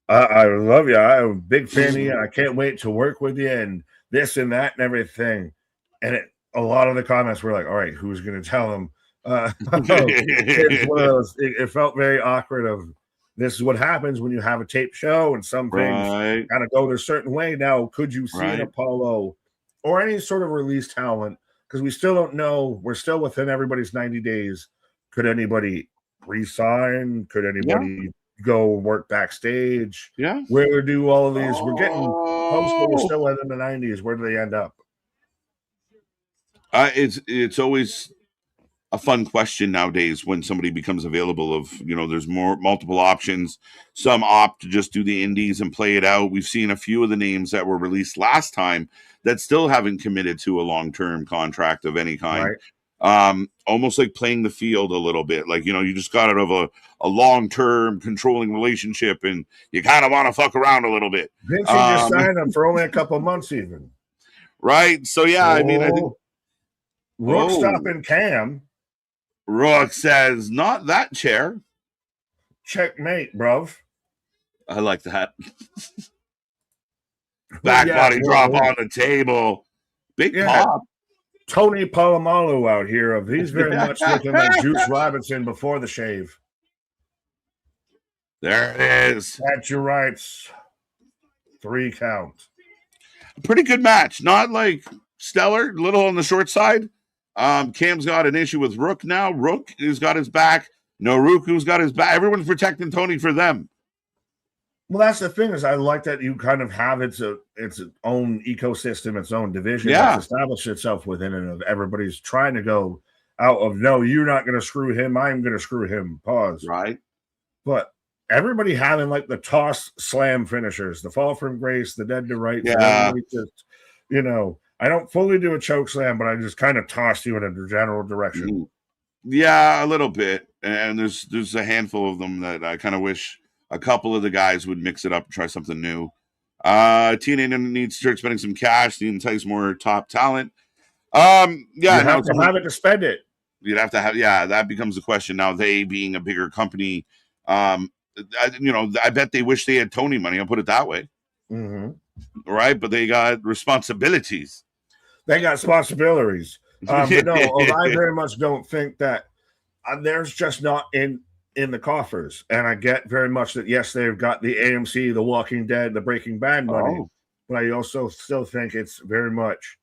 I love you. I'm a big fan of you. I can't wait to work with you and this and that and everything. And a lot of the comments were like, all right, who's going to tell him? It's one of those, it felt very awkward of this is what happens when you have a tape show and some things kind of go a certain way. Now, could you see an Apollo or any sort of release talent? Because we still don't know. We're still within everybody's 90 days. Could anybody resign? Could anybody go work backstage? Yeah. Where do all of these? We're getting post, but we're still within the 90s. Where do they end up? It's always a fun question nowadays when somebody becomes available of, there's multiple options. Some opt to just do the indies and play it out. We've seen a few of the names that were released last time that still haven't committed to a long-term contract of any kind. Right. Almost like playing the field a little bit. Like, you just got out of a long-term controlling relationship and you kind of want to fuck around a little bit. Vince just signed him for only a couple months even. Right. So, yeah, I mean, I think Rook stopping Cam. Rook says, not that chair. Checkmate, bruv. I like that. Back body drop on the table. Big pop. Tony Polamalu out here. He's very much looking like Juice Robinson before the shave. There it is. At your rights. 3 count. Pretty good match. Not like stellar, little on the short side. Cam's got an issue with Rook now. Rook has got his back. Naruku's got his back. Everyone's protecting Tony for them. Well, that's the thing is I like that you kind of have its own ecosystem, its own division that's established itself within it. Of everybody's trying to go out of, no, you're not going to screw him. I'm going to screw him. Pause. Right. But everybody having like the toss slam finishers, the fall from grace, the dead to right. Yeah. Just, I don't fully do a choke slam, but I just kind of toss you in a general direction. Yeah, a little bit. And there's a handful of them that I kind of wish a couple of the guys would mix it up and try something new. TNA needs to start spending some cash to entice more top talent. You have to have it to spend it. You'd have to have, that becomes the question now. They being a bigger company, I bet they wish they had Tony money. I'll put it that way. Mm-hmm. Right, but they got responsibilities. They got responsibilities. But no, I very much don't think that there's just not in the coffers. And I get very much that, yes, they've got the AMC, the Walking Dead, the Breaking Bad money. But I also still think it's very much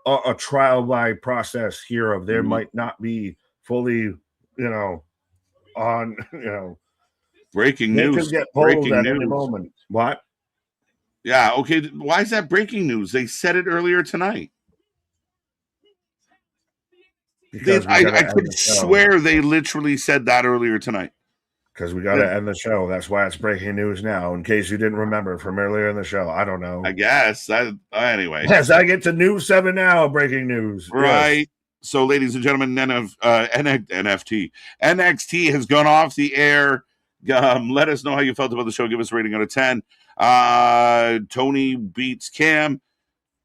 a trial by process here of there might not be fully, on, breaking news. Could get pulled at any moment. What? Yeah, okay. Why is that breaking news? They said it earlier tonight. I could swear they literally said that earlier tonight. Because we got to end the show. That's why it's breaking news now, in case you didn't remember from earlier in the show. I don't know. I guess. Anyway. Yes, I get to News 7 now, breaking news. Right. Yes. So, ladies and gentlemen, NXT has gone off the air. Let us know how you felt about the show. Give us a rating out of 10. Tony beats Cam.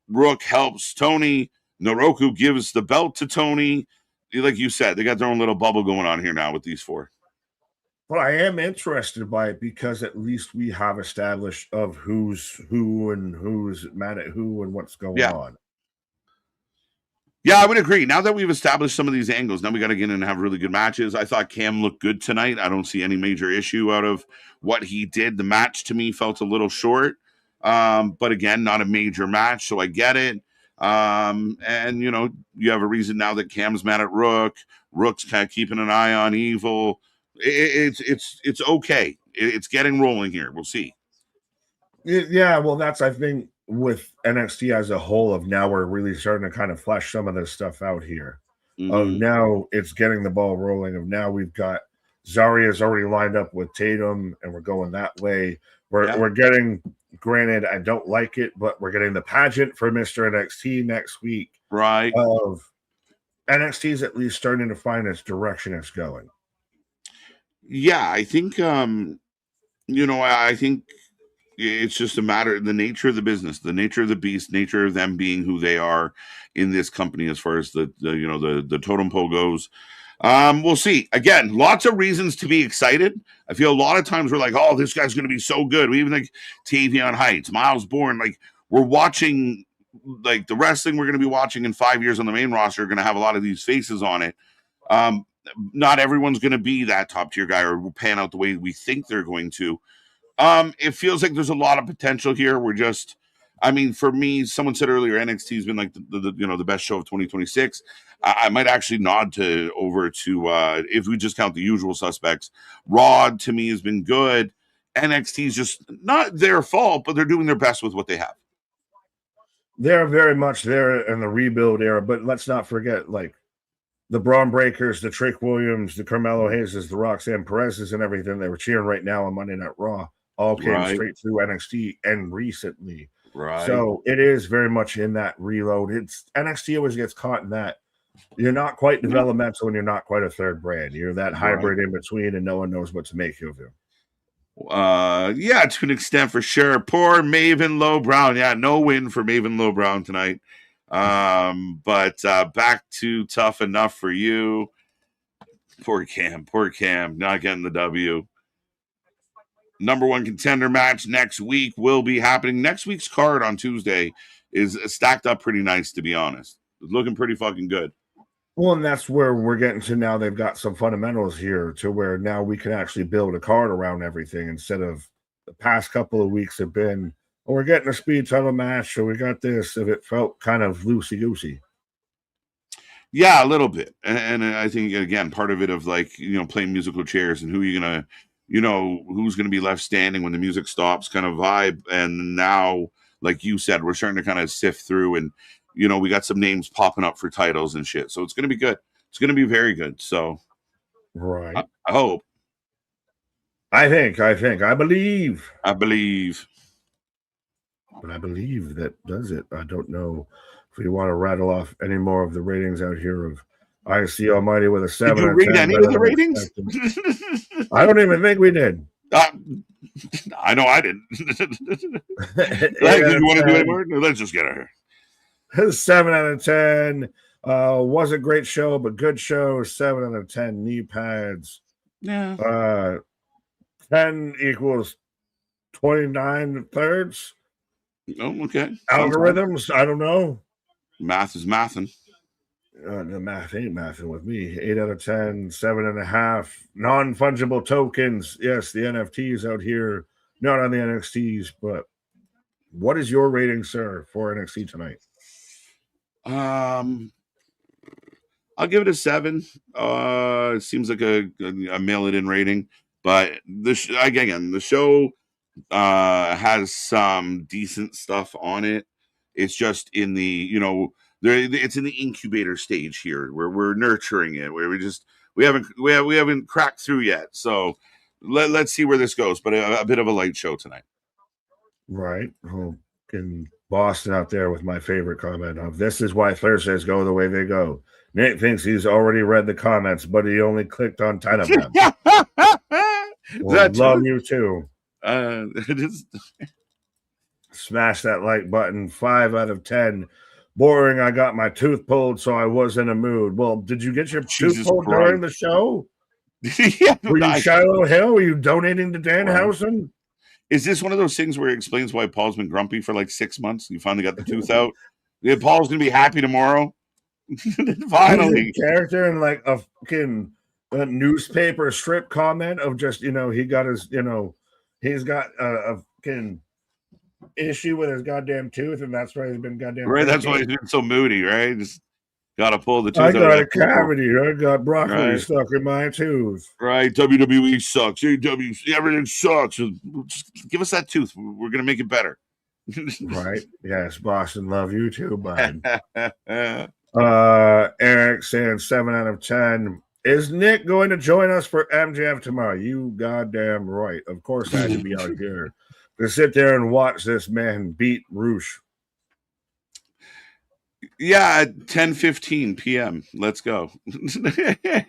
Rook helps Tony. Naruku gives the belt to Tony. Like you said, they got their own little bubble going on here now with these 4. Well, I am interested by it because at least we have established of who's who and who's mad at who and what's going on. Yeah, I would agree. Now that we've established some of these angles, now we got to get in and have really good matches. I thought Cam looked good tonight. I don't see any major issue out of what he did. The match to me felt a little short. But again, not a major match, so I get it. And you have a reason now that Cam's mad at Rook. Rook's kind of keeping an eye on Evil. It's okay. It's getting rolling here. We'll see. Yeah, well, that's, I think, with NXT as a whole, of now we're really starting to kind of flesh some of this stuff out here. Of now it's getting the ball rolling. Of now we've got Zaria's already lined up with Tatum, and we're going that way. We're getting, granted, I don't like it, but we're getting the pageant for Mr. NXT next week. Right. Of NXT is at least starting to find its direction it's going. Yeah, I think I think It's just a matter of the nature of the business, the nature of the beast, nature of them being who they are in this company as far as the totem pole goes. We'll see. Again, lots of reasons to be excited. I feel a lot of times we're like, oh, this guy's going to be so good. We even like Tavion Heights, Miles Bourne. Like we're watching like the wrestling we're going to be watching in 5 years on the main roster are going to have a lot of these faces on it. Not everyone's going to be that top tier guy or pan out the way we think they're going to. It feels like there's a lot of potential here. I mean, for me, someone said earlier, NXT has been like the best show of 2026. I might actually nod over to if we just count the usual suspects. Raw to me has been good. NXT is just not their fault, but they're doing their best with what they have. They're very much there in the rebuild era, but let's not forget, like the Braun Breakers, the Trick Williams, the Carmelo Hayes, the Roxanne Perez's, and everything they were cheering right now on Monday Night Raw all came straight through NXT and recently. Right. So it is very much in that reload. It's NXT always gets caught in that. You're not quite developmental and you're not quite a third brand. You're that hybrid in between, and no one knows what to make of you. Yeah, to an extent for sure. Poor Maven Low Brown. Yeah, no win for Maven Low Brown tonight. But back to tough enough for you. Poor Cam, not getting the W. Number one contender match next week will be happening. Next week's card on Tuesday is stacked up pretty nice, to be honest. It's looking pretty fucking good. Well, and that's where we're getting to now. They've got some fundamentals here to where now we can actually build a card around everything instead of the past couple of weeks have been, oh, we're getting a speed title match, so we got this. If it felt kind of loosey-goosey. Yeah, a little bit. And I think, again, part of it of like, playing musical chairs and who you're going to, who's going to be left standing when the music stops kind of vibe. And now, like you said, we're starting to kind of sift through and, we got some names popping up for titles and shit. So it's going to be good. It's going to be very good. So right. I hope. I believe. But I believe that does it. I don't know if we want to rattle off any more of the ratings out here of IC Almighty with a 7. Did you read any of the ratings? I don't even think we did. I know I didn't. Hey, do you want to do any more? No, let's just get her. 7 out of 10. Was a great show, but good show. 7 out of 10. Knee pads. Yeah. 10 equals 29 thirds. Oh, okay. Algorithms, I don't know. Math is mathing. The math ain't mathing with me. 8 out of 10, 7.5. Non-fungible tokens. Yes, the NFTs out here, not on the NXTs, but what is your rating, sir, for NXT tonight? I'll give it a 7. It seems like a mail it in rating, but the show has some decent stuff on it. It's just in the it's in the incubator stage here where we're nurturing it, where we haven't cracked through yet. So let's see where this goes, but a bit of a light show tonight. Right. In Boston out there with my favorite comment of this is why Thursdays go the way they go. Nate thinks he's already read the comments, but he only clicked on 10 of them. Well, love you too. Smash that like button. 5 out of 10. Boring. I got my tooth pulled, so I was in a mood. Well, did you get your tooth pulled during the show? Yeah, were you Shiloh Hill? Were you donating to Danhausen? Is this one of those things where it explains why Paul's been grumpy for like 6 months? You finally got the tooth out. Yeah, Paul's gonna be happy tomorrow. Finally, character in like a fucking newspaper strip comment of just he got his he's got a fucking issue with his goddamn tooth, and that's why he's been goddamn right. That's why he's been so moody, right? Just gotta pull the tooth. I got a cavity. I got broccoli stuck in my tooth. Right. WWE sucks. AW, everything sucks. Just give us that tooth. We're gonna make it better. Right. Yes, Boston, love you too, bud. Eric saying 7 out of 10. Is Nick going to join us for MJF tomorrow? You goddamn right. Of course I had to be out here to sit there and watch this man beat Roosh. Yeah, at 10:15 p.m. Let's go.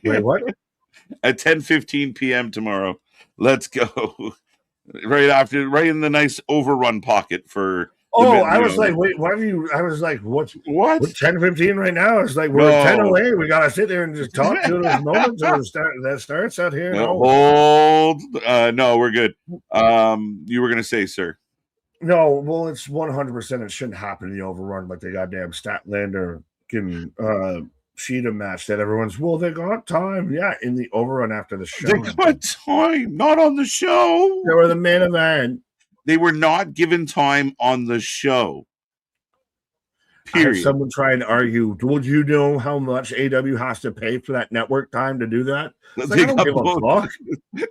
Wait, what? At 10:15 p.m. tomorrow. Let's go. right in the nice overrun pocket for. Oh, I was like, wait, why do you? I was like, what? 10:15 right now? It's like we're 10 away. We gotta sit there and just talk to this moment till that starts out here. No, hold. No, we're good. You were gonna say, sir. No, well, it's 100%. It shouldn't happen in the overrun like the goddamn Statlander can Sheeta match that everyone's. Well, they got time. Yeah, in the overrun after the show. They got time, not on the show. They were the main event. They were not given time on the show. Period. Someone trying to argue, would you know how much AW has to pay for that network time to do that? Like, I don't give a fuck.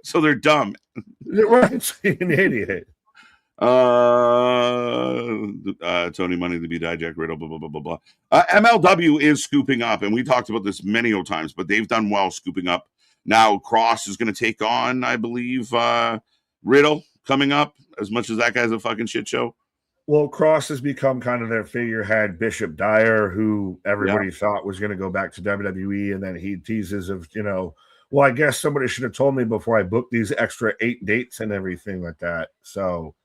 So they're dumb. Right, an idiot. Tony Money to be Jack Riddle, blah, blah, blah, blah, blah. MLW is scooping up, and we talked about this many times, but they've done well scooping up. Now, Cross is going to take on, I believe, Riddle coming up, as much as that guy's a fucking shit show. Well, Cross has become kind of their figurehead. Bishop Dyer, who everybody thought was going to go back to WWE, and then he teases of, well, I guess somebody should have told me before I booked these extra 8 dates and everything like that. So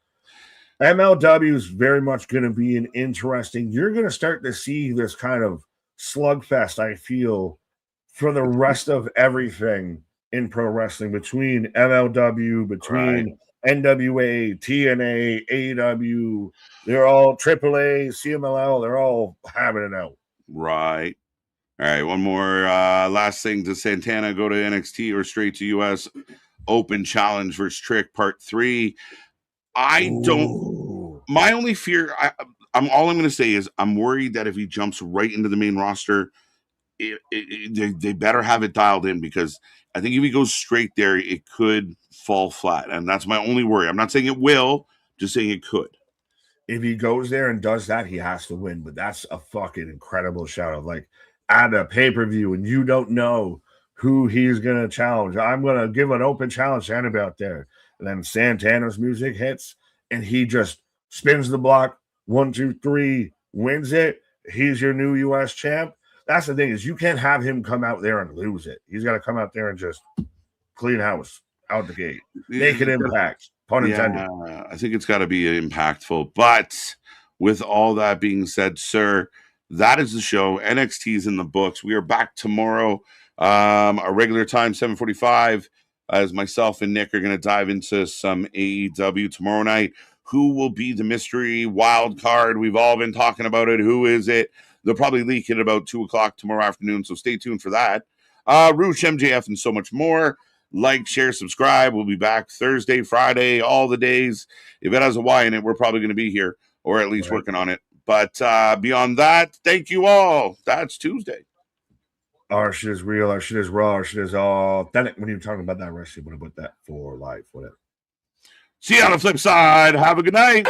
MLW is very much going to be an interesting. You're going to start to see this kind of slugfest, I feel, for the rest of everything in pro wrestling between MLW, between NWA, TNA, AEW. They're all AAA, CMLL. They're all having it out. Right. All right. One more last thing. Does Santana go to NXT or straight to US Open Challenge versus Trick Part 3? I don't. My only fear, I'm going to say is I'm worried that if he jumps right into the main roster, they better have it dialed in, because I think if he goes straight there, it could fall flat. And that's my only worry. I'm not saying it will, just saying it could. If he goes there and does that, he has to win. But that's a fucking incredible shout of like at a pay-per-view and you don't know who he's going to challenge. I'm going to give an open challenge to anybody out there. And then Santana's music hits and he just spins the block. 1, 2, 3, wins it. He's your new U.S. champ. That's the thing, is you can't have him come out there and lose it. He's got to come out there and just clean house out the gate. Make an impact. Pun intended. I think it's got to be impactful. But with all that being said, sir, that is the show. NXT is in the books. We are back tomorrow. Our regular time, 7:45, as myself and Nick are going to dive into some AEW tomorrow night. Who will be the mystery wild card? We've all been talking about it. Who is it? They'll probably leak it about 2 o'clock tomorrow afternoon, so stay tuned for that. Roosh, MJF, and so much more. Like, share, subscribe. We'll be back Thursday, Friday, all the days. If it has a Y in it, we're probably going to be here, or at least working on it. But beyond that, thank you all. That's Tuesday. Our shit is real. Our shit is raw. Our shit is authentic. When you're talking about that, Rusty, would have put that for life, whatever. See you on the flip side. Have a good night.